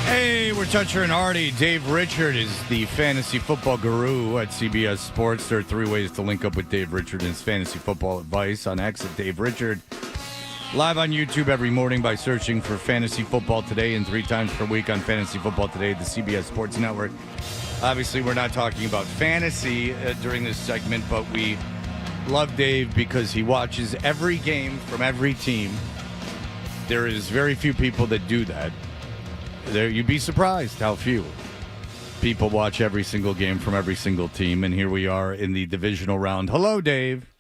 Hey, we're Toucher and Hardy. Dave Richard is the fantasy football guru at CBS Sports. There are 3 ways to link up with Dave Richard and his fantasy football advice. On X at Dave Richard. Live on YouTube every morning by searching for Fantasy Football Today, and 3 times per week on Fantasy Football Today, the CBS Sports Network. Obviously, we're not talking about fantasy during this segment, but we love Dave because he watches every game from every team. There is very few people that do that. You'd be surprised how few people watch every single game from every single team, and here we are in the divisional round. Hello, Dave.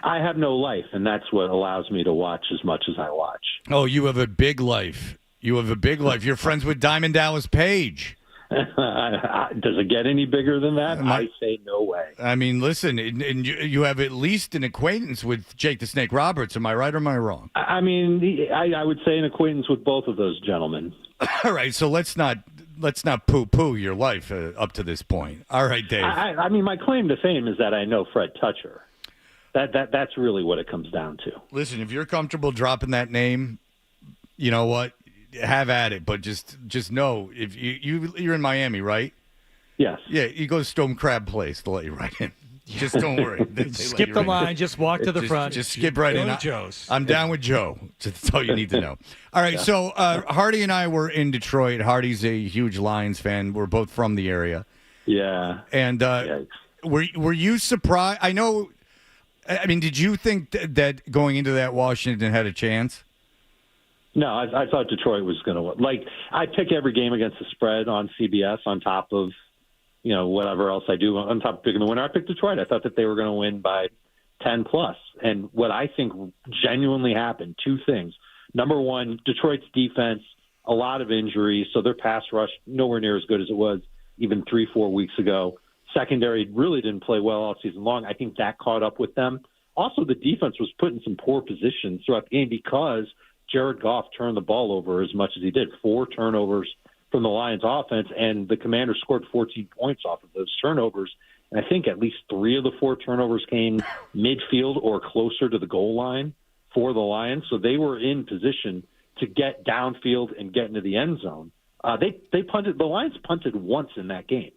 I have no life, and that's what allows me to watch as much as I watch. Oh, you have a big life. You have a big life. You're friends with Diamond Dallas Page. Does it get any bigger than that? I say no way. I mean, listen, and you have at least an acquaintance with Jake the Snake Roberts. Am I right or am I wrong? I mean, I would say an acquaintance with both of those gentlemen. All right, so let's not poo-poo your life up to this point. All right, Dave. I mean, my claim to fame is that I know Fred Toucher. That's really what it comes down to. Listen, if you're comfortable dropping that name, you know what? Have at it, but just know if you're in Miami, right? Yes. Yeah, you go to Stone Crab Place. They'll let you right in. Just don't worry. Skip the line. Just walk to the front. Just skip right in. I'm down with Joe. That's all you need to know. All right. So Hardy and I were in Detroit. Hardy's a huge Lions fan. We're both from the area. Yeah. And were you surprised? I know. I mean, did you think that going into that Washington had a chance? No, I thought Detroit was going to win. Like, I pick every game against the spread on CBS on top of, whatever else I do. On top of picking the winner, I picked Detroit. I thought that they were going to win by 10+. And what I think genuinely happened, 2 things. Number one, Detroit's defense, a lot of injuries, so their pass rush nowhere near as good as it was even 3-4 weeks ago. Secondary really didn't play well all season long. I think that caught up with them. Also, the defense was put in some poor positions throughout the game because Jared Goff turned the ball over as much as he did. 4 turnovers from the Lions offense, and the Commanders scored 14 points off of those turnovers. And I think at least 3 of the 4 turnovers came midfield or closer to the goal line for the Lions. So they were in position to get downfield and get into the end zone. They punted. The Lions punted once in that game.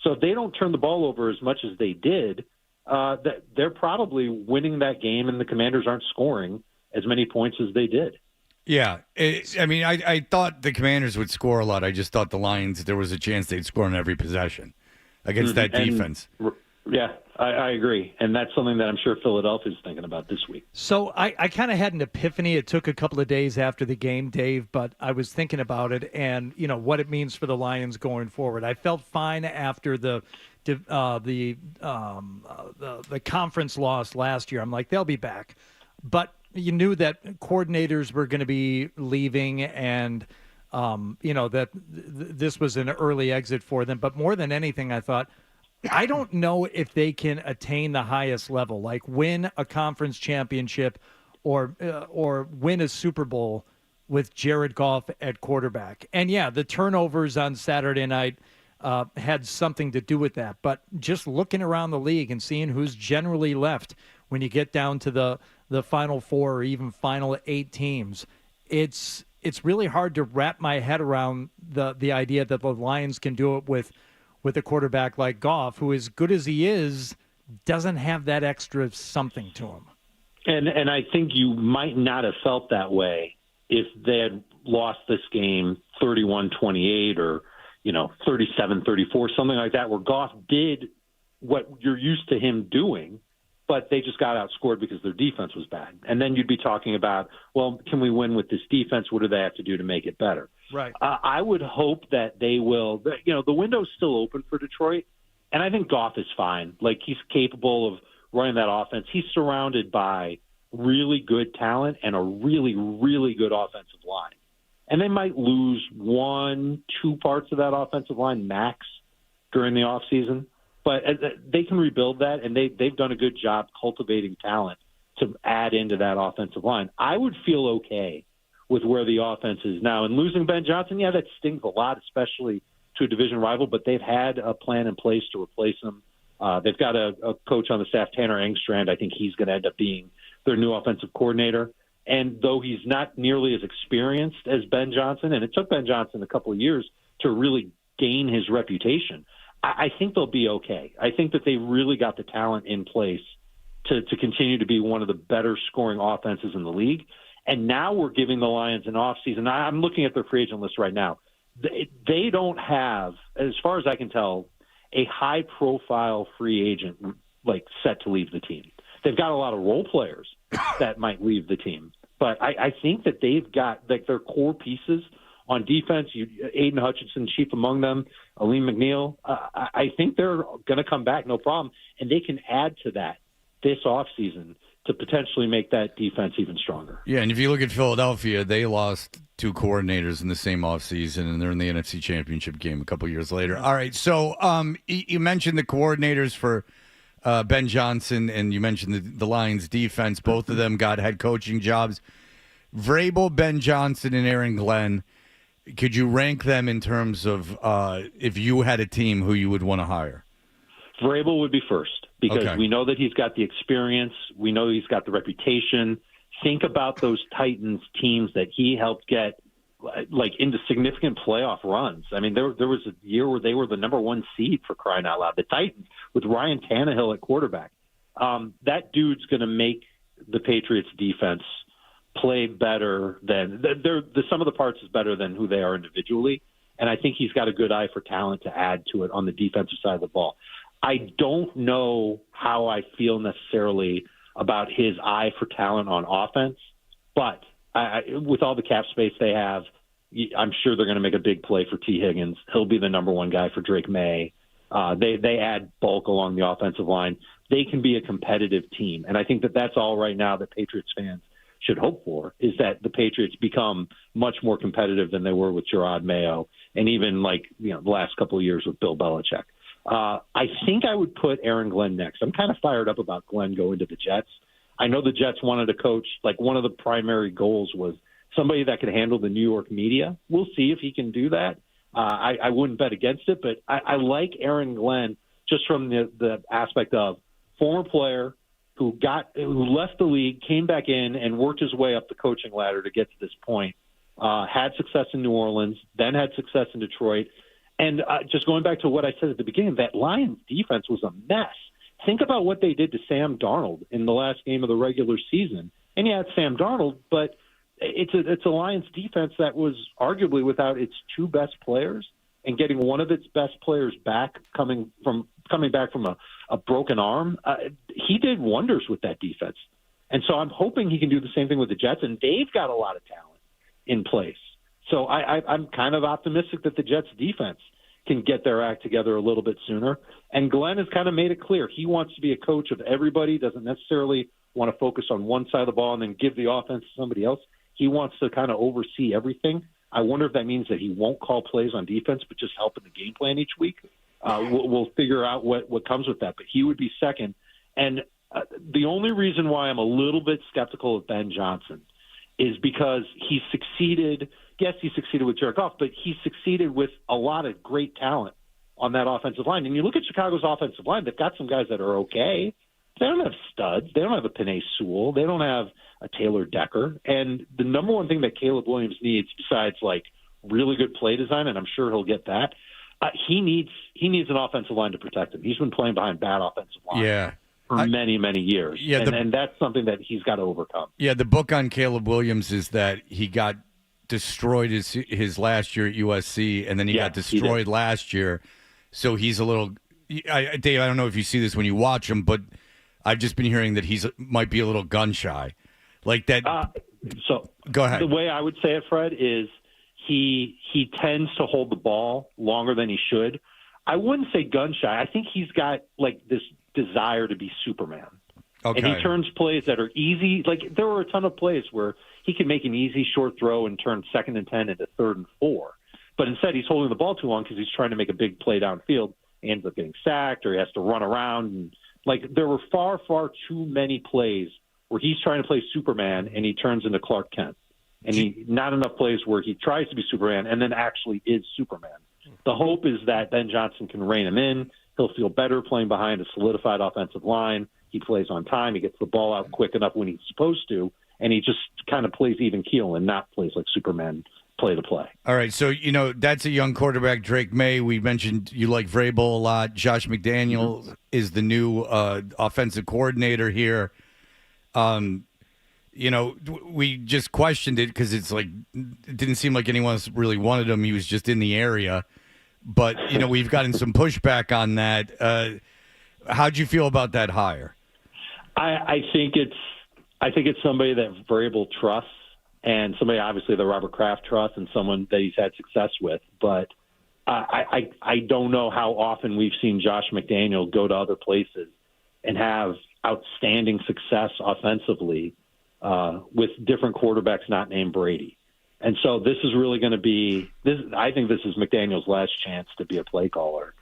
So if they don't turn the ball over as much as they did, they're probably winning that game, and the Commanders aren't scoring as many points as they did. Yeah. I thought the Commanders would score a lot. I just thought the Lions, there was a chance they'd score on every possession against that defense. Yeah, I agree. And that's something that I'm sure Philadelphia's thinking about this week. So I kind of had an epiphany. It took a couple of days after the game, Dave, but I was thinking about it and, what it means for the Lions going forward. I felt fine after the conference loss last year. I'm like, they'll be back. But you knew that coordinators were going to be leaving and, that this was an early exit for them. But more than anything, I thought, I don't know if they can attain the highest level, like win a conference championship or win a Super Bowl with Jared Goff at quarterback. And, yeah, the turnovers on Saturday night had something to do with that. But just looking around the league and seeing who's generally left when you get down to the Final 4 or even Final 8 teams, it's it's really hard to wrap my head around the idea that the Lions can do it with a quarterback like Goff, who, as good as he is, doesn't have that extra something to him. And I think you might not have felt that way if they had lost this game 31-28 or, 37-34, something like that, where Goff did what you're used to him doing, but they just got outscored because their defense was bad. And then you'd be talking about, well, can we win with this defense? What do they have to do to make it better? Right. I would hope that they will. The window's still open for Detroit, and I think Goff is fine. Like, he's capable of running that offense. He's surrounded by really good talent and a really, really good offensive line. And they might lose 1-2 parts of that offensive line max during the offseason. But they can rebuild that, and they've done a good job cultivating talent to add into that offensive line. I would feel okay with where the offense is now. And losing Ben Johnson, yeah, that stings a lot, especially to a division rival, but they've had a plan in place to replace him. They've got a coach on the staff, Tanner Engstrand. I think he's going to end up being their new offensive coordinator. And though he's not nearly as experienced as Ben Johnson, and it took Ben Johnson a couple of years to really gain his reputation, I think they'll be okay. I think that they really got the talent in place to continue to be one of the better scoring offenses in the league. And now we're giving the Lions an offseason. I'm looking at their free agent list right now. They don't have, as far as I can tell, a high-profile free agent like set to leave the team. They've got a lot of role players that might leave the team. But I think that they've got like their core pieces on defense. Aiden Hutchinson, chief among them, Aleem McNeil. I think they're going to come back, no problem. And they can add to that this offseason to potentially make that defense even stronger. Yeah, and if you look at Philadelphia, they lost 2 coordinators in the same offseason, and they're in the NFC Championship game a couple years later. All right, so you mentioned the coordinators for Ben Johnson, and you mentioned the Lions defense. Both of them got head coaching jobs. Vrabel, Ben Johnson, and Aaron Glenn, could you rank them in terms of if you had a team who you would want to hire? Vrabel would be first because we know that he's got the experience. We know he's got the reputation. Think about those Titans teams that he helped get like into significant playoff runs. I mean, there was a year where they were the number 1 seed, for crying out loud. The Titans with Ryan Tannehill at quarterback. That dude's going to make the Patriots defense play better than the sum of the parts is better than who they are individually. And I think he's got a good eye for talent to add to it on the defensive side of the ball. I don't know how I feel necessarily about his eye for talent on offense, but with all the cap space they have, I'm sure they're going to make a big play for T. Higgins. He'll be the number 1 guy for Drake May. They add bulk along the offensive line. They can be a competitive team. And I think that that's all right now that Patriots fans should hope for, is that the Patriots become much more competitive than they were with Gerard Mayo and even the last couple of years with Bill Belichick. I think I would put Aaron Glenn next. I'm kind of fired up about Glenn going to the Jets. I know the Jets wanted a coach. Like, one of the primary goals was somebody that could handle the New York media. We'll see if he can do that. I wouldn't bet against it, but I like Aaron Glenn just from the aspect of former player who left the league, came back in, and worked his way up the coaching ladder to get to this point. Had success in New Orleans, then had success in Detroit. And just going back to what I said at the beginning, that Lions defense was a mess. Think about what they did to Sam Darnold in the last game of the regular season. And yeah, it's Sam Darnold, but it's a Lions defense that was arguably without its 2 best players, and getting one of its best players back, coming back from a broken arm. He did wonders with that defense. And so I'm hoping he can do the same thing with the Jets, and they've got a lot of talent in place. So I'm kind of optimistic that the Jets defense can get their act together a little bit sooner. And Glenn has kind of made it clear he wants to be a coach of everybody, doesn't necessarily want to focus on one side of the ball and then give the offense to somebody else. He wants to kind of oversee everything. I wonder if that means that he won't call plays on defense, but just help in the game plan each week. We'll figure out what comes with that. But he would be second. And the only reason why I'm a little bit skeptical of Ben Johnson is because he succeeded. Yes, he succeeded with Jared Goff, but he succeeded with a lot of great talent on that offensive line. And you look at Chicago's offensive line, they've got some guys that are okay. They don't have studs. They don't have a Penei Sewell. They don't have a Taylor Decker. And the number one thing that Caleb Williams needs, besides like really good play design, and I'm sure he'll get that, he needs an offensive line to protect him. He's been playing behind bad offensive line for many, many years. Yeah, and that's something that he's got to overcome. Yeah, the book on Caleb Williams is that he got destroyed his last year at USC, and then he got destroyed last year. So he's a little Dave, I don't know if you see this when you watch him, but I've just been hearing that might be a little gun shy. Like that. So go ahead. The way I would say it, Fred, is he tends to hold the ball longer than he should. I wouldn't say gun shy. I think he's got like this desire to be Superman. Okay. And he turns plays that are easy. Like there were a ton of plays where he could make an easy short throw and turn 2nd and 10 into 3rd and 4. But instead he's holding the ball too long because he's trying to make a big play downfield. He ends up getting sacked or he has to run around. And like there were far, far too many plays where he's trying to play Superman and he turns into Clark Kent. And not enough plays where he tries to be Superman and then actually is Superman. The hope is that Ben Johnson can rein him in. He'll feel better playing behind a solidified offensive line. He plays on time. He gets the ball out quick enough when he's supposed to. And he just kind of plays even keel and not plays like Superman play to play. All right, so, that's a young quarterback, Drake May. We mentioned you like Vrabel a lot. Josh McDaniels is the new offensive coordinator here. We just questioned it because it's like it didn't seem like anyone else really wanted him. He was just in the area. But, we've gotten some pushback on that. How'd you feel about that hire? I think it's somebody that Vrabel trusts and somebody obviously that Robert Kraft trusts and someone that he's had success with. But I don't know how often we've seen Josh McDaniel go to other places and have outstanding success offensively with different quarterbacks not named Brady. And so this is really going to be this. I think this is McDaniel's last chance to be a play caller.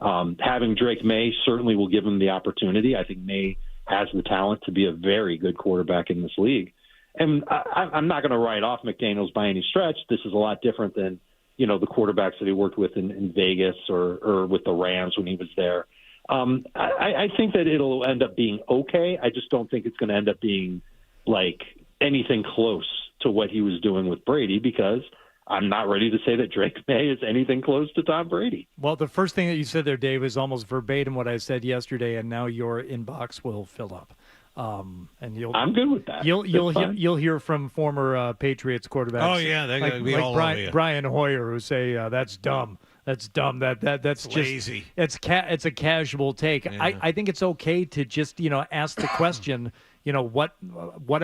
Having Drake May certainly will give him the opportunity. I think May has the talent to be a very good quarterback in this league. And I'm not going to write off McDaniels by any stretch. This is a lot different than, the quarterbacks that he worked with in Vegas or with the Rams when he was there. I think that it'll end up being okay. I just don't think it's going to end up being like anything close to what he was doing with Brady because I'm not ready to say that Drake May is anything close to Tom Brady. Well, the first thing that you said there, Dave, is almost verbatim what I said yesterday, and now your inbox will fill up. And I'm good with that. You'll hear from former Patriots quarterbacks. Oh yeah, they're going to be all Brian, over you. Brian Hoyer, who say that's dumb. That's dumb. That's just lazy. It's a casual take. Yeah. I think it's okay to just ask the question. What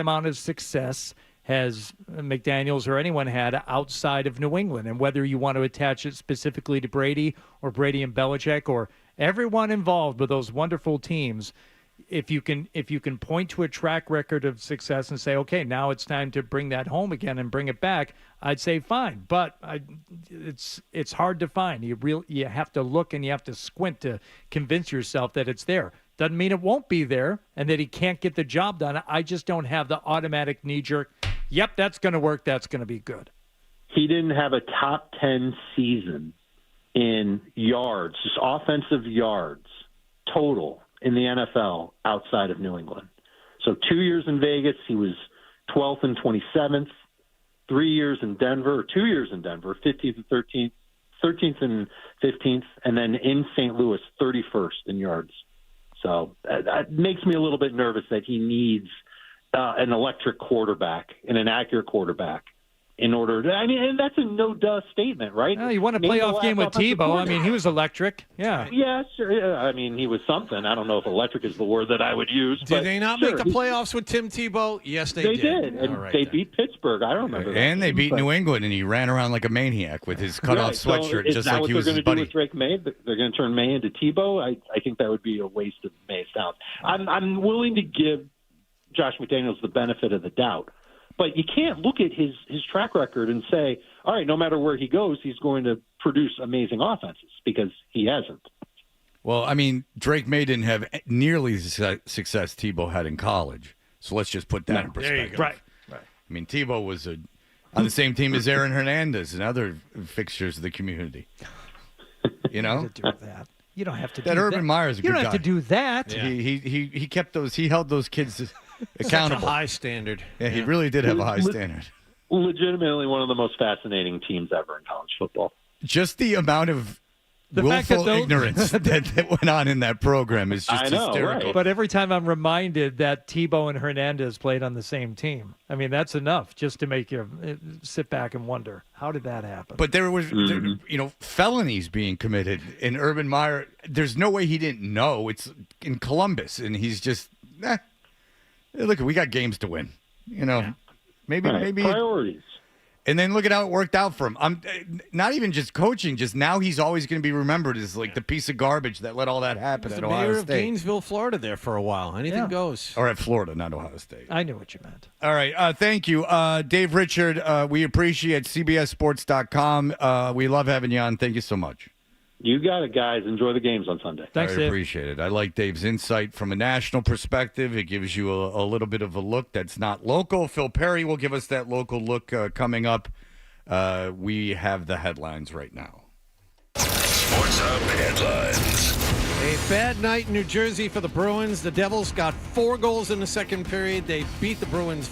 amount of success has McDaniels or anyone had outside of New England, and whether you want to attach it specifically to Brady or Brady and Belichick or everyone involved with those wonderful teams. If you can point to a track record of success and say, okay, now it's time to bring that home again and bring it back, I'd say fine. But it's hard to find. You have to look and you have to squint to convince yourself that it's there. Doesn't mean it won't be there and that he can't get the job done. I just don't have the automatic knee-jerk, yep, that's going to work, that's going to be good. He didn't have a top 10 season in yards, just offensive yards, total in the NFL outside of New England. So 2 years in Vegas, he was 12th and 27th. 3 years in Denver, 2 years in Denver, 15th and 13th, 13th and 15th, and then in St. Louis, 31st in yards. So that makes me a little bit nervous that he needs an electric quarterback and an accurate quarterback in order to, and that's a no-duh statement, right? You won a playoff game with Tebow. He was electric. Yeah. Yeah, sure. Yeah. He was something. I don't know if electric is the word that I would use. Did they not make the playoffs with Tim Tebow? Yes, they did. And they beat Pittsburgh. I don't remember that. And they beat New England, and he ran around like a maniac with his cutoff sweatshirt, just like he was his buddy. Is that what they're going to do with Drake May? They're going to turn May into Tebow? I think that would be a waste of May's talent. I'm willing to give Josh McDaniels the benefit of the doubt. But you can't look at his track record and say, all right, no matter where he goes, he's going to produce amazing offenses because he hasn't. Well, Drake May didn't have nearly the success Tebow had in college. So let's just put that in perspective. Right. Tebow was on the same team as Aaron Hernandez and other fixtures of the community. To do with that. You don't have to. That do Urban that. Meyer's a good You don't guy. have to do that. Yeah. He kept those. He held those kids accountable. Such a high standard. Yeah, he really did have a high standard. Legitimately one of the most fascinating teams ever in college football. Just the amount of The fact that willful ignorance that went on in that program is just hysterical. But every time I'm reminded that Tebow and Hernandez played on the same team, I mean, that's enough just to make you sit back and wonder, how did that happen? But there was, felonies being committed in Urban Meyer. There's no way he didn't know. It's in Columbus, and he's just, look, we got games to win. Maybe priorities. And then look at how it worked out for him. I'm not even just coaching, just now he's always going to be remembered as like the piece of garbage that let all that happen He was at the Ohio mayor of State. Gainesville, Florida there for a while. Anything goes. Or at Florida, not Ohio State. I knew what you meant. All right. Thank you. Dave Richard, we appreciate CBSSports.com. We love having you on. Thank you so much. You got it, guys. Enjoy the games on Sunday. Thanks, I Dave. appreciate it. I like Dave's insight from a national perspective. It gives you a little bit of a look that's not local. Phil Perry will give us that local look coming up. We have the headlines right now. Sports Hub headlines. A bad night in New Jersey for the Bruins. The Devils got 4 goals in the second period. They beat the Bruins.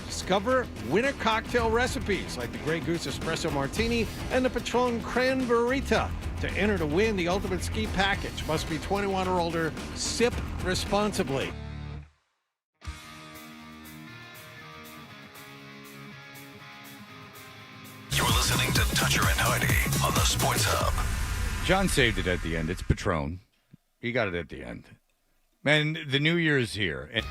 Discover winter cocktail recipes like the Grey Goose Espresso Martini and the Patron Cranberita. To enter to win the Ultimate Ski Package, must be 21 or older. Sip responsibly. You're listening to Toucher and Hardy on the Sports Hub. John saved it at the end. It's Patron. He got it at the end. Man, the New Year is here. And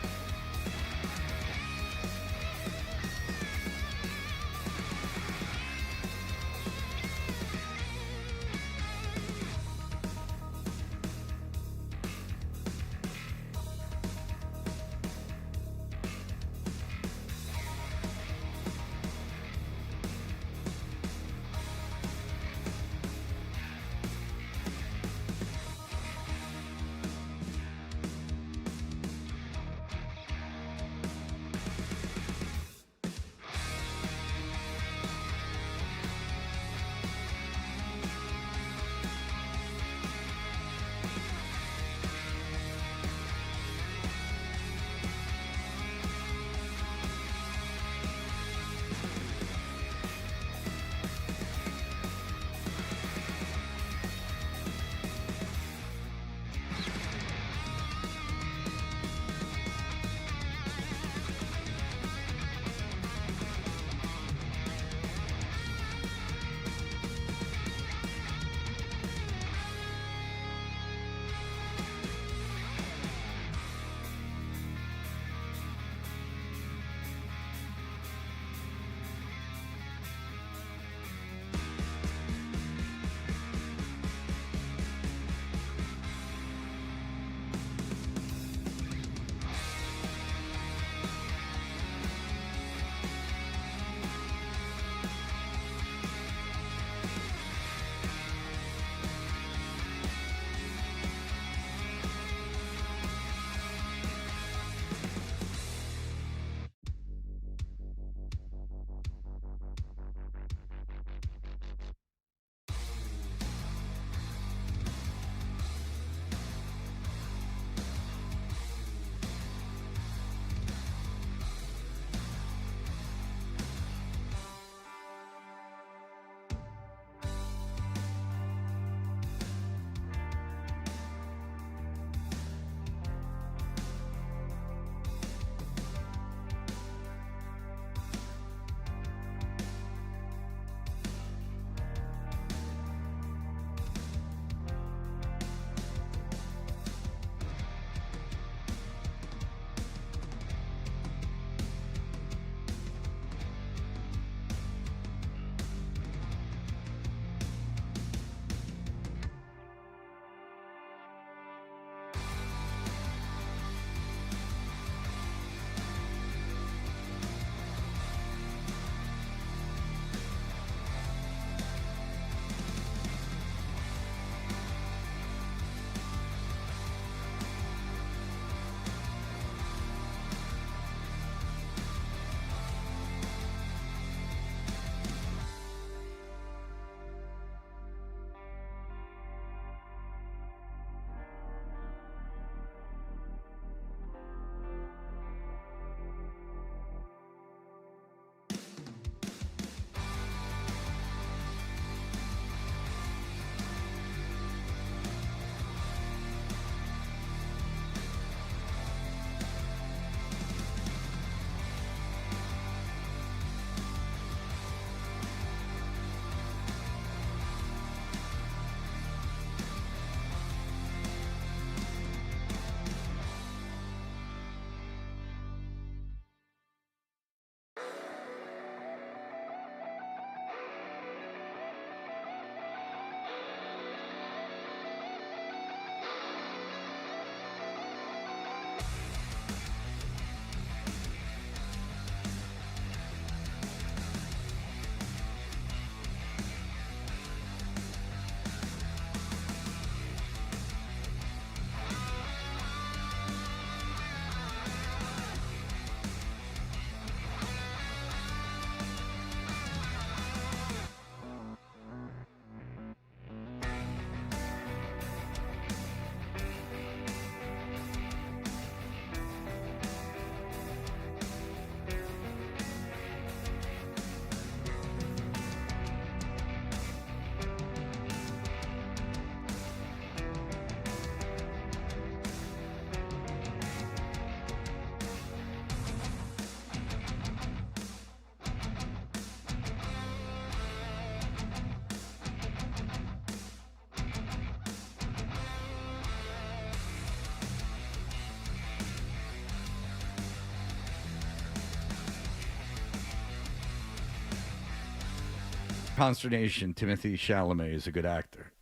consternation, Timothée Chalamet is a good actor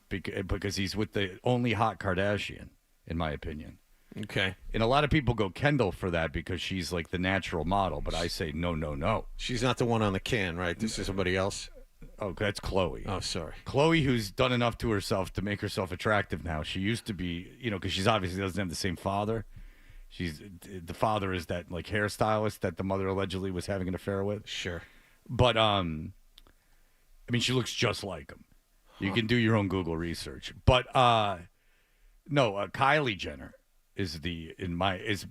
because he's with the only hot Kardashian, in my opinion. Okay. And a lot of people go Kendall for that because she's like the natural model, but I say no. She's not the one on the can, right? This is somebody else? Oh, that's Chloe. Oh, sorry. Chloe, who's done enough to herself to make herself attractive now. She used to be, because she's obviously doesn't have the same father. The father is that like hairstylist that the mother allegedly was having an affair with. Sure. But she looks just like him. You can do your own Google research. But no, Kylie Jenner is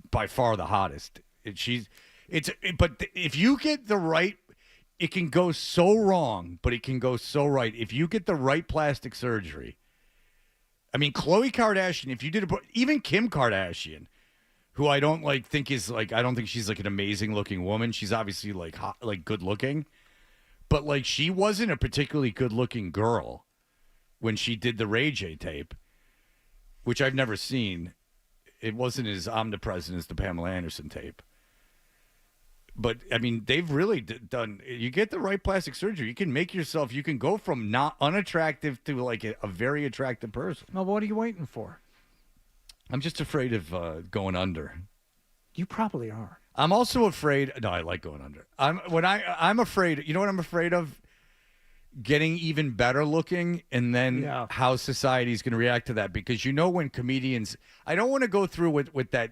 by far the hottest. But if you get the right, it can go so wrong, but it can go so right. If you get the right plastic surgery, Khloe Kardashian, if you did even Kim Kardashian, who I don't think is I don't think she's an amazing looking woman. She's obviously hot, good looking, but she wasn't a particularly good looking girl when she did the Ray J tape, which I've never seen. It wasn't as omnipresent as the Pamela Anderson tape. But, they've really done... You get the right plastic surgery, you can make yourself... You can go from not unattractive to, a very attractive person. Well, what are you waiting for? I'm just afraid of going under. You probably are. I'm also afraid... No, I like going under. I'm afraid... You know what I'm afraid of? Getting even better looking, and then how society's going to react to that. Because when comedians... I don't want to go through with what that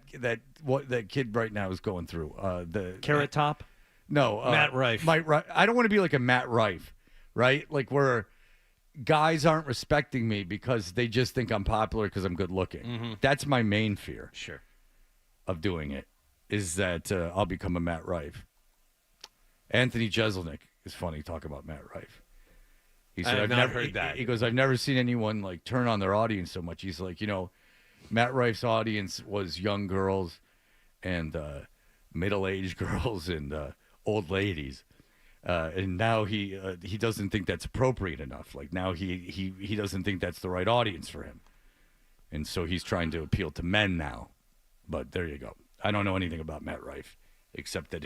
kid right now is going through. The Carrot Top? No. Matt Rife. I don't want to be like a Matt Rife, right? Where guys aren't respecting me because they just think I'm popular because I'm good looking. Mm-hmm. That's my main fear. Sure. Of doing it, is that I'll become a Matt Rife. Anthony Jeselnik is funny talking about Matt Rife. He said, I've never heard that. He goes, I've never seen anyone turn on their audience so much. He's like, Matt Rife's audience was young girls and middle-aged girls and old ladies. And now he doesn't think that's appropriate enough. Now he doesn't think that's the right audience for him. And so he's trying to appeal to men now. But there you go. I don't know anything about Matt Rife, except that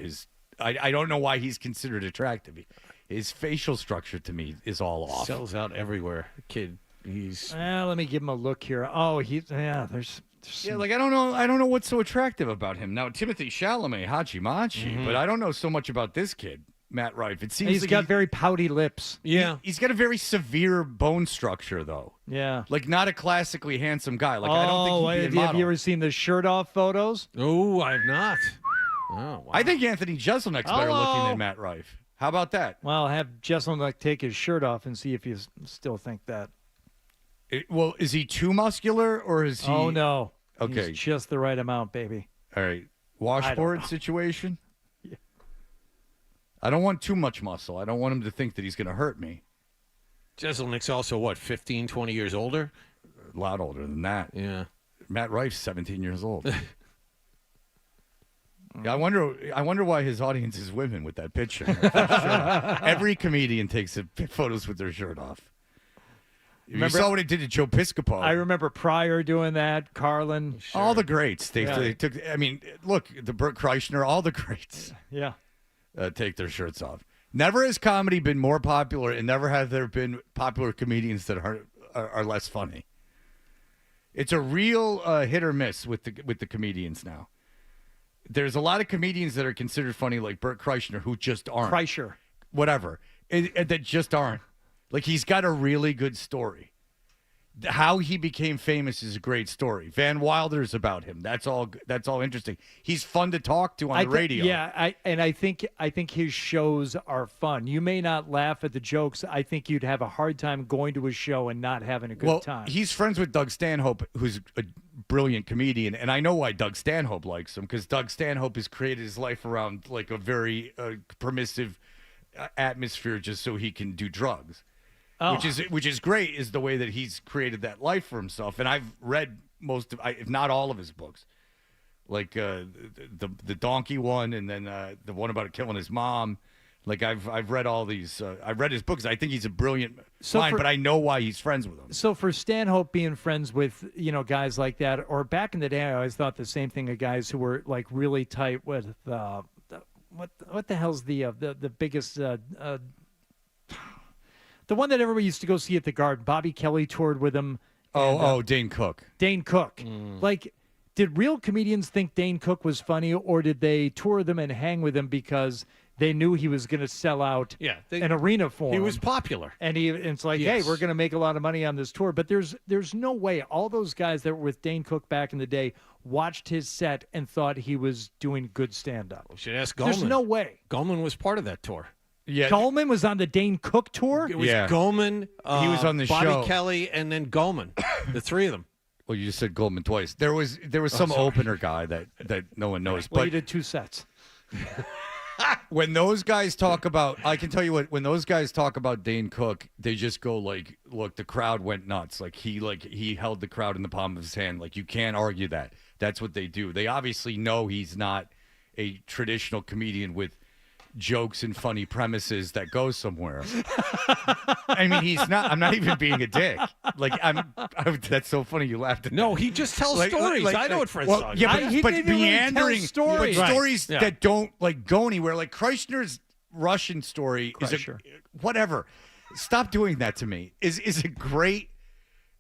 I don't know why he's considered attractive. His facial structure to me is all off. Sells out everywhere. The kid, he's... let me give him a look here. Oh, there's some... I don't know what's so attractive about him. Now, Timothée Chalamet, Hachi Machi, but I don't know so much about this kid, Matt Rife. It seems he's got very pouty lips. Yeah. He's got a very severe bone structure, though. Yeah. Not a classically handsome guy. I don't think he'd be a model. Have you ever seen the shirt-off photos? Oh, I've not. Oh, wow. I think Anthony Jeselnik's better looking than Matt Rife. How about that? Well, have Jeselnik take his shirt off and see if you still think that. Is he too muscular or is he... Oh, no. Okay. He's just the right amount, baby. All right. Washboard situation? Yeah. I don't want too much muscle. I don't want him to think that he's going to hurt me. Jeselnik's also, 15, 20 years older? A lot older than that. Yeah. Matt Rife's 17 years old. Yeah, I wonder why his audience is women with that picture. Every comedian takes photos with their shirt off. You saw what it did to Joe Piscopo. I remember Pryor doing that, Carlin. Sure. All the greats. They took. Look, the Burt Kreischer, all the greats. Yeah. Take their shirts off. Never has comedy been more popular, and never have there been popular comedians that are less funny. It's a real hit or miss with the comedians now. There's a lot of comedians that are considered funny, like Burt Kreischer, who just aren't. Kreischer. Whatever. That just aren't. He's got a really good story. How he became famous is a great story. Van Wilder's about him. That's all interesting. He's fun to talk to on the radio. Yeah, I think his shows are fun. You may not laugh at the jokes. I think you'd have a hard time going to his show and not having a good time. He's friends with Doug Stanhope, who's a brilliant comedian, and I know why Doug Stanhope likes him, because Doug Stanhope has created his life around a very permissive atmosphere just so he can do drugs. Oh. Which is great, is the way that he's created that life for himself. And I've read most of, if not all of his books, the donkey one, and then the one about killing his mom. I've read all these. I've read his books. I think he's a brilliant mind, but I know why he's friends with him. So for Stanhope being friends with guys like that, or back in the day, I always thought the same thing of guys who were really tight with what the hell's the biggest The one that everybody used to go see at the Garden. Bobby Kelly toured with him. Dane Cook. Dane Cook. Like, did real comedians think Dane Cook was funny, or did they tour them and hang with him because they knew he was going to sell out an arena for him? He was popular. And it's like, hey, we're going to make a lot of money on this tour. But there's no way all those guys that were with Dane Cook back in the day watched his set and thought he was doing good stand-up. We should ask Goldman. There's no way. Goldman was part of that tour. Yeah, Goldman was on the Dane Cook tour? It was Goldman, he was on the Bobby show. Kelly, and then Goldman. The three of them. Well, you just said Goldman twice. There was some opener guy that no one knows. Well, But you did 2 sets. when those guys talk about, I can tell you what, when those guys talk about Dane Cook, they just go like, look, the crowd went nuts. He held the crowd in the palm of his hand. Like, you can't argue that. That's what they do. They obviously know he's not a traditional comedian with jokes and funny premises that go somewhere. I mean, he's not. I'm not even being a dick. Like, that's so funny you laughed at that. No, he just tells stories. I know it for well, song. yeah, but meandering stories. But stories that don't go anywhere. Like Kreischer's Russian story is whatever. Stop doing that to me. Is a great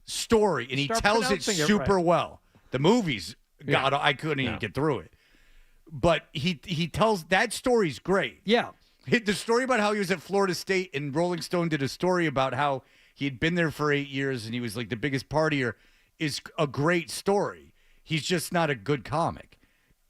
story, and he tells it super well. The movies, God, I couldn't even get through it. But he tells that story's great. Yeah. The story about how he was at Florida State, and Rolling Stone did a story about how he had been there for 8 years and he was like the biggest partier, is a great story. He's just not a good comic.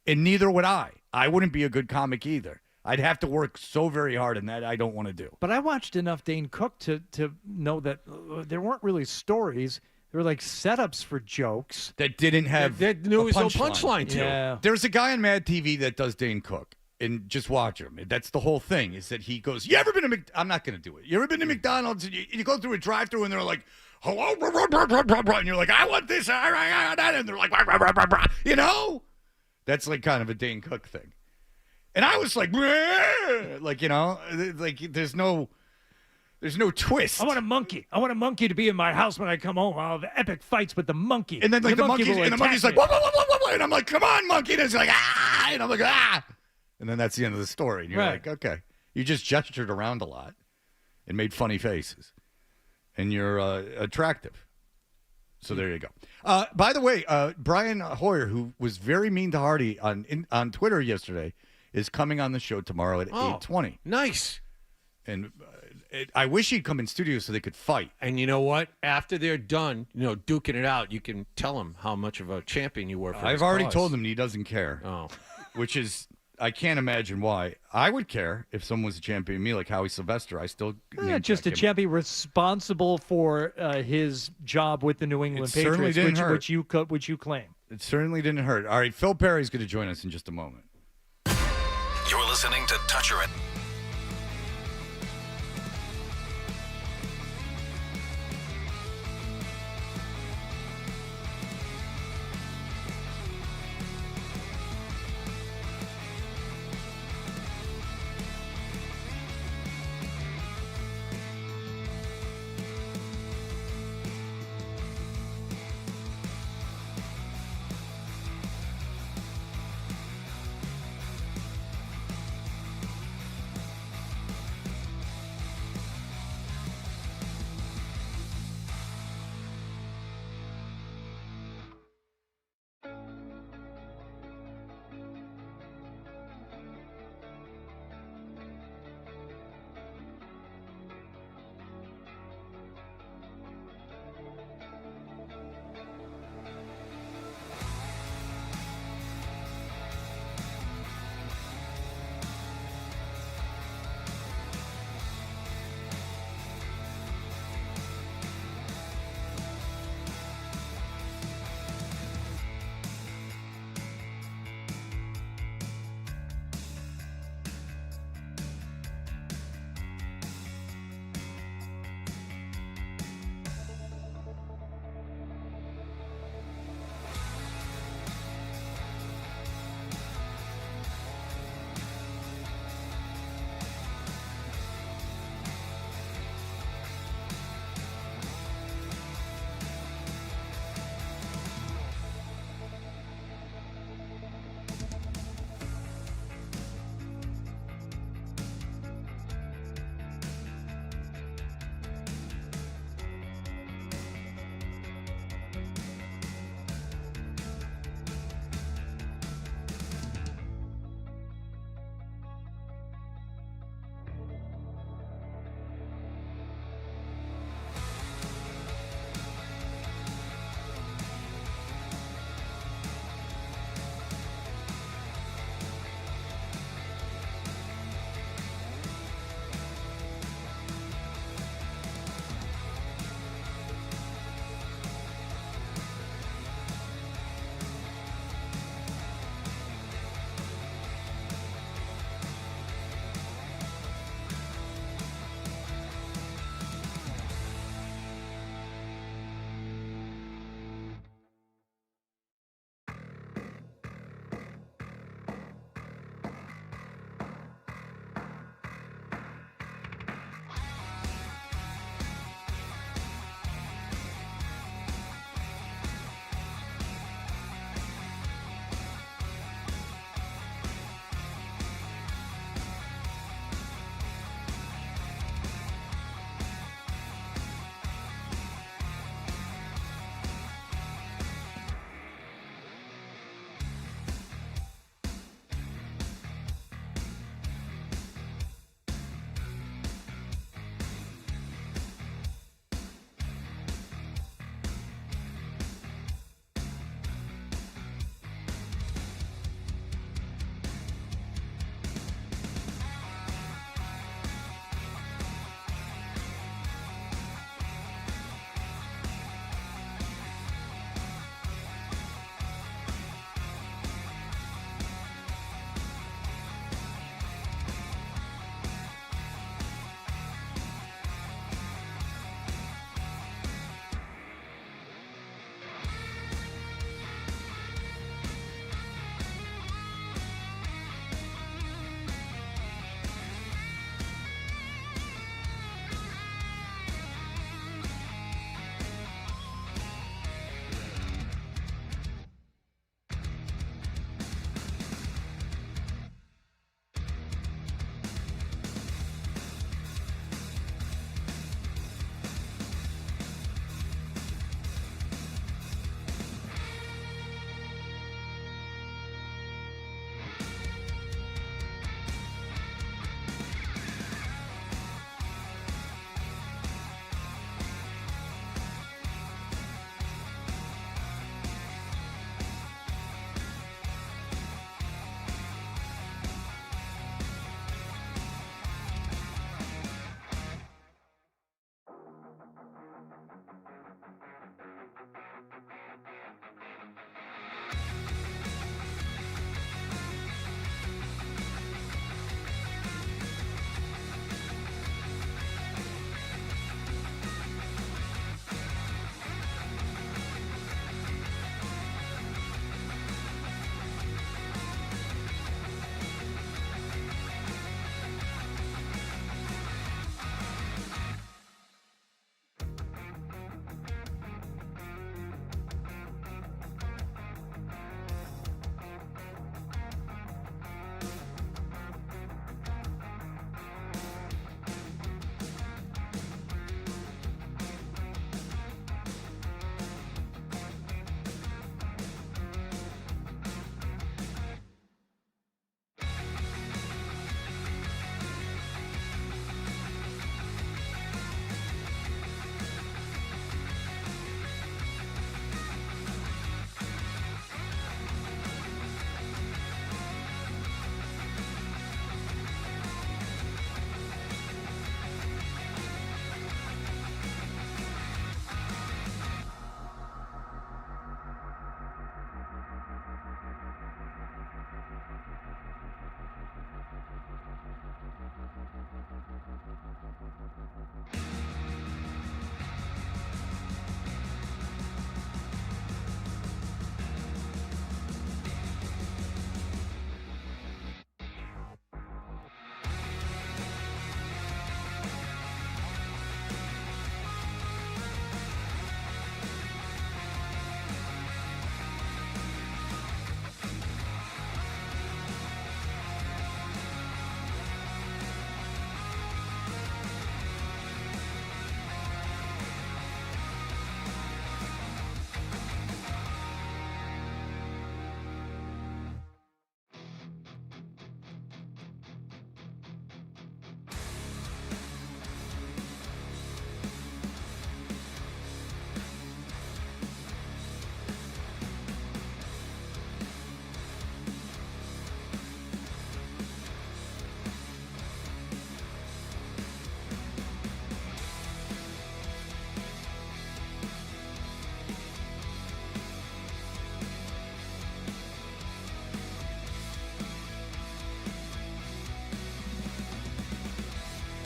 And neither would I. I wouldn't be a good comic either. I'd have to work so very hard, and that I don't want to do. But I watched enough Dane Cook to know that there weren't really stories. There were like setups for jokes that didn't have there was no punchline to. Yeah. There's a guy on Mad TV that does Dane Cook, and just watch him. That's the whole thing, is that he goes, you ever been to I'm not going to do it. You ever been to McDonald's, and you go through a drive-thru, and they're like, hello, and you're like, I want this, and they're like, you know? That's like kind of a Dane Cook thing. And I was like, like, you know, like there's no twist. I want a monkey. I want a monkey to be in my house when I come home. I'll have epic fights with the monkey. And then like the monkey's like, whoa, whoa, whoa, whoa, whoa, and I'm like, come on, monkey. And it's like, ah, and I'm like, ah. And then that's the end of the story. And you're like, okay. You just gestured around a lot and made funny faces. And you're attractive. So there you go. By the way, Brian Hoyer, who was very mean to Hardy on Twitter yesterday, is coming on the show tomorrow at 8:20. Nice. And I wish he'd come in studio so they could fight. And you know what? After they're done, duking it out, you can tell him how much of a champion you were for I've his already cause. told him he doesn't care. Oh. Which is, I can't imagine why. I would care if someone was a champion of me, like Howie Sylvester. I still just a champion responsible for his job with the New England certainly Patriots, didn't hurt. which you claim. It certainly didn't hurt. All right, Phil Perry's going to join us in just a moment. You're listening to Toucher It.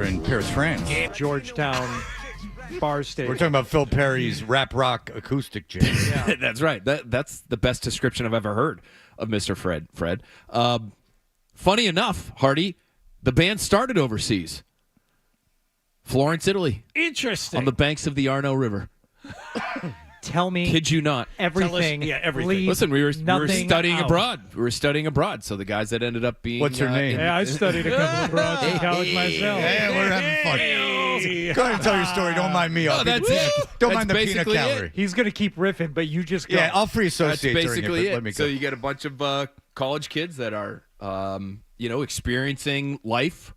in Paris, France. Georgetown bar stage. We're talking about Phil Perry's rap rock acoustic jam. Yeah. That's right. That's the best description I've ever heard of Mr. Fred. Funny enough, Hardy, the band started overseas. Florence, Italy. Interesting. On the banks of the Arno River. Tell me. Kid you not. Everything. everything. Listen, we were studying out. abroad. We were studying abroad. So the guys that ended up being. What's her name? Yeah, I studied a couple of abroad in college myself. Yeah, we're having fun. Go ahead and tell your story. Don't mind me. No, that's it. Don't That's mind the peanut basically gallery. He's going to keep riffing, but you just go. Yeah, I'll free That's associate during basically it, but let me it. go. So you get a bunch of college kids that are, experiencing life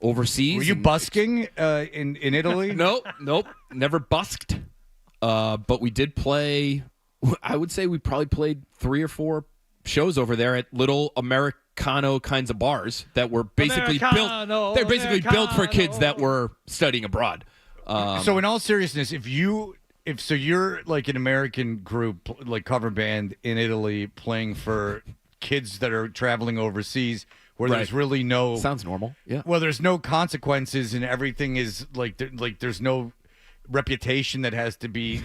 overseas. Were you busking in Italy? Nope, never busked. But we did play. I would say we probably played 3 or 4 shows over there at little Americano kinds of bars that were basically built. They're basically built for kids that were studying abroad. So in all seriousness, if you're like an American group, like cover band in Italy, playing for kids that are traveling overseas, where there's really no sounds normal. Yeah. Well, there's no consequences, and everything is like there's no reputation that has to be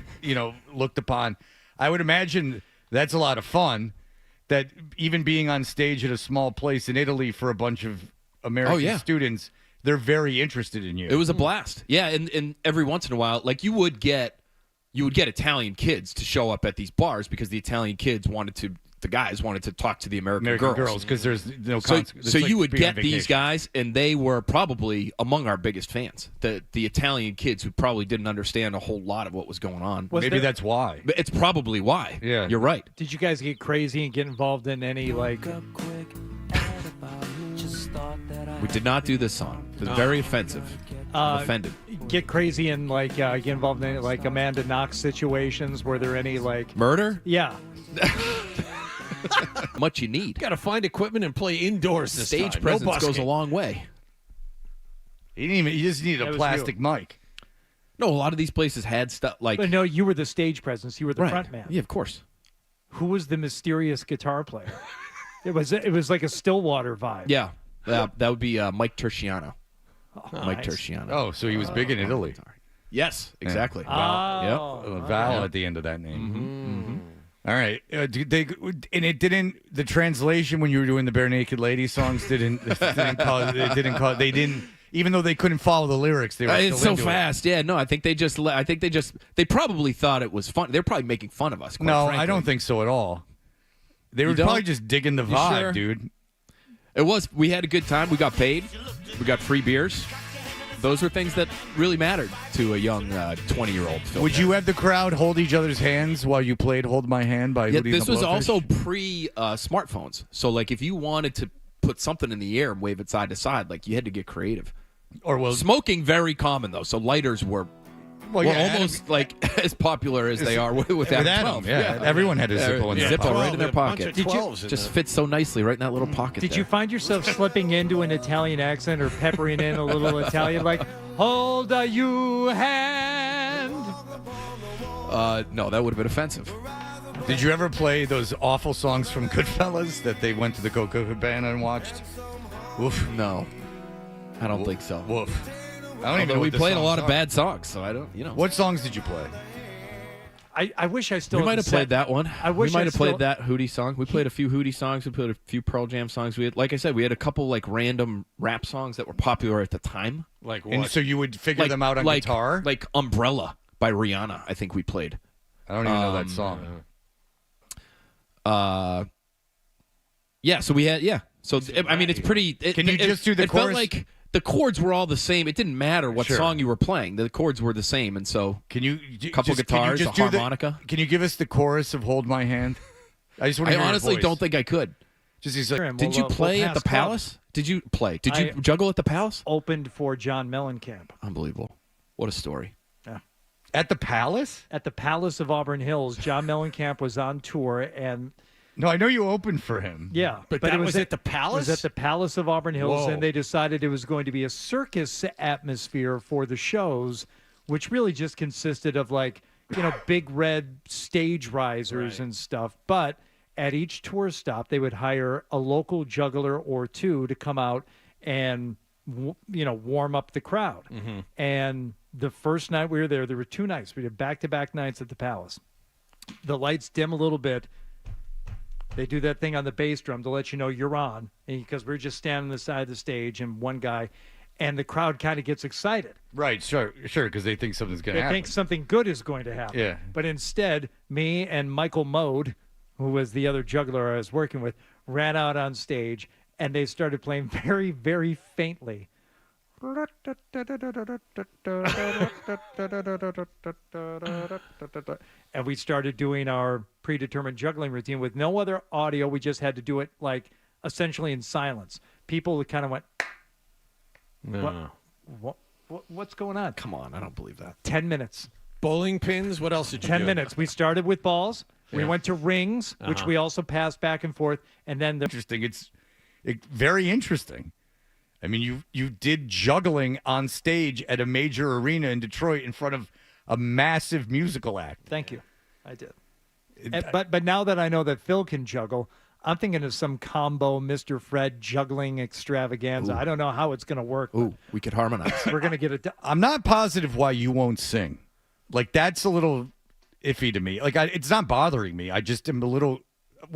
looked upon. I would imagine that's a lot of fun. That even being on stage at a small place in Italy for a bunch of American students, they're very interested in you. It was a blast. Yeah, and every once in a while, like you would get Italian kids to show up at these bars because the Italian kids the guys wanted to talk to the American girls because there's no so like you would being on get these vacation. guys, and they were probably among our biggest fans. The Italian kids who probably didn't understand a whole lot of what was going on. Maybe that's why. But it's probably why. Yeah, you're right. Did you guys get crazy and get involved in any like? We did not do this song. It was very offensive. I'm offended. Get crazy and like get involved in like Amanda Knox situations. Were there any like murder? Yeah. Much you need. Got to find equipment and play indoors. This Stage time. presence No busking. goes a long way. You just needed a plastic mic. No, a lot of these places had stuff like. But no, you were the stage presence. You were the front man. Yeah, of course. Who was the mysterious guitar player? It was like a Stillwater vibe. Yeah, that would be Mike Terciano. Mike nice. Terciano. Oh, so he was big in Italy. Yes, exactly. Oh. Yep. Vowel at the end of that name. All right. The translation when you were doing the Bare Naked Lady songs didn't even though they couldn't follow the lyrics, they were It's still so into fast. Yeah, no, I think they probably thought it was fun. They're probably making fun of us. Quite No, frankly. I don't think so at all. They were You don't? probably just digging the You vibe, sure? dude. It was. We had a good time. We got paid. We got free beers. Those are things that really mattered to a young 20-year-old. Would you have the crowd hold each other's hands while you played "Hold My Hand" by Yeah, Hootie this and the was Blowfish? also pre-smartphones. So, like, if you wanted to put something in the air and wave it side to side, like, you had to get creative. Smoking, very common, though. So lighters were almost like as popular as they are with Adam 12. Yeah, everyone had a Zippo in their Zippo pocket. right in their pocket. Did Just fits so nicely right in that little pocket. Did there. you find yourself slipping into an Italian accent or peppering in a little Italian, like "Hold you hand"? No, that would have been offensive. Did you ever play those awful songs from Goodfellas that they went to the Coca Cabana and watched? Woof. No, I don't think so. Woof. I don't even know we what the played a songs lot of are. bad songs, so I don't. What songs did you play? I wish I still. We might have played that one. I wish we might I have still- played that Hootie song. We played a few Hootie songs. We played a few Pearl Jam songs. We had, like I said, we had a couple like random rap songs that were popular at the time. Like what? And so you would figure them out on guitar? Like "Umbrella" by Rihanna. I think we played. I don't even know that song. Yeah. So we had So I mean, it's pretty. Can you just do the It chorus? felt like the chords were all the same. It didn't matter what Sure. song you were playing. The chords were the same, and so Can you couple guitars, a harmonica. Can you give us the chorus of "Hold My Hand"? I just want I to hear your honestly voice. don't think I could. Just he's like, Did you play at the Palace? Did you play? Did you juggle at the Palace? Opened for John Mellencamp. Unbelievable! What a story. Yeah. At the Palace? At the Palace of Auburn Hills, John Mellencamp was on tour, and No, I know you opened for him. yeah, But it that was at the Palace? It was at the Palace of Auburn Hills, Whoa. and they decided it was going to be a circus atmosphere for the shows, which really just consisted of like big red stage risers and stuff. But at each tour stop, they would hire a local juggler or two to come out and warm up the crowd. Mm-hmm. And the first night we were there were 2 nights. We did back-to-back nights at the Palace. The lights dim a little bit. They do that thing on the bass drum to let you know you're on, because we're just standing on the side of the stage and one guy, and the crowd kind of gets excited. Right, sure, because they think something's going to They happen. think something good is going to happen. Yeah. But instead, me and Michael Mode, who was the other juggler I was working with, ran out on stage, and they started playing very, very faintly. And we started doing our predetermined juggling routine with no other audio. We just had to do it like essentially in silence. People kind of went, what's going on? Come on, I don't believe that. 10 minutes. Bowling pins? What else did you do? 10 minutes. We started with balls. We Yeah. went to rings, which we also passed back and forth. And then Interesting. It's very interesting. I mean, you did juggling on stage at a major arena in Detroit in front of a massive musical act. Thank you. I did. But now that I know that Phil can juggle, I'm thinking of some combo Mr. Fred juggling extravaganza. Ooh. I don't know how it's going to work. Ooh, we could harmonize. We're going to get it done. I'm not positive why you won't sing. Like, that's a little iffy to me. Like, it's not bothering me. I just am a little...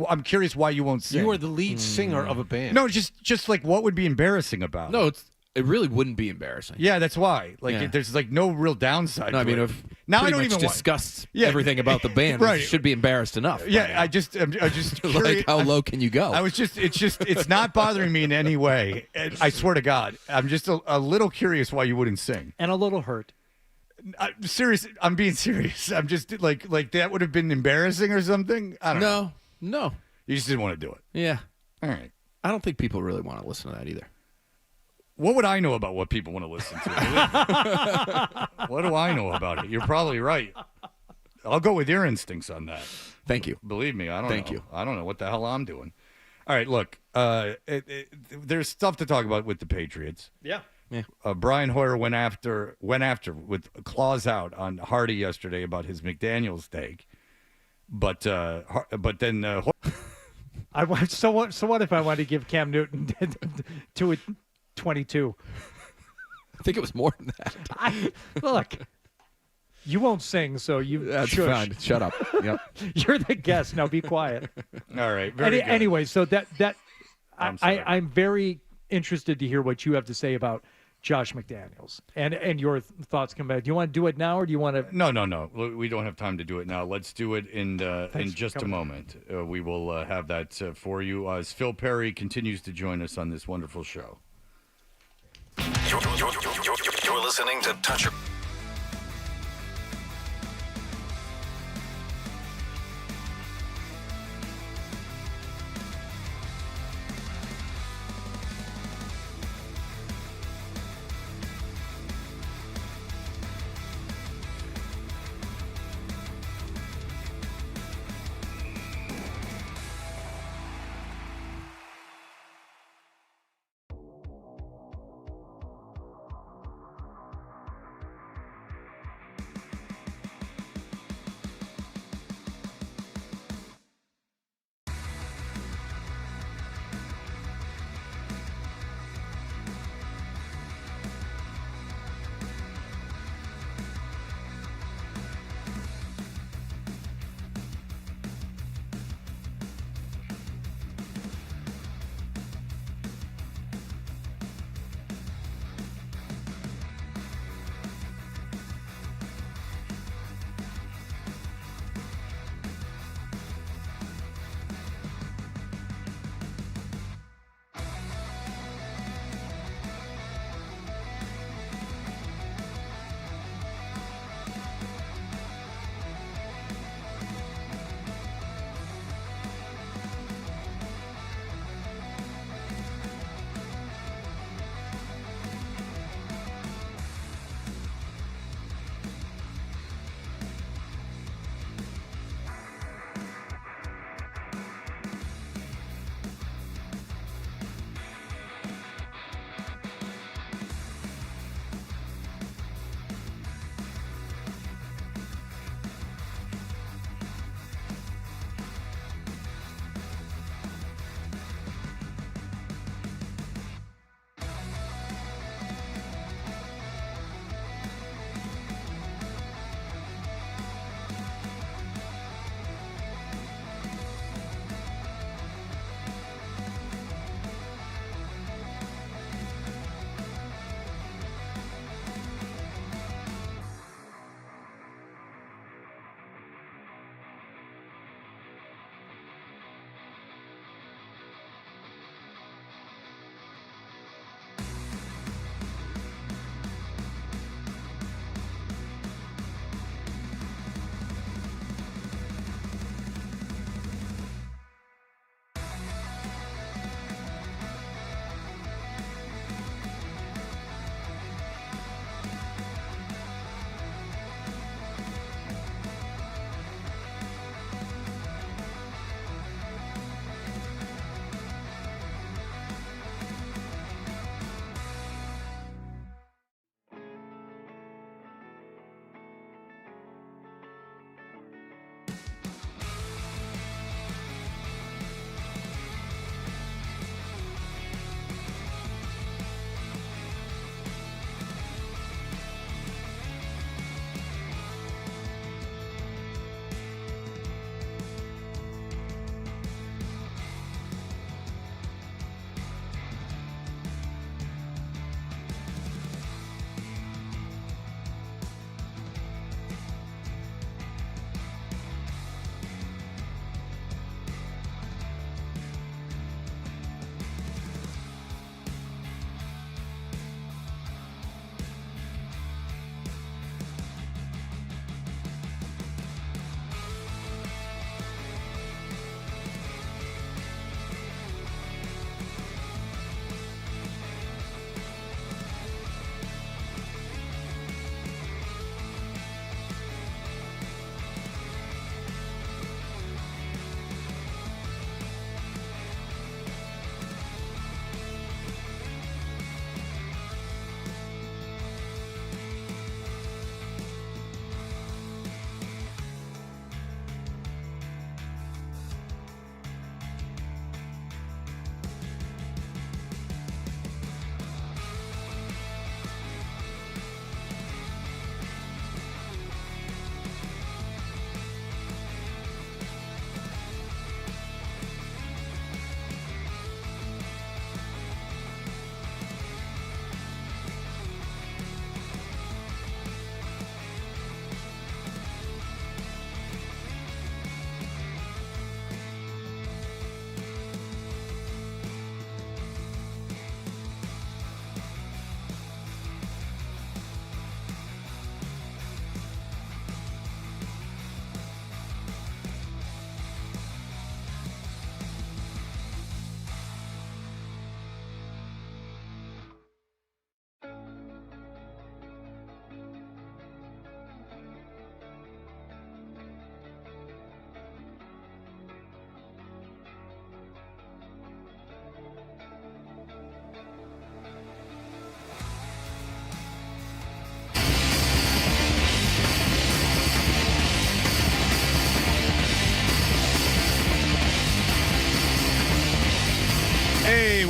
I'm curious why you won't sing. You are the lead singer of a band. No, just like, what would be embarrassing about it? No, it really wouldn't be embarrassing. Yeah, that's why. Like, Yeah. there's like no real downside. No, I to mean, it. if now I pretty don't much even discussed Yeah. everything about the band. Right. You should be embarrassed enough. Yeah, I'm just Like, curious. how low can you go? It's not bothering me in any way. And I swear to God, I'm just a little curious why you wouldn't sing. And a little hurt. Serious. I'm being serious. I'm just like that would have been embarrassing or something. I don't know. No. You just didn't want to do it. Yeah. All right. I don't think people really want to listen to that either. What would I know about what people want to listen to? What do I know about it? You're probably right. I'll go with your instincts on that. Thank you. Believe me, I don't know. Thank you. I don't know what the hell I'm doing. All right, look, there's stuff to talk about with the Patriots. Yeah. Brian Hoyer went after with claws out on Hardy yesterday about his McDaniels take, but then So what if I wanted to give Cam Newton to a 22? I think it was more than that. Look, you won't sing, so you That's shush. fine. Shut up. Yep. You're the guest. Now be quiet. All right. Very good. Anyway, so I'm sorry. I'm very interested to hear what you have to say about Josh McDaniels and your thoughts come back. Do you want to do it now, or do you want to? No. We don't have time to do it now. Let's do it in just a coming. moment. We will have that for you as Phil Perry continues to join us on this wonderful show. You're listening to Touch Your...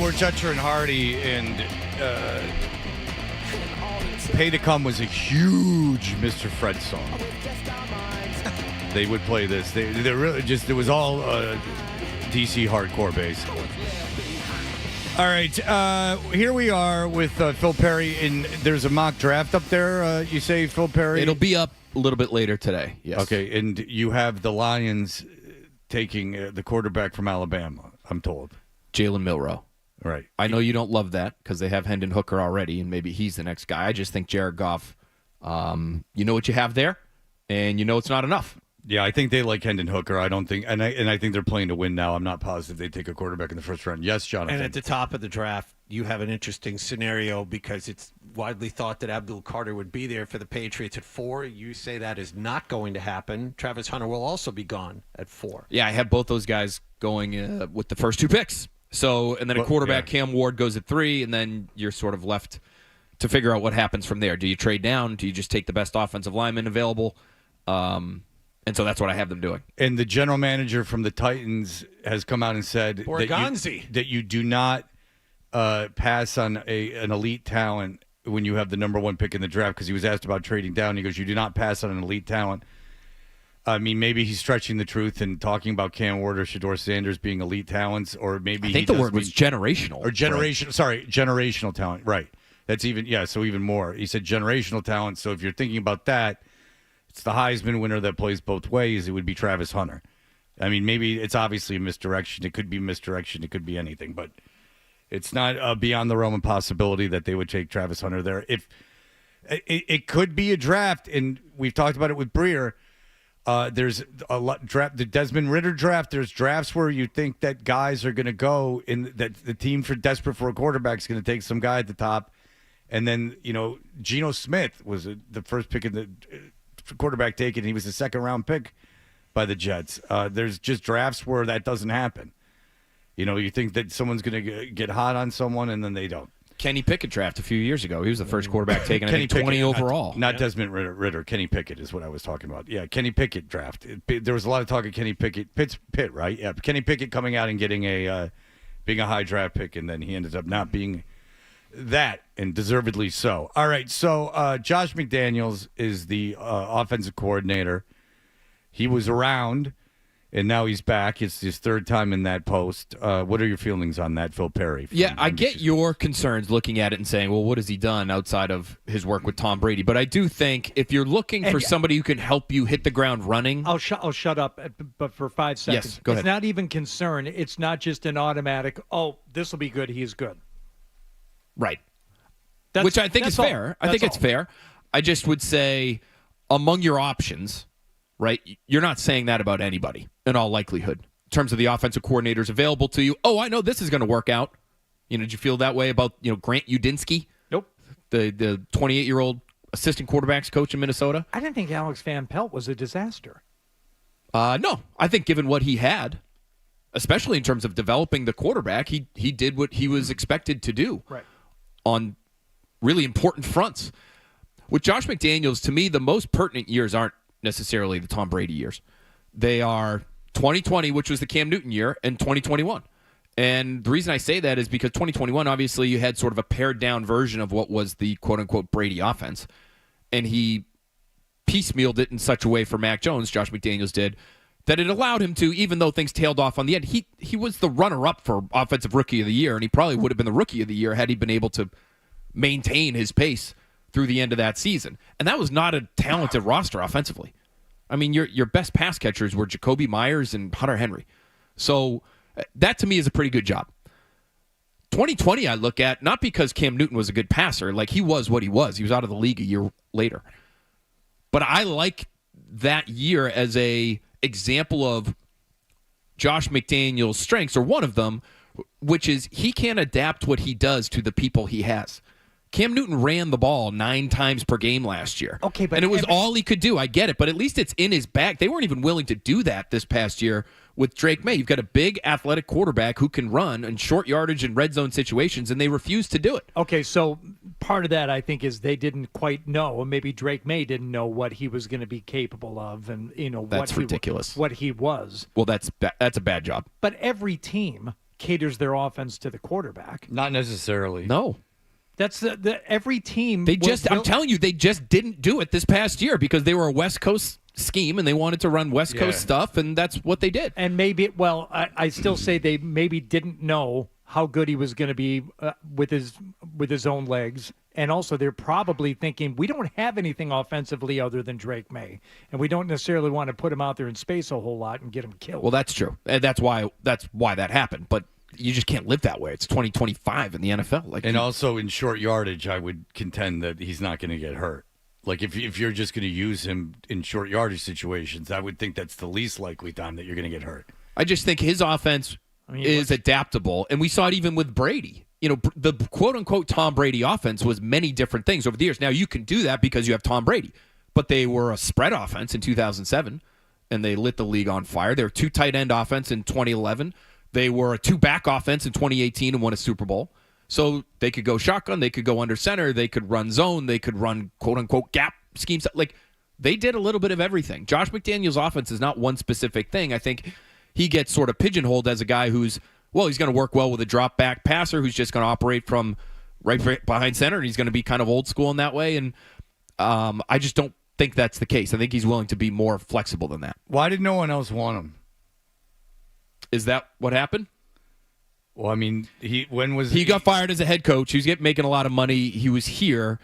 were Chutcher and Hardy, and Pay to Come was a huge Mr. Fred song. They would play this. They really just, it was all DC hardcore bass. All right, here we are with Phil Perry, and there's a mock draft up there, you say, Phil Perry? It'll be up a little bit later today, yes. Okay, and you have the Lions taking the quarterback from Alabama, I'm told. Jalen Milroe. Right. I know you don't love that because they have Hendon Hooker already, and maybe he's the next guy. I just think Jared Goff, you know what you have there, and you know it's not enough. Yeah, I think they like Hendon Hooker. I don't think, and I think they're playing to win now. I'm not positive they take a quarterback in the first round. Yes, Jonathan. And at the top of the draft, you have an interesting scenario because it's widely thought that Abdul Carter would be there for the Patriots at 4. You say that is not going to happen. Travis Hunter will also be gone at 4. Yeah, I have both those guys going with the first 2 picks. So, and then a quarterback, Cam Ward, goes at 3, and then you're sort of left to figure out what happens from there. Do you trade down? Do you just take the best offensive lineman available? And so that's what I have them doing. And the general manager from the Titans has come out and said that you do not pass on an elite talent when you have the number 1 pick in the draft, because he was asked about trading down. He goes, you do not pass on an elite talent. I mean, maybe he's stretching the truth and talking about Cam Ward or Shedeur Sanders being elite talents, or maybe I think the word was generational. Or generation. Right. Sorry, generational talent. Right. That's so even more. He said generational talent. So if you're thinking about that, it's the Heisman winner that plays both ways. It would be Travis Hunter. I mean, maybe it's obviously a misdirection. It could be misdirection. It could be anything, but it's not beyond the realm of possibility that they would take Travis Hunter there. If it could be a draft, and we've talked about it with Breer. There's a lot the Desmond Ridder draft. There's drafts where you think that guys are going to go in, that the team desperate for a quarterback is going to take some guy at the top, and then Geno Smith was the first pick in the quarterback taken. He was the second round pick by the Jets. There's just drafts where that doesn't happen. You think that someone's going to get hot on someone, and then they don't. Kenny Pickett draft a few years ago. He was the first quarterback taken, I think, 20 overall. Not Desmond Ridder. Kenny Pickett is what I was talking about. Yeah, Kenny Pickett draft. There was a lot of talk of Kenny Pickett. Pitt, right? Yeah, Kenny Pickett coming out and getting being a high draft pick, and then he ended up not being that, and deservedly so. All right, so Josh McDaniels is the offensive coordinator. He was around, and now he's back. It's his 3rd time in that post. What are your feelings on that, Phil Perry? Yeah, I get your concerns looking at it and saying, well, what has he done outside of his work with Tom Brady? But I do think if you're looking for somebody who can help you hit the ground running. I'll shut up, but for 5 seconds. Yes, go ahead. It's not even concern. It's not just an automatic, this will be good, he's good. Right. Which I think is fair. I think it's fair. I just would say among your options, right, you're not saying that about anybody in all likelihood in terms of the offensive coordinators available to you. Oh, I know this is going to work out. Did you feel that way about Grant Udinski? Nope. The 28-year-old assistant quarterbacks coach in Minnesota? I didn't think Alex Van Pelt was a disaster. No. I think given what he had, especially in terms of developing the quarterback, he did what he was expected to do. Right. On really important fronts. With Josh McDaniels, to me, the most pertinent years aren't necessarily the Tom Brady years. They are 2020, which was the Cam Newton year, and 2021. And the reason I say that is because 2021, obviously, you had sort of a pared-down version of what was the quote-unquote Brady offense. And he piecemealed it in such a way for Mac Jones, Josh McDaniels did, that it allowed him to, even though things tailed off on the end, he was the runner-up for Offensive Rookie of the Year, and he probably would have been the Rookie of the Year had he been able to maintain his pace through the end of that season. And that was not a talented roster offensively. I mean, your best pass catchers were Jacoby Myers and Hunter Henry. So that, to me, is a pretty good job. 2020 I look at, not because Cam Newton was a good passer. Like, he was what he was. He was out of the league a year later. But I like that year as a example of Josh McDaniels' strengths, or one of them, which is he can adapt what he does to the people he has. Cam Newton ran the ball 9 times per game last year. Okay, but and it was all he could do. I get it, but at least it's in his bag. They weren't even willing to do that this past year with Drake May. You've got a big athletic quarterback who can run in short yardage and red zone situations, and they refused to do it. Okay, so part of that, I think, is they didn't quite know, and maybe Drake May didn't know what he was going to be capable of, and that's ridiculous. What he was. Well, that's a bad job. But every team caters their offense to the quarterback. Not necessarily. No. That's every team. I'm telling you, they just didn't do it this past year because they were a West Coast scheme and they wanted to run West Coast stuff, and that's what they did. And maybe, I still say they maybe didn't know how good he was going to be with his own legs. And also, they're probably thinking, we don't have anything offensively other than Drake May, and we don't necessarily want to put him out there in space a whole lot and get him killed. Well, that's true. And that's why that happened. But you just can't live that way. It's 2025 in the NFL. Also in short yardage, I would contend that he's not going to get hurt. Like if you're just going to use him in short yardage situations, I would think that's the least likely time that you're going to get hurt. I just think his offense is adaptable, and we saw it even with Brady. The quote-unquote Tom Brady offense was many different things over the years. Now, you can do that because you have Tom Brady, but they were a spread offense in 2007, and they lit the league on fire. They were two tight end offense in 2011. They were a two-back offense in 2018 and won a Super Bowl. So they could go shotgun, they could go under center, they could run zone, they could run quote-unquote gap schemes. They did a little bit of everything. Josh McDaniels' offense is not one specific thing. I think he gets sort of pigeonholed as a guy who's, he's going to work well with a drop-back passer who's just going to operate from right behind center, and he's going to be kind of old school in that way. And I just don't think that's the case. I think he's willing to be more flexible than that. Why did no one else want him? Is that what happened? Well, I mean, he got fired as a head coach. He was making a lot of money. He was here.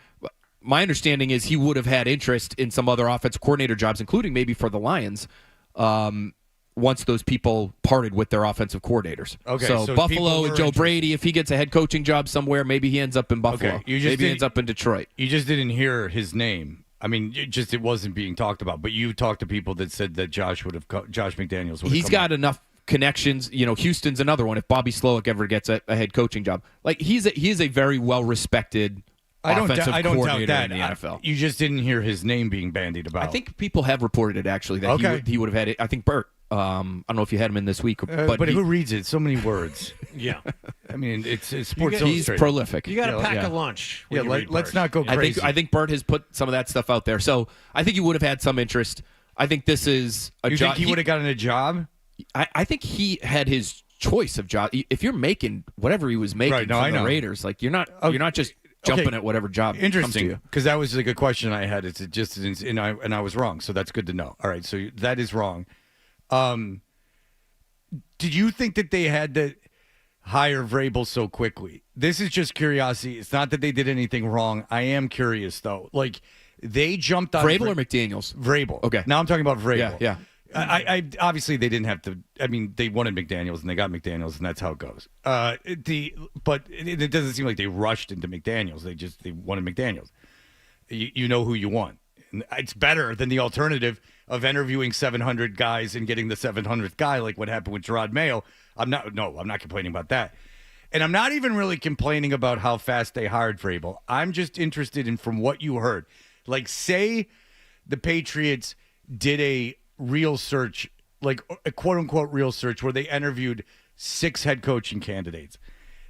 My understanding is he would have had interest in some other offensive coordinator jobs, including maybe for the Lions, once those people parted with their offensive coordinators. Okay, so Buffalo and Joe Brady, if he gets a head coaching job somewhere, maybe he ends up in Buffalo. Okay, maybe he ends up in Detroit. You just didn't hear his name. I mean, it wasn't being talked about. But you talked to people that said that Josh McDaniels would have He's got enough connections. Houston's another one. If Bobby Slowick ever gets a head coaching job, he's a very well respected offensive coordinator in the NFL. You just didn't hear his name being bandied about. I think people have reported it actually that he would have had it. I think Bert. I don't know if you had him in this week, but who reads it? So many words. Yeah, I mean it's Sports Illustrated. He's prolific. You got to pack a lunch. Yeah, let's not go crazy. I think Bert has put some of that stuff out there, so I think he would have had some interest. I think this is a job. You think he would have gotten a job? I think he had his choice of job. If you're making whatever he was making from the Raiders, you're not just jumping at whatever job comes to you. Interesting, because that was a good question I had. And I was wrong, so that's good to know. All right, so that is wrong. Did you think that they had to hire Vrabel so quickly? This is just curiosity. It's not that they did anything wrong. I am curious though. They jumped on Vrabel or McDaniels? Vrabel. Okay. Now I'm talking about Vrabel. Yeah. I obviously they didn't have to. I mean, they wanted McDaniels and they got McDaniels, and that's how it goes. But it doesn't seem like they rushed into McDaniels. They wanted McDaniels. You know who you want. And it's better than the alternative of interviewing 700 guys and getting the 700th guy, like what happened with Gerard Mayo. I'm not complaining about that, and I'm not even really complaining about how fast they hired Vrabel. I'm just interested in from what you heard. Say the Patriots did a real search, like a quote-unquote real search, where they interviewed 6 head coaching candidates.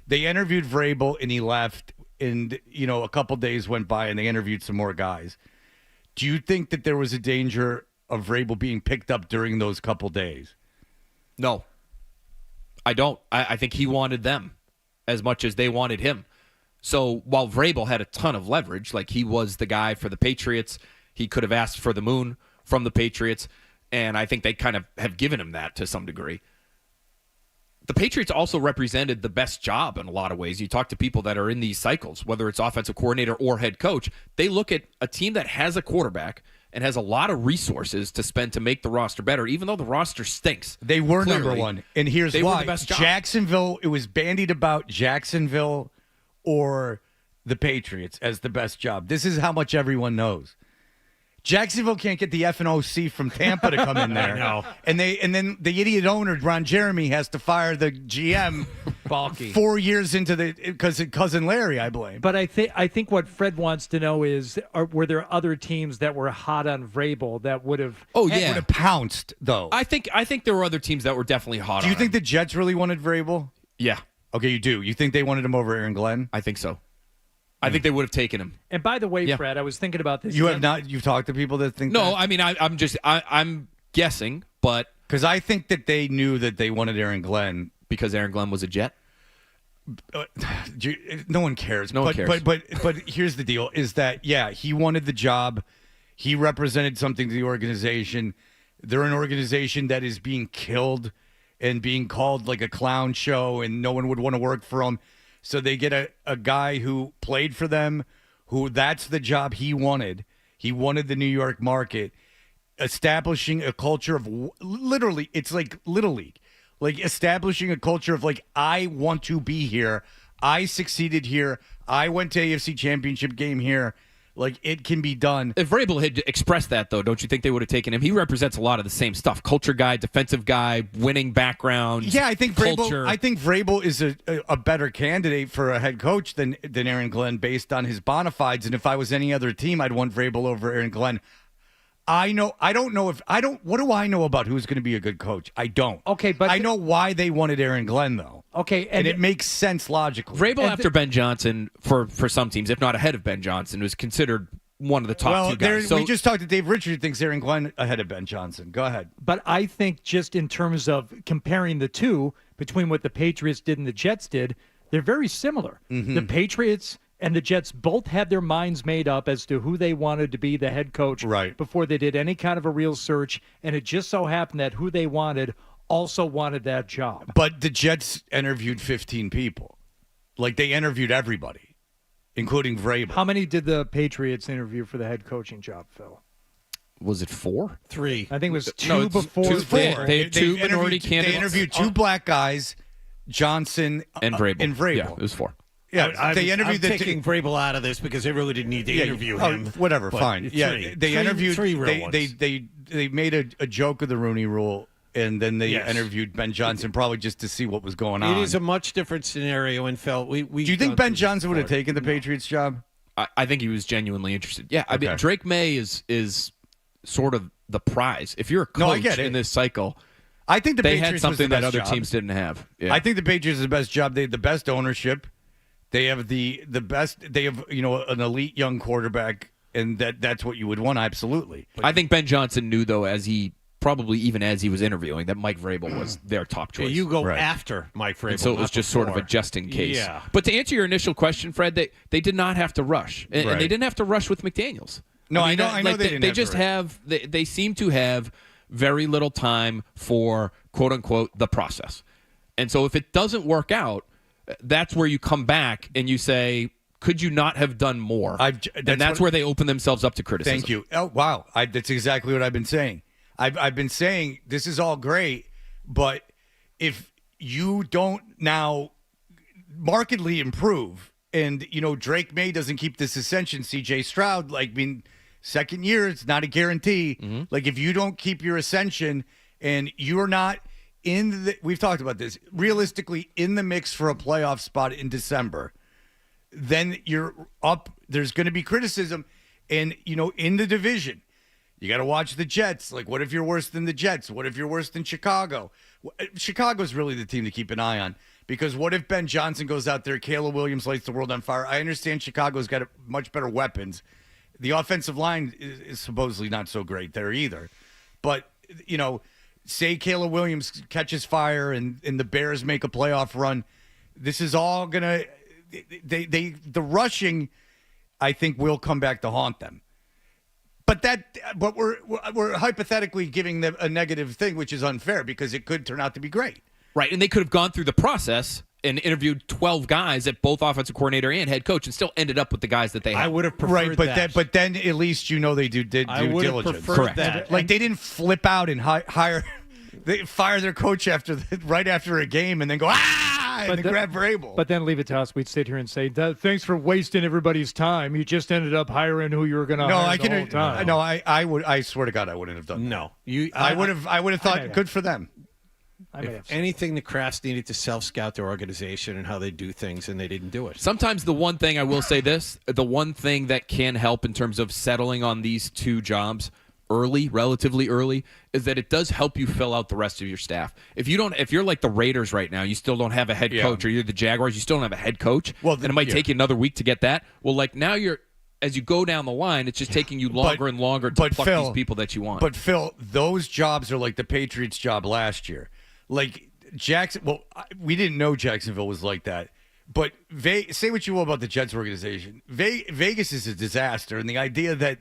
They interviewed Vrabel, and he left, and a couple days went by, and they interviewed some more guys. Do you think that there was a danger of Vrabel being picked up during those couple days? No, I don't. I think he wanted them as much as they wanted him. So while Vrabel had a ton of leverage, he was the guy for the Patriots, he could have asked for the moon from the Patriots. And I think they kind of have given him that to some degree. The Patriots also represented the best job in a lot of ways. You talk to people that are in these cycles, whether it's offensive coordinator or head coach, they look at a team that has a quarterback and has a lot of resources to spend to make the roster better, even though the roster stinks. They were Clearly, number one. And here's they why. Were the best job. Jacksonville, it was bandied about Jacksonville or the Patriots as the best job. This is how much everyone knows. Jacksonville can't get the FNOC from Tampa to come in there. No. And then the idiot owner, Ron Jeremy, has to fire the GM Balky. 4 years into because cousin Larry, I blame. But I think what Fred wants to know is, were there other teams that were hot on Vrabel that would have would have pounced, though? I think there were other teams that were definitely hot on Do you think him. the Jets really wanted Vrabel? Yeah. Okay, you do. You think they wanted him over Aaron Glenn? I think so. I think they would have taken him. And by the way, Fred, I was thinking about this. You have not. You've talked to people that think. No, that? I mean, I'm guessing, but because I think that they knew that they wanted Aaron Glenn because Aaron Glenn was a Jet? No one cares. No one cares. But here's the deal: is that he wanted the job, he represented something to the organization. They're an organization that is being killed and being called like a clown show, and no one would want to work for them. So they get a guy who played for them, who that's the job he wanted. He wanted the New York market, establishing a culture of literally, it's like Little League. Like establishing a culture of like, I want to be here. I succeeded here. I went to AFC Championship game here. Like, it can be done. If Vrabel had expressed that, though, don't you think they would have taken him? He represents a lot of the same stuff. Culture guy, defensive guy, winning background. Yeah, I think culture. Vrabel is a better candidate for a head coach than Aaron Glenn based on his bona fides. And if I was any other team, I'd want Vrabel over Aaron Glenn. What do I know about who's going to be a good coach? I don't. Okay, but I know why they wanted Aaron Glenn, though. Okay, and it makes sense logically. Vrabel after Ben Johnson, for some teams, if not ahead of Ben Johnson, was considered one of the top two guys. We just talked to Dave Richard, who thinks Aaron Glenn ahead of Ben Johnson. Go ahead. But I think just in terms of comparing the two, between what the Patriots did and the Jets did, they're very similar. Mm-hmm. The Patriots and the Jets both had their minds made up as to who they wanted to be the head coach before they did any kind of a real search, and it just so happened that who they wanted also wanted that job. But the Jets interviewed 15 people. Like, they interviewed everybody, including Vrabel. How many did the Patriots interview for the head coaching job, Phil? Was it 4? 3. I think it was two before. They had two minority candidates. They interviewed two black guys, Johnson and Vrabel. Yeah, it was 4. Yeah, they interviewed. I'm taking Vrabel out of this because they really didn't need to interview him. Whatever, But fine. They interviewed. Three real ones. They made a joke of the Rooney Rule, and then they interviewed Ben Johnson probably just to see what was going on. It is a much different scenario, and felt we. Do you think Ben Johnson would have taken the Patriots job? I think he was genuinely interested. Yeah, I mean, Drake May is sort of the prize. If you're a coach in this cycle, I think they Patriots had something was the that best other job. teams didn't have. Yeah. I think the Patriots is the best job. They had the best ownership. They have the best. They have an elite young quarterback, and that's what you would want. Absolutely. I think Ben Johnson knew, though, as he was interviewing, that Mike Vrabel was their top choice. Yeah, you go after Mike Vrabel. And so it was just sort of a just in case. Yeah. But to answer your initial question, Fred, they did not have to rush, and they didn't have to rush with McDaniels. No, I know they didn't. They just have. They seem to have very little time for quote unquote the process, and so if it doesn't work out, that's where you come back and you say, could you not have done more? That's where they open themselves up to criticism. Thank you. Oh, wow. That's exactly what I've been saying. I've been saying this is all great, but if you don't now markedly improve and, Drake May doesn't keep this ascension, CJ Stroud, second year, it's not a guarantee. Mm-hmm. Like, if you don't keep your ascension and you're not we've talked about this, realistically in the mix for a playoff spot in December, then you're up. There's going to be criticism. And, in the division, you got to watch the Jets. Like, what if you're worse than the Jets? What if you're worse than Chicago? Chicago's really the team to keep an eye on, because what if Ben Johnson goes out there, Caleb Williams lights the world on fire? I understand Chicago's got much better weapons. The offensive line is supposedly not so great there either. But, say Caleb Williams catches fire and the Bears make a playoff run. This is all going to the rushing, I think, will come back to haunt them. But we're hypothetically giving them a negative thing, which is unfair because it could turn out to be great. Right, and they could have gone through the process and interviewed 12 guys at both offensive coordinator and head coach and still ended up with the guys that they had. I would have preferred that. But then at least they did due diligence. Correct. That. Like, they didn't flip out and they fire their coach right after a game and then go, and then grab Vrabel. But then leave it to us. We'd sit here and say, thanks for wasting everybody's time. You just ended up hiring who you were going to hire the whole time. No, I swear to God, I wouldn't have done that. No. I would have thought good for them. If anything, the Crafts needed to self-scout their organization and how they do things, and they didn't do it. Sometimes the one thing, I will say this, the one thing that can help in terms of settling on these two jobs relatively early, is that it does help you fill out the rest of your staff. If you're like the Raiders right now, you still don't have a head coach, or you're the Jaguars, you still don't have a head coach, and it might take you another week to get that. Well, like now as you go down the line, it's just taking you longer and longer to pluck these people that you want. But Phil, those jobs are like the Patriots job last year. Like, we didn't know Jacksonville was like that. But say what you will about the Jets organization. Vegas is a disaster, and the idea that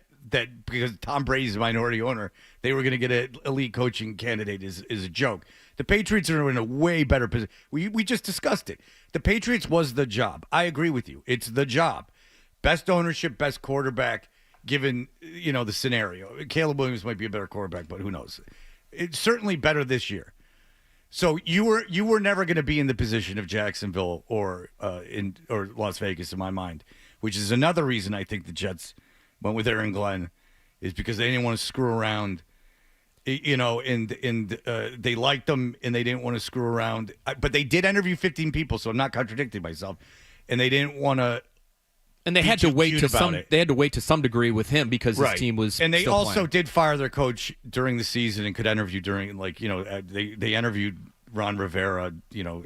because Tom Brady's a minority owner, they were going to get an elite coaching candidate is a joke. The Patriots are in a way better position. We just discussed it. The Patriots was the job. I agree with you. It's the job. Best ownership, best quarterback, given the scenario. Caleb Williams might be a better quarterback, but who knows? It's certainly better this year. So you were never going to be in the position of Jacksonville or Las Vegas in my mind, which is another reason I think the Jets went with Aaron Glenn, is because they didn't want to screw around, and they liked them and they didn't want to screw around. But they did interview 15 people, so I'm not contradicting myself, and they didn't want to. And they had to wait to some. They had to wait to some degree with him because his team was. And they still also playing. did fire their coach during the season and could interview during, they interviewed Ron Rivera.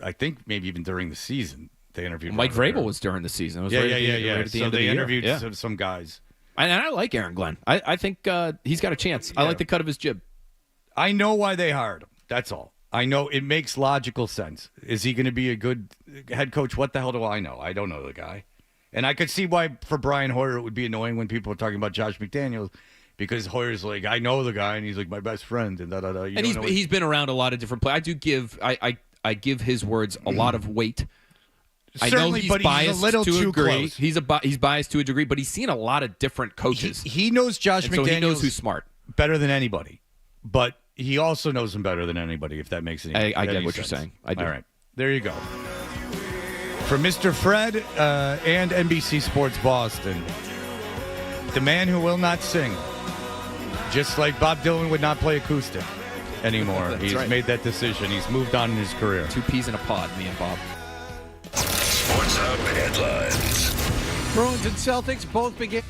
I think maybe even during the season they interviewed. Mike Ron Rivera. Vrabel was during the season. It was Right at the so end of they the interviewed year. some guys. And I like Aaron Glenn. I think he's got a chance. I like the cut of his jib. I know why they hired him. That's all. I know it makes logical sense. Is he going to be a good head coach? What the hell do I know? I don't know the guy. And I could see why for Brian Hoyer it would be annoying when people are talking about Josh McDaniels, because Hoyer's like, I know the guy and he's like my best friend and da-da-da. And he's been around a lot of different players. I give his words a lot of weight. Certainly, I know he's but biased he's a little to a too degree. close. He's biased to a degree, but he's seen a lot of different coaches. He knows Josh McDaniels. So he knows who's smart better than anybody, but he also knows him better than anybody. If that makes any I get any what sense. you're saying. I do. All right, there you go. For Mr. Fred and NBC Sports Boston, the man who will not sing, just like Bob Dylan would not play acoustic anymore. He's made that decision. He's moved on in his career. 2 peas in a pod, me and Bob. Sports Hub headlines. Bruins and Celtics both begin.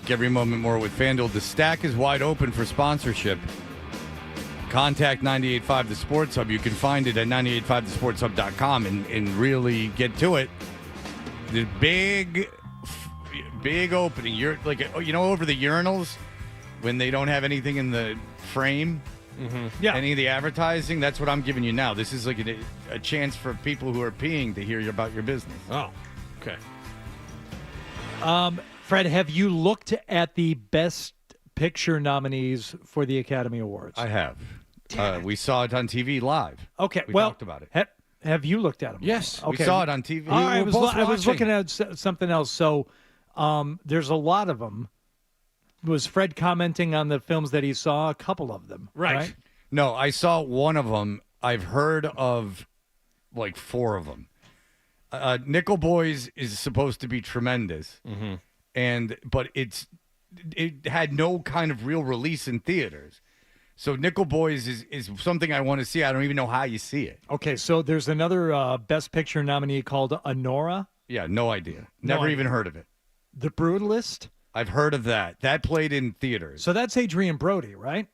Every moment more with FanDuel. The stack is wide open for sponsorship. Contact 98.5 The Sports Hub. You can find it at 98.5thesportshub.com and really get to it. The big opening. You're like, over the urinals when they don't have anything in the frame. Mm-hmm. Yeah. Any of the advertising, that's what I'm giving you now. This is like a chance for people who are peeing to hear about your business. Oh, okay. Fred, have you looked at the Best Picture nominees for the Academy Awards? I have. We saw it on TV live. Okay, we well, talked about it. Have you looked at them? Yes, we saw it on TV. I was looking at something else. So there's a lot of them. Was Fred commenting on the films that he saw? A couple of them, right? No, I saw one of them. I've heard of like four of them. Nickel Boys is supposed to be tremendous, but it had no kind of real release in theaters. So Nickel Boys is something I want to see. I don't even know how you see it. Okay, so there's another Best Picture nominee called Honora. Yeah, no idea. Never even heard of it. The Brutalist. I've heard of that. That played in theaters. So that's Adrian Brody, right?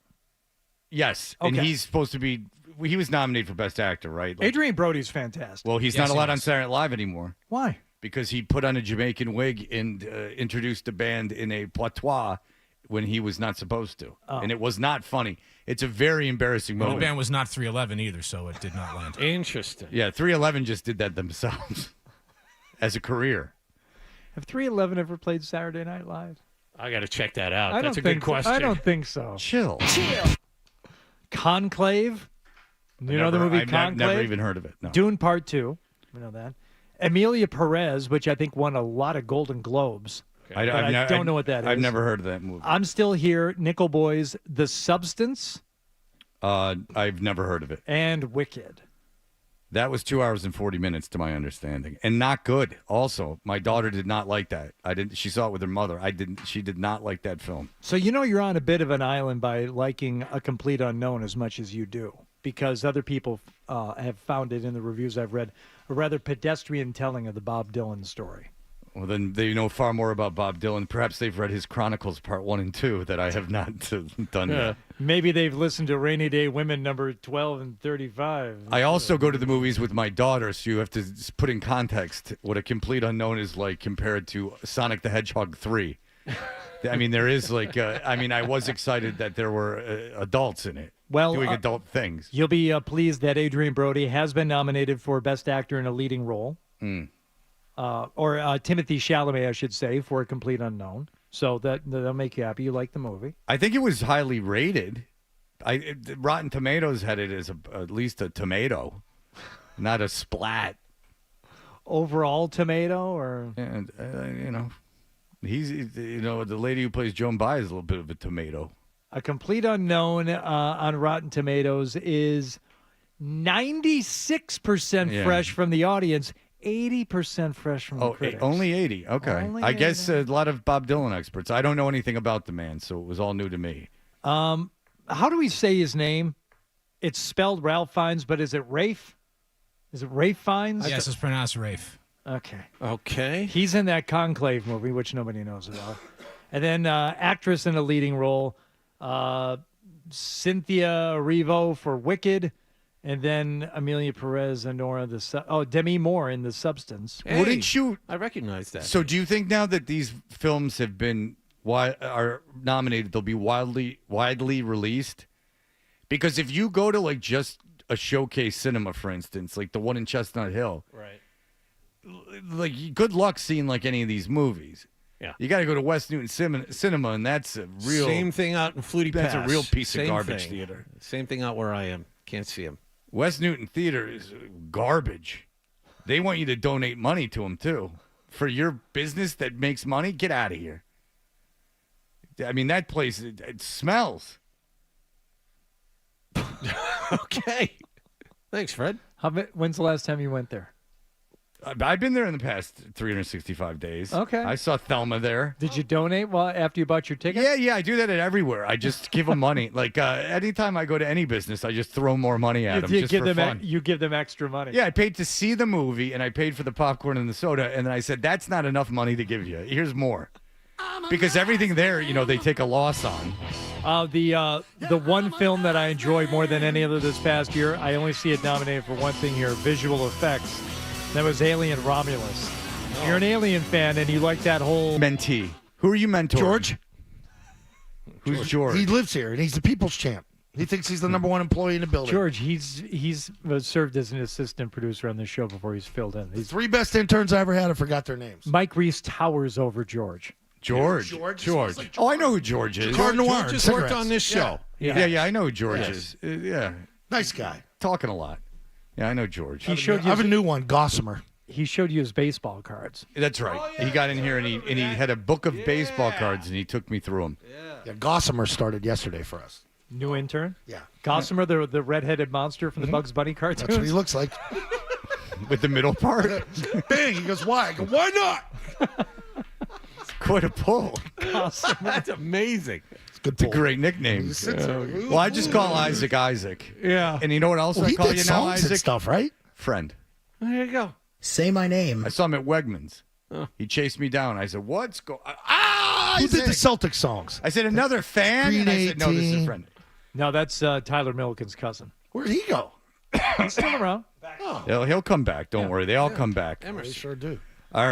Yes, and he's supposed to be. He was nominated for Best Actor, right? Adrian Brody's fantastic. Well, he's not allowed on Saturday Night Live anymore. Why? Because he put on a Jamaican wig and introduced the band in a patois when he was not supposed to. And it was not funny. It's a very embarrassing moment. The band was not 311 either, so it did not land. Interesting. Yeah, 311 just did that themselves as a career. Have 311 ever played Saturday Night Live? I got to check that out. That's a good question. I don't think so. Chill. Conclave. You know the movie Conclave? I've never even heard of it. No. Dune Part 2. We know that. Amelia Perez, which I think won a lot of Golden Globes. I don't know what that is. I've never heard of that movie. I'm Still Here, Nickel Boys, The Substance. I've never heard of it. And Wicked. That was 2 hours and 40 minutes, to my understanding, and not good. Also, my daughter did not like that. She saw it with her mother. She did not like that film. So you're on a bit of an island by liking A Complete Unknown as much as you do, because other people have found it in the reviews I've read a rather pedestrian telling of the Bob Dylan story. Well, then they know far more about Bob Dylan. Perhaps they've read his Chronicles Part 1 and 2 that I have not done yet. Maybe they've listened to Rainy Day Women number 12 and 35. I also go to the movies with my daughter, so you have to put in context what A Complete Unknown is like compared to Sonic the Hedgehog 3. I mean, there is I was excited that there were adults in it doing adult things. You'll be pleased that Adrian Brody has been nominated for Best Actor in a Leading Role. Or Timothy Chalamet, I should say, for A Complete Unknown. So that'll make you happy. You like the movie. I think it was highly rated. Rotten Tomatoes had it as at least a tomato, not a splat. Overall tomato, or and he's the lady who plays Joan Baez is a little bit of a tomato. A Complete Unknown on Rotten Tomatoes is 96% fresh from the audience. 80% fresh from the critics. Only 80. Okay. I guess a lot of Bob Dylan experts. I don't know anything about the man, so it was all new to me. How do we say his name? It's spelled Ralph Fiennes, but is it Rafe? Is it Rafe Fiennes? Yes, it's pronounced Rafe. Okay. He's in that Conclave movie, which nobody knows about. And then actress in a leading role, Cynthia Erivo for Wicked. And then Amelia Perez and Demi Moore in The Substance. Hey, Wouldn't you? I recognize that. So do you think now that these films have been are nominated, they'll be widely released? Because if you go to like just a showcase cinema, for instance, like the one in Chestnut Hill, right? Like, good luck seeing like any of these movies. Yeah, you got to go to West Newton Cinema, and that's a real same thing out in Flutie Pass. That's a real piece of garbage thing. theater. Same thing out where I am. Can't see them. West Newton Theater is garbage. They want you to donate money to them, too. For your business that makes money, get out of here. I mean, that place, it smells. Okay. Thanks, Fred. When's the last time you went there? I've been there in the past 365 days. Okay. I saw Thelma there. Did you donate after you bought your ticket? Yeah, I do that at everywhere. I just give them money. Like, anytime I go to any business, I just throw more money at them just for fun. You give them extra money. Yeah, I paid to see the movie, and I paid for the popcorn and the soda, and then I said, that's not enough money to give you. Here's more. Because everything there, they take a loss on. The one film that I enjoyed more than any other this past year, I only see it nominated for one thing here, visual effects. That was Alien Romulus. You're an Alien fan and you like that whole... Mentee. Who are you mentoring? George. Who's George? He lives here, and he's the people's champ. He thinks he's the number one employee in the building. George, he's served as an assistant producer on this show before he's filled in. The three best interns I ever had, I forgot their names. Mike Reese towers over George. George. Oh, I know who George is. George just worked on this show. Yeah, I know who George is. Yeah. Nice guy. Talking a lot. Yeah, I know George. I have a new one, Gossamer. He showed you his baseball cards. That's right. Oh, yeah. He got in here and he had a book of baseball cards and he took me through them. Yeah, Gossamer started yesterday for us. New intern? Yeah. Gossamer, the red-headed monster from the Bugs Bunny cartoons? That's what he looks like. With the middle part? Bang! He goes, why? I go, why not? It's quite a pull. Gossamer. That's amazing. It's a great nickname. Well, I just call Isaac. Yeah. And you know what else I call you now, Isaac? And stuff, right? Friend. There you go. Say my name. I saw him at Wegmans. He chased me down. I said, what's going on? Who did the Celtics songs? I said, another fan? Green and I said, no, this is a friend. No, that's Tyler Milliken's cousin. Where'd he go? He's still around. He'll come back. Don't worry. They all come back. They sure do.